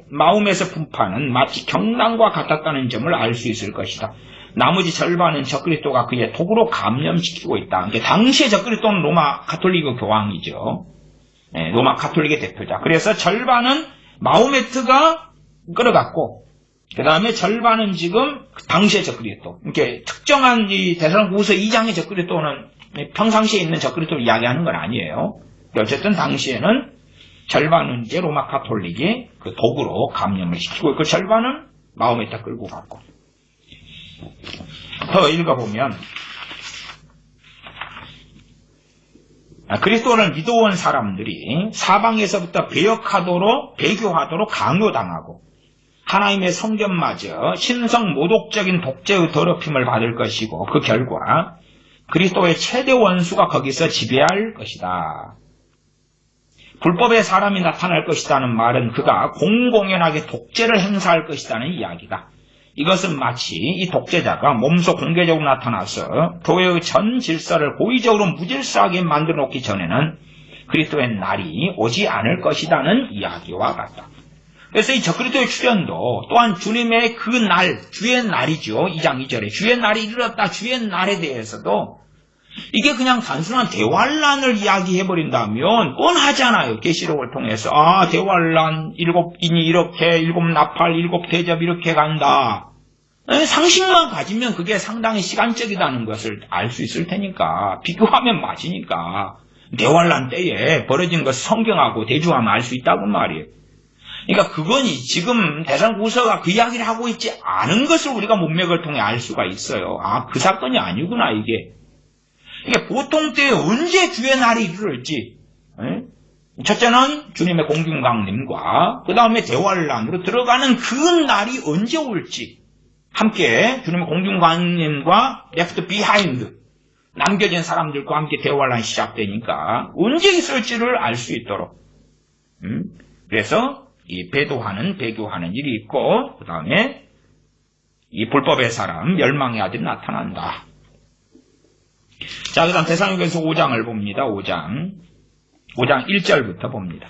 마홈에서 분파는 마치 경랑과 같았다는 점을 알 수 있을 것이다. 나머지 절반은 적그리스도가 그의 독으로 감염시키고 있다. 당시에 적그리스도는 로마 가톨릭의 교황이죠. 로마 가톨릭의 대표자. 그래서 절반은 마호메트가 끌어갔고, 그 다음에 절반은 지금 당시의 적그리스도. 이렇게 특정한 이 데살로니가후서 2장의 적그리스도는 평상시에 있는 적그리스도를 이야기하는 건 아니에요. 어쨌든 당시에는 절반은 이제 로마 가톨릭이 그 독으로 감염을 시키고, 그 절반은 마호메트가 끌고 갔고. 더 읽어보면 그리스도를 믿어온 사람들이 사방에서부터 배교하도록 강요당하고 하나님의 성전마저 신성 모독적인 독재의 더럽힘을 받을 것이고 그 결과 그리스도의 최대 원수가 거기서 지배할 것이다. 불법의 사람이 나타날 것이라는 말은 그가 공공연하게 독재를 행사할 것이라는 이야기다. 이것은 마치 이 독재자가 몸소 공개적으로 나타나서 교회의 전 질서를 고의적으로 무질서하게 만들어 놓기 전에는 그리스도의 날이 오지 않을 것이라는 이야기와 같다. 그래서 이 적그리스도의 출현도 또한 주님의 그 날, 주의 날이죠. 2장 2절에 주의 날이 이르렀다. 주의 날에 대해서도 이게 그냥 단순한 대환란을 이야기해버린다면 뻔하잖아요. 계시록을 통해서 대환란, 7인이 이렇게, 7나팔, 7대접 이렇게 간다. 상식만 가지면 그게 상당히 시간적이라는 것을 알 수 있을 테니까 비교하면 맞으니까 대환란 때에 벌어진 것을 성경하고 대조하면 알 수 있다고 말이에요. 그러니까 그거니 지금 데살로니가후서가 그 이야기를 하고 있지 않은 것을 우리가 문맥을 통해 알 수가 있어요. 그 사건이 아니구나 이게. 이게 보통 때에 언제 주의 날이 이르를지, 첫째는 주님의 공중강림과 그 다음에 대환란으로 들어가는 그 날이 언제 올지, 함께 주님의 공중강림과 left behind, 남겨진 사람들과 함께 대환란이 시작되니까 언제 있을지를 알 수 있도록. 그래서 이 배교하는 일이 있고, 그 다음에 이 불법의 사람, 멸망의 아들이 나타난다. 자, 그 다음 데살로니가서 5장을 봅니다. 5장 1절부터 봅니다.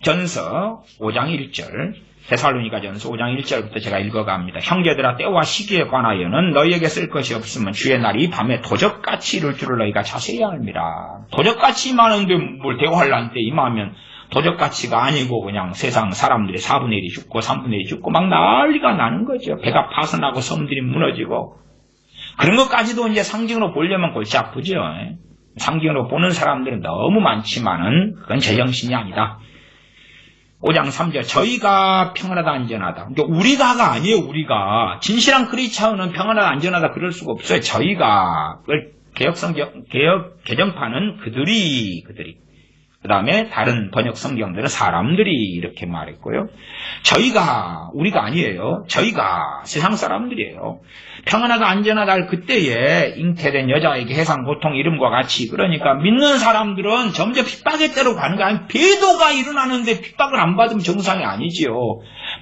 전서 5장 1절, 데살로니가 전서 5장 1절부터 제가 읽어갑니다. 형제들아, 때와 시기에 관하여는 너희에게 쓸 것이 없으면 주의 날이 밤에 도적같이 이룰 줄을 너희가 자세히 알미라. 도적같이 임하는데 뭘 대환란 때 임하면 도적같이가 아니고 그냥 세상 사람들이 4분의 1이 죽고 3분의 1이 죽고 막 난리가 나는 거죠. 배가 파손하고 섬들이 무너지고. 그런 것까지도 이제 상징으로 보려면 골치 아프죠. 상징으로 보는 사람들은 너무 많지만은 그건 제정신이 아니다. 5장 3절, 저희가 평안하다 안전하다. 그러니까 우리가가 아니에요. 우리가 진실한 크리스찬은 평안하다 안전하다 그럴 수가 없어요. 저희가 개혁 개정판은 그들이 그 다음에 다른 번역 성경들은 사람들이 이렇게 말했고요. 저희가, 우리가 아니에요. 저희가 세상 사람들이에요. 평안하다 안전하다 할 그때에 잉태된 여자에게 해상 고통 이름과 같이, 그러니까 믿는 사람들은 점점 핍박의 때로 가는 거 아니에요. 배도가 일어나는데 핍박을 안 받으면 정상이 아니지요.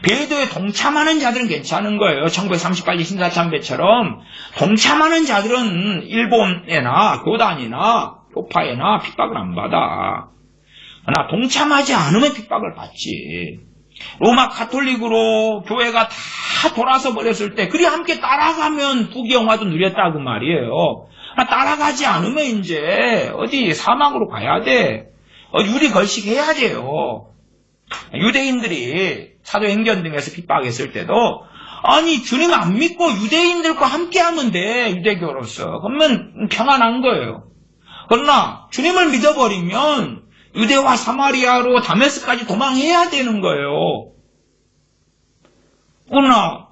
배도에 동참하는 자들은 괜찮은 거예요. 1938년 신사참배처럼 동참하는 자들은 일본에나 교단이나 교파에나 핍박을 안 받아. 그러나 동참하지 않으면 핍박을 받지. 로마 가톨릭으로 교회가 다 돌아서 버렸을 때 그리 함께 따라가면 부귀영화도 누렸다고 말이에요. 따라가지 않으면 이제 어디 사막으로 가야 돼. 유리 걸식해야 돼요. 유대인들이 사도행전 등에서 핍박했을 때도 아니 주님 안 믿고 유대인들과 함께하면 돼. 유대교로서. 그러면 평안한 거예요. 그러나 주님을 믿어버리면 유대와 사마리아로 다메스까지 도망해야 되는 거예요. 그러나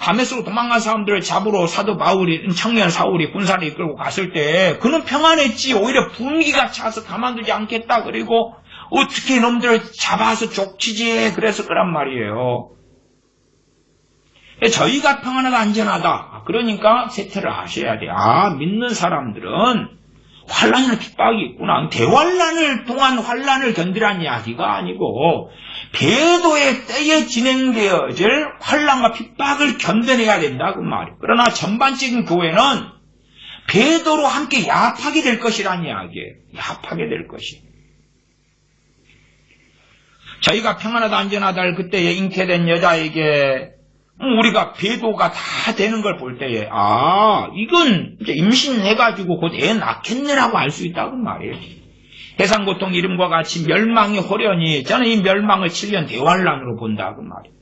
다메스로 도망간 사람들을 잡으러 사도 바울이 청년 사울이 군사를 이끌고 갔을 때 그는 평안했지. 오히려 분기가 차서 가만두지 않겠다. 그리고 어떻게 이놈들을 잡아서 족치지. 그래서 그란 말이에요. 저희가 평안하다 안전하다. 그러니까 세태를 아셔야 돼. 믿는 사람들은 환란이나 핍박이 있구나. 대환란을 통한 환란을 견디라는 이야기가 아니고 배도의 때에 진행되어질 환란과 핍박을 견뎌내야 된다 그 말이에요. 그러나 전반적인 교회는 배도로 함께 야합하게 될 것이라는 이야기예요. 야합하게 될 것이. 저희가 평안하다 안전하다를 그때에 잉태된 여자에게 우리가 배도가 다 되는 걸 볼 때에 이건 이제 임신해가지고 곧 애 낳겠네라고 알 수 있다고 말이에요. 해상고통 이름과 같이 멸망의 호련이 저는 이 멸망을 7년 대환란으로 본다고 말이에요.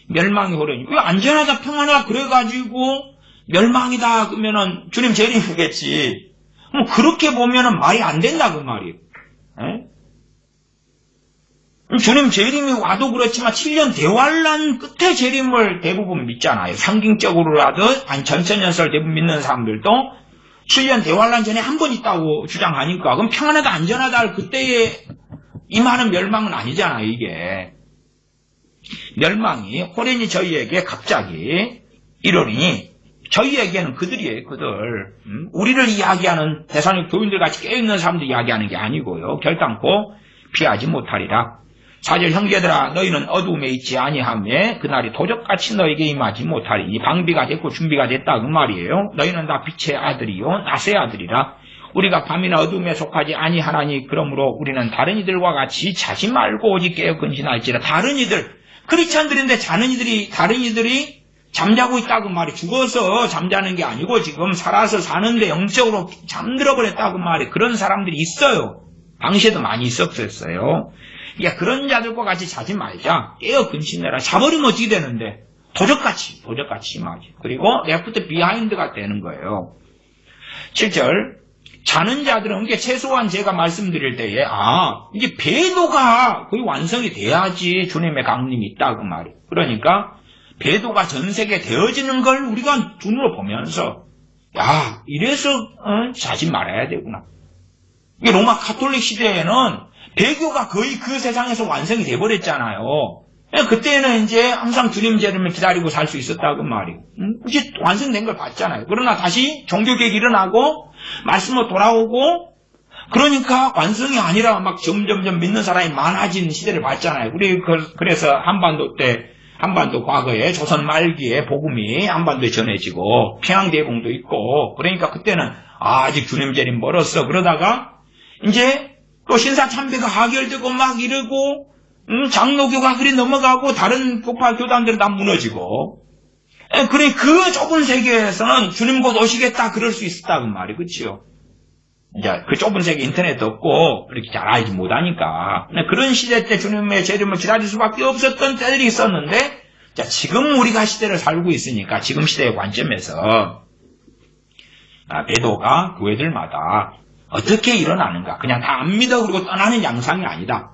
멸망의 호련이 왜 안전하다 평안하다 그래가지고 멸망이다 그러면은 주님 재림이겠지. 뭐 그렇게 보면은 말이 안 된다고 말이에요. 에? 주님 재림이 와도 그렇지만 7년 대환란 끝에 재림을 대부분 믿잖아요. 상징적으로라도 전천연설 대부분 믿는 사람들도 7년 대환란 전에 한 번 있다고 주장하니까 그럼 평안하다 안전하다 그때에 임하는 멸망은 아니잖아요. 이게 멸망이 호련이 저희에게 갑자기 이러니 저희에게는 그들이에요. 그들 우리를 이야기하는 대산의 교인들 같이 깨어있는 사람들 이야기하는 게 아니고요. 결단코 피하지 못하리라. 4절 형제들아 너희는 어두움에 있지 아니하며 그날이 도적같이 너에게 임하지 못하리니 방비가 됐고 준비가 됐다 그 말이에요. 너희는 다 빛의 아들이요 낮의 아들이라. 우리가 밤이나 어두움에 속하지 아니하나니 그러므로 우리는 다른 이들과 같이 자지 말고 오직 깨어 근신할지라. 다른 이들 크리스찬들인데 다른 이들이 잠자고 있다고 말이 죽어서 잠자는 게 아니고 지금 살아서 사는데 영적으로 잠들어 버렸다고 말이 그런 사람들이 있어요. 당시에도 많이 있었어요. 그런 자들과 같이 자지 말자. 깨어 근신해라. 자버리면 어떻게 되는데? 도적같이 임하지. 그리고 레프트 비하인드가 되는 거예요. 7절 자는 자들은 이게 최소한 제가 말씀드릴 때에 이게 배도가 거의 완성이 돼야지 주님의 강림이 있다 그 말이에요. 그러니까 배도가 전 세계에 되어지는 걸 우리가 눈으로 보면서 이래서 자지 말아야 되구나. 이게 로마 가톨릭 시대에는 배교가 거의 그 세상에서 완성이 돼버렸잖아요. 그때는 이제 항상 주님 재림을 기다리고 살 수 있었다고 말이에요. 이제 완성된 걸 봤잖아요. 그러나 다시 종교개혁이 일어나고 말씀으로 돌아오고 그러니까 완성이 아니라 막 점점점 믿는 사람이 많아진 시대를 봤잖아요. 우리 그래서 한반도 과거에 조선 말기에 복음이 한반도에 전해지고 평양대공도 있고 그러니까 그때는 아직 주님 재림 멀었어. 그러다가 이제 또 신사참배가 하결되고 막 이러고 장로교가 그리 넘어가고 다른 교파 교단들은 다 무너지고 그래 그 좁은 세계에서는 주님 곧 오시겠다 그럴 수 있었다고 말이 그치요. 이제 그 좁은 세계 인터넷도 없고 그렇게 잘 알지 못하니까 그런 시대 때 주님의 재림을 기다릴 수밖에 없었던 때들이 있었는데 지금 우리가 시대를 살고 있으니까 지금 시대의 관점에서 배도가 교회들마다 어떻게 일어나는가 그냥 다 안 믿어 그리고 떠나는 양상이 아니다.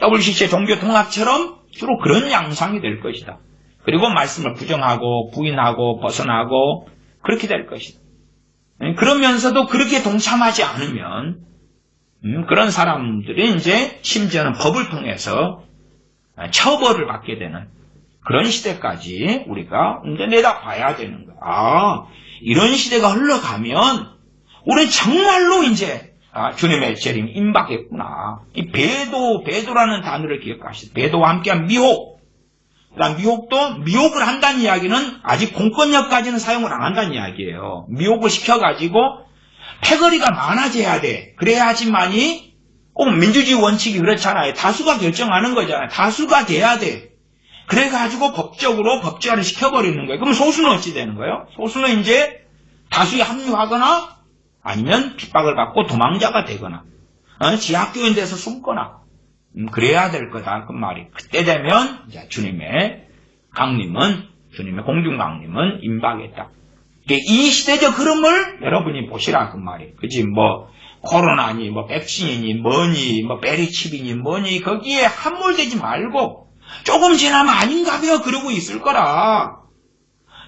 WCC의 종교통합처럼 주로 그런 양상이 될 것이다. 그리고 말씀을 부정하고 부인하고 벗어나고 그렇게 될 것이다. 그러면서도 그렇게 동참하지 않으면 그런 사람들이 이제 심지어는 법을 통해서 처벌을 받게 되는 그런 시대까지 우리가 이제 내다봐야 되는 거야. 이런 시대가 흘러가면 우리는 정말로 이제 주님의 재림 임박했구나. 이 배도라는 단어를 기억하시죠. 배도와 함께한 미혹. 그다음 미혹을 한다는 이야기는 아직 공권력까지는 사용을 안 한다는 이야기예요. 미혹을 시켜가지고 패거리가 많아져야 돼. 그래야지만이 꼭 민주주의 원칙이 그렇잖아요. 다수가 결정하는 거잖아요. 다수가 돼야 돼. 그래가지고 법제화를 시켜버리는 거예요. 그럼 소수는 어찌 되는 거예요? 소수는 이제 다수에 합류하거나 아니면 핍박을 받고 도망자가 되거나 지하교인 돼서 숨거나 그래야 될 거다 그 말이. 그때 되면 이제 주님의 공중 강림은 임박했다. 이 시대적 흐름을 여러분이 보시라 그 말이. 그지 뭐 코로나니 뭐 백신이니 뭐니 뭐 베리칩이니 뭐니 거기에 함몰되지 말고 조금 지나면 아닌가벼 그러고 있을 거라.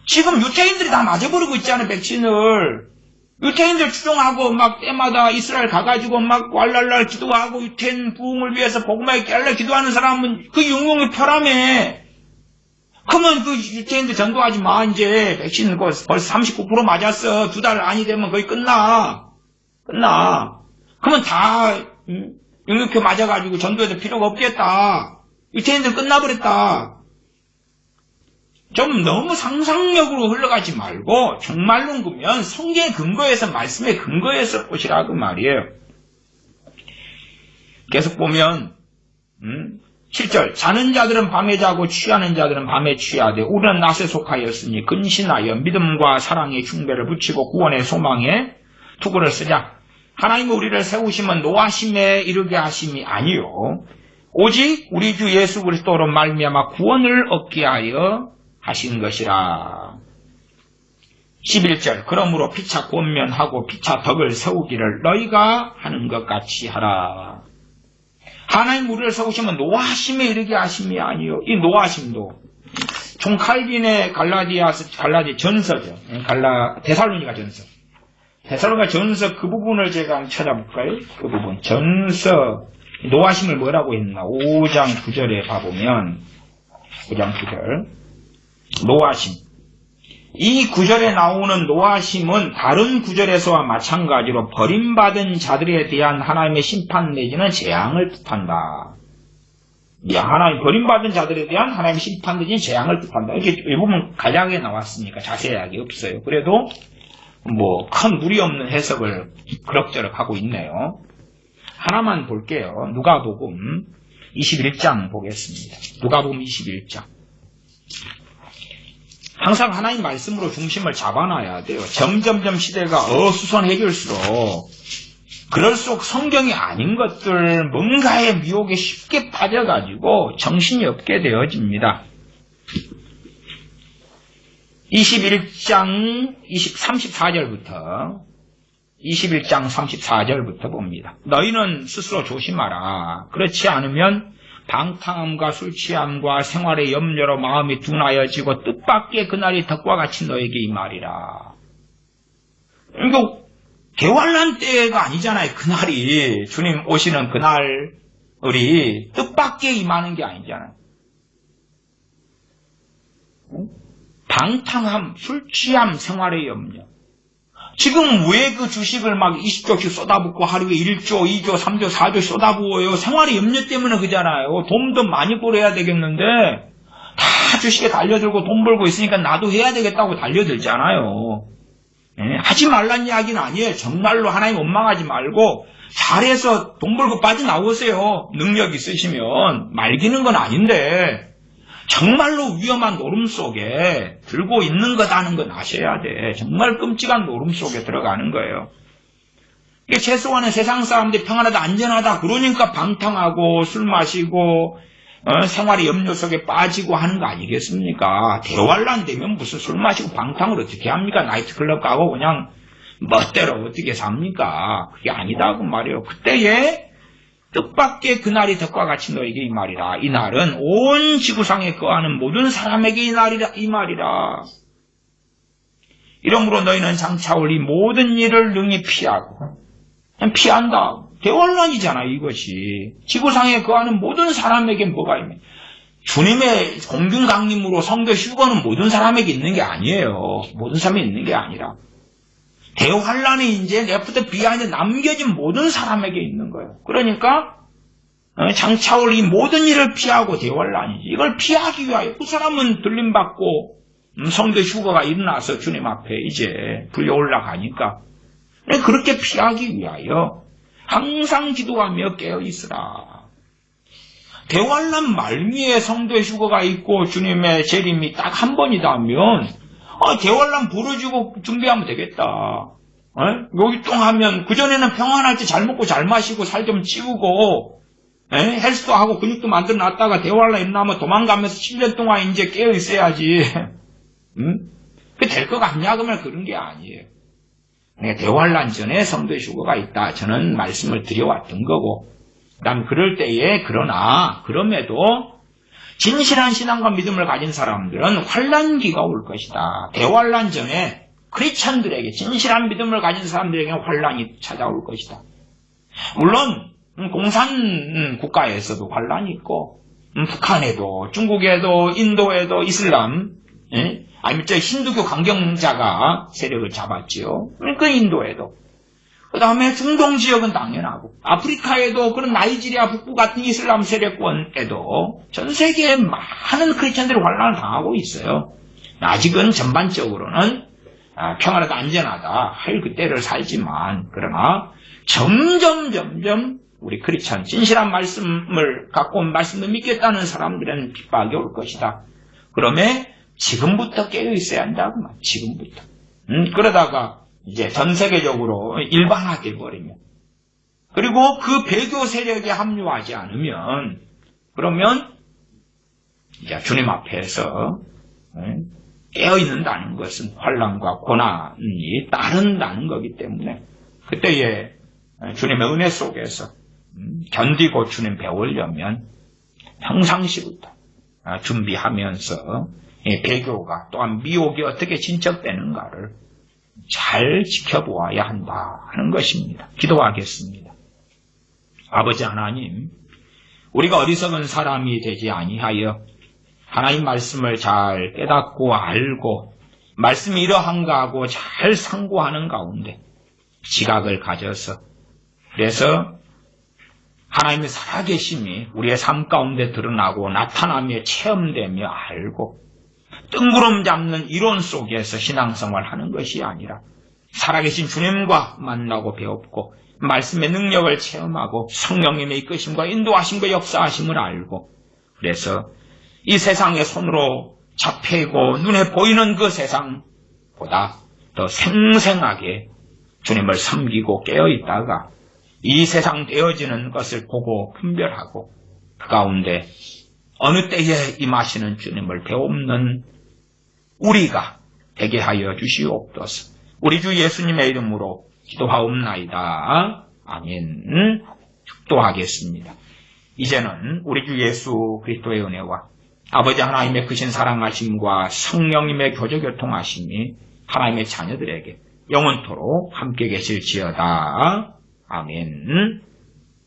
지금 유태인들이 다 맞아버리고 있잖아요 백신을. 유태인들 추종하고 막 때마다 이스라엘 가가지고 막 왈랄랄 기도하고 유태인 부흥을 위해서 복음에 깨알라 기도하는 사람은 그 영웅의 표라며. 그러면 그 유태인들 전도하지 마. 이제 백신 벌써 39% 맞았어. 2달 안이 되면 거의 끝나. 그러면 다 영육회 맞아가지고 전도해도 필요가 없겠다. 유태인들 끝나버렸다. 좀 너무 상상력으로 흘러가지 말고 정말로 그러면 성경의 근거에서 말씀의 근거에서 보시라 그 말이에요. 계속 보면 7절 자는 자들은 밤에 자고 취하는 자들은 밤에 취하되 우리는 낮에 속하였으니 근신하여 믿음과 사랑의 흉배를 붙이고 구원의 소망에 투구를 쓰자. 하나님은 우리를 세우시면 노하심에 이르게 하심이 아니요 오직 우리 주 예수 그리스도로 말미암아 구원을 얻게 하여 하신 것이라. 11절 그러므로 피차 권면하고 피차 덕을 세우기를 너희가 하는 것 같이 하라. 하나님 우리를 세우시면 노하심에 이르게 하심이 아니요. 이 노하심도 종 칼빈의 갈라디 전서죠. 데살로니가 전서. 데살로니가 전서 그 부분을 제가 한번 찾아볼까요? 그 부분 전서 노하심을 뭐라고 했나? 5장 9절에 봐보면 5장 9절 노하심. 이 구절에 나오는 노하심은 다른 구절에서와 마찬가지로 버림받은 자들에 대한 하나님의 심판 내지는 재앙을 뜻한다. 하나님 버림받은 자들에 대한 하나님의 심판 내지는 재앙을 뜻한다. 이게 이 부분 간략하게 나왔으니까 자세하게 없어요. 그래도 뭐 큰 무리 없는 해석을 그럭저럭 하고 있네요. 하나만 볼게요. 누가복음 21장 보겠습니다. 누가복음 21장. 항상 하나님 말씀으로 중심을 잡아놔야 돼요. 점점점 시대가 어수선해질수록 그럴수록 성경이 아닌 것들 뭔가의 미혹에 쉽게 빠져가지고 정신이 없게 되어집니다. 21장 34절부터 21장 34절부터 봅니다. 너희는 스스로 조심하라. 그렇지 않으면 방탕함과 술취함과 생활의 염려로 마음이 둔하여지고 뜻밖의 그날이 덕과 같이 너에게 임하리라. 이거 개환란 때가 아니잖아요. 그날이 주님 오시는 그날이 뜻밖의 임하는 게 아니잖아요. 방탕함, 술취함, 생활의 염려. 지금 왜 그 주식을 막 20조씩 쏟아붓고 하루에 1조, 2조, 3조, 4조 쏟아부어요? 생활의 염려 때문에 그잖아요. 돈도 많이 벌어야 되겠는데 다 주식에 달려들고 돈 벌고 있으니까 나도 해야 되겠다고 달려들잖아요. 하지 말란 이야기는 아니에요. 정말로 하나님 원망하지 말고 잘해서 돈 벌고 빠져나오세요. 능력 있으시면. 말기는 건 아닌데 정말로 위험한 노름 속에 들고 있는 거다는 건 아셔야 돼. 정말 끔찍한 노름 속에 들어가는 거예요. 이게 최소한은 세상 사람들이 평안하다 안전하다 그러니까 방탕하고 술 마시고 생활의 염려 속에 빠지고 하는 거 아니겠습니까? 대환란 되면 무슨 술 마시고 방탕을 어떻게 합니까? 나이트클럽 가고 그냥 멋대로 어떻게 삽니까? 그게 아니다고 말이에요. 그때에 뜻밖의 그날이 덕과 같이 너에게 이 말이라. 이 날은 온 지구상에 거하는 모든 사람에게 이 날이라 이 말이라. 이러므로 너희는 장차 올 이 모든 일을 능히 피하고 피한다. 대환란이잖아 이것이. 지구상에 거하는 모든 사람에게 뭐가 있냐. 주님의 공중 강림으로 성교 휴거는 모든 사람에게 있는 게 아니에요. 모든 사람이 있는 게 아니라 대환란이 이제 레프트 비하인드 남겨진 모든 사람에게 있는 거예요. 그러니까 장차올 이 모든 일을 피하고 대환란이지. 이걸 피하기 위하여 그 사람은 들림받고 성도 휴거가 일어나서 주님 앞에 이제 불려 올라가니까 그렇게 피하기 위하여 항상 기도하며 깨어있으라. 대환란 말미에 성도의 휴거가 있고 주님의 재림이 딱 한 번이다면 대환란 부러지고 준비하면 되겠다. 요기통하면 그전에는 평안할 때 잘 먹고 잘 마시고 살 좀 찌우고 헬스도 하고 근육도 만들어 놨다가 대환란 일어나면 도망가면서 7년 동안 이제 깨어 있어야지. 그 될 것 같냐? 그러면 그런 게 아니에요. 대환란 전에 성도의 휴거가 있다. 저는 말씀을 드려왔던 거고, 난 그럴 때에 그럼에도 진실한 신앙과 믿음을 가진 사람들은 환란기가 올 것이다. 대환란 전에 크리스천들에게, 진실한 믿음을 가진 사람들에게 환란이 찾아올 것이다. 물론 공산 국가에서도 환란이 있고, 북한에도, 중국에도, 인도에도 이슬람, 아니면 저 힌두교 강경자가 세력을 잡았지요. 그 인도에도. 그 다음에 중동 지역은 당연하고, 아프리카에도 그런 나이지리아 북부 같은 이슬람 세력권에도 전 세계에 많은 크리스천들이 환란을 당하고 있어요. 아직은 전반적으로는 평안하다, 안전하다 할 그때를 살지만, 그러나 점점 우리 크리스천, 진실한 말씀을 갖고 온 말씀을 믿겠다는 사람들은 핍박이 올 것이다. 그러면 지금부터 깨어 있어야 한다고 말. 지금부터. 그러다가 이제 전 세계적으로 일반화돼 버리면, 그리고 그 배교 세력에 합류하지 않으면, 그러면 이제 주님 앞에서 깨어 있는다는 것은 환난과 고난이 따른다는 거기 때문에 그때에 주님의 은혜 속에서 견디고 주님 배우려면 평상시부터 준비하면서 배교가 또한 미혹이 어떻게 진척되는가를 잘 지켜보아야 한다 하는 것입니다. 기도하겠습니다. 아버지 하나님, 우리가 어리석은 사람이 되지 아니하여 하나님 말씀을 잘 깨닫고 알고 말씀이 이러한가 하고 잘 상고하는 가운데 지각을 가져서, 그래서 하나님의 살아계심이 우리의 삶 가운데 드러나고 나타나며 체험되며 알고 뜬구름 잡는 이론 속에서 신앙생활 하는 것이 아니라 살아계신 주님과 만나고 배웠고 말씀의 능력을 체험하고 성령님의 이끄심과 인도하심과 역사하심을 알고, 그래서 이 세상의 손으로 잡히고 눈에 보이는 그 세상보다 더 생생하게 주님을 섬기고 깨어있다가 이 세상 되어지는 것을 보고 분별하고 그 가운데 어느 때에 임하시는 주님을 배우는 우리가 되게 하여 주시옵소서. 우리 주 예수님의 이름으로 기도하옵나이다. 아멘. 축도하겠습니다. 이제는 우리 주 예수 그리스도의 은혜와 아버지 하나님의 크신 사랑하심과 성령님의 교제교통하심이 하나님의 자녀들에게 영원토록 함께 계실지어다. 아멘.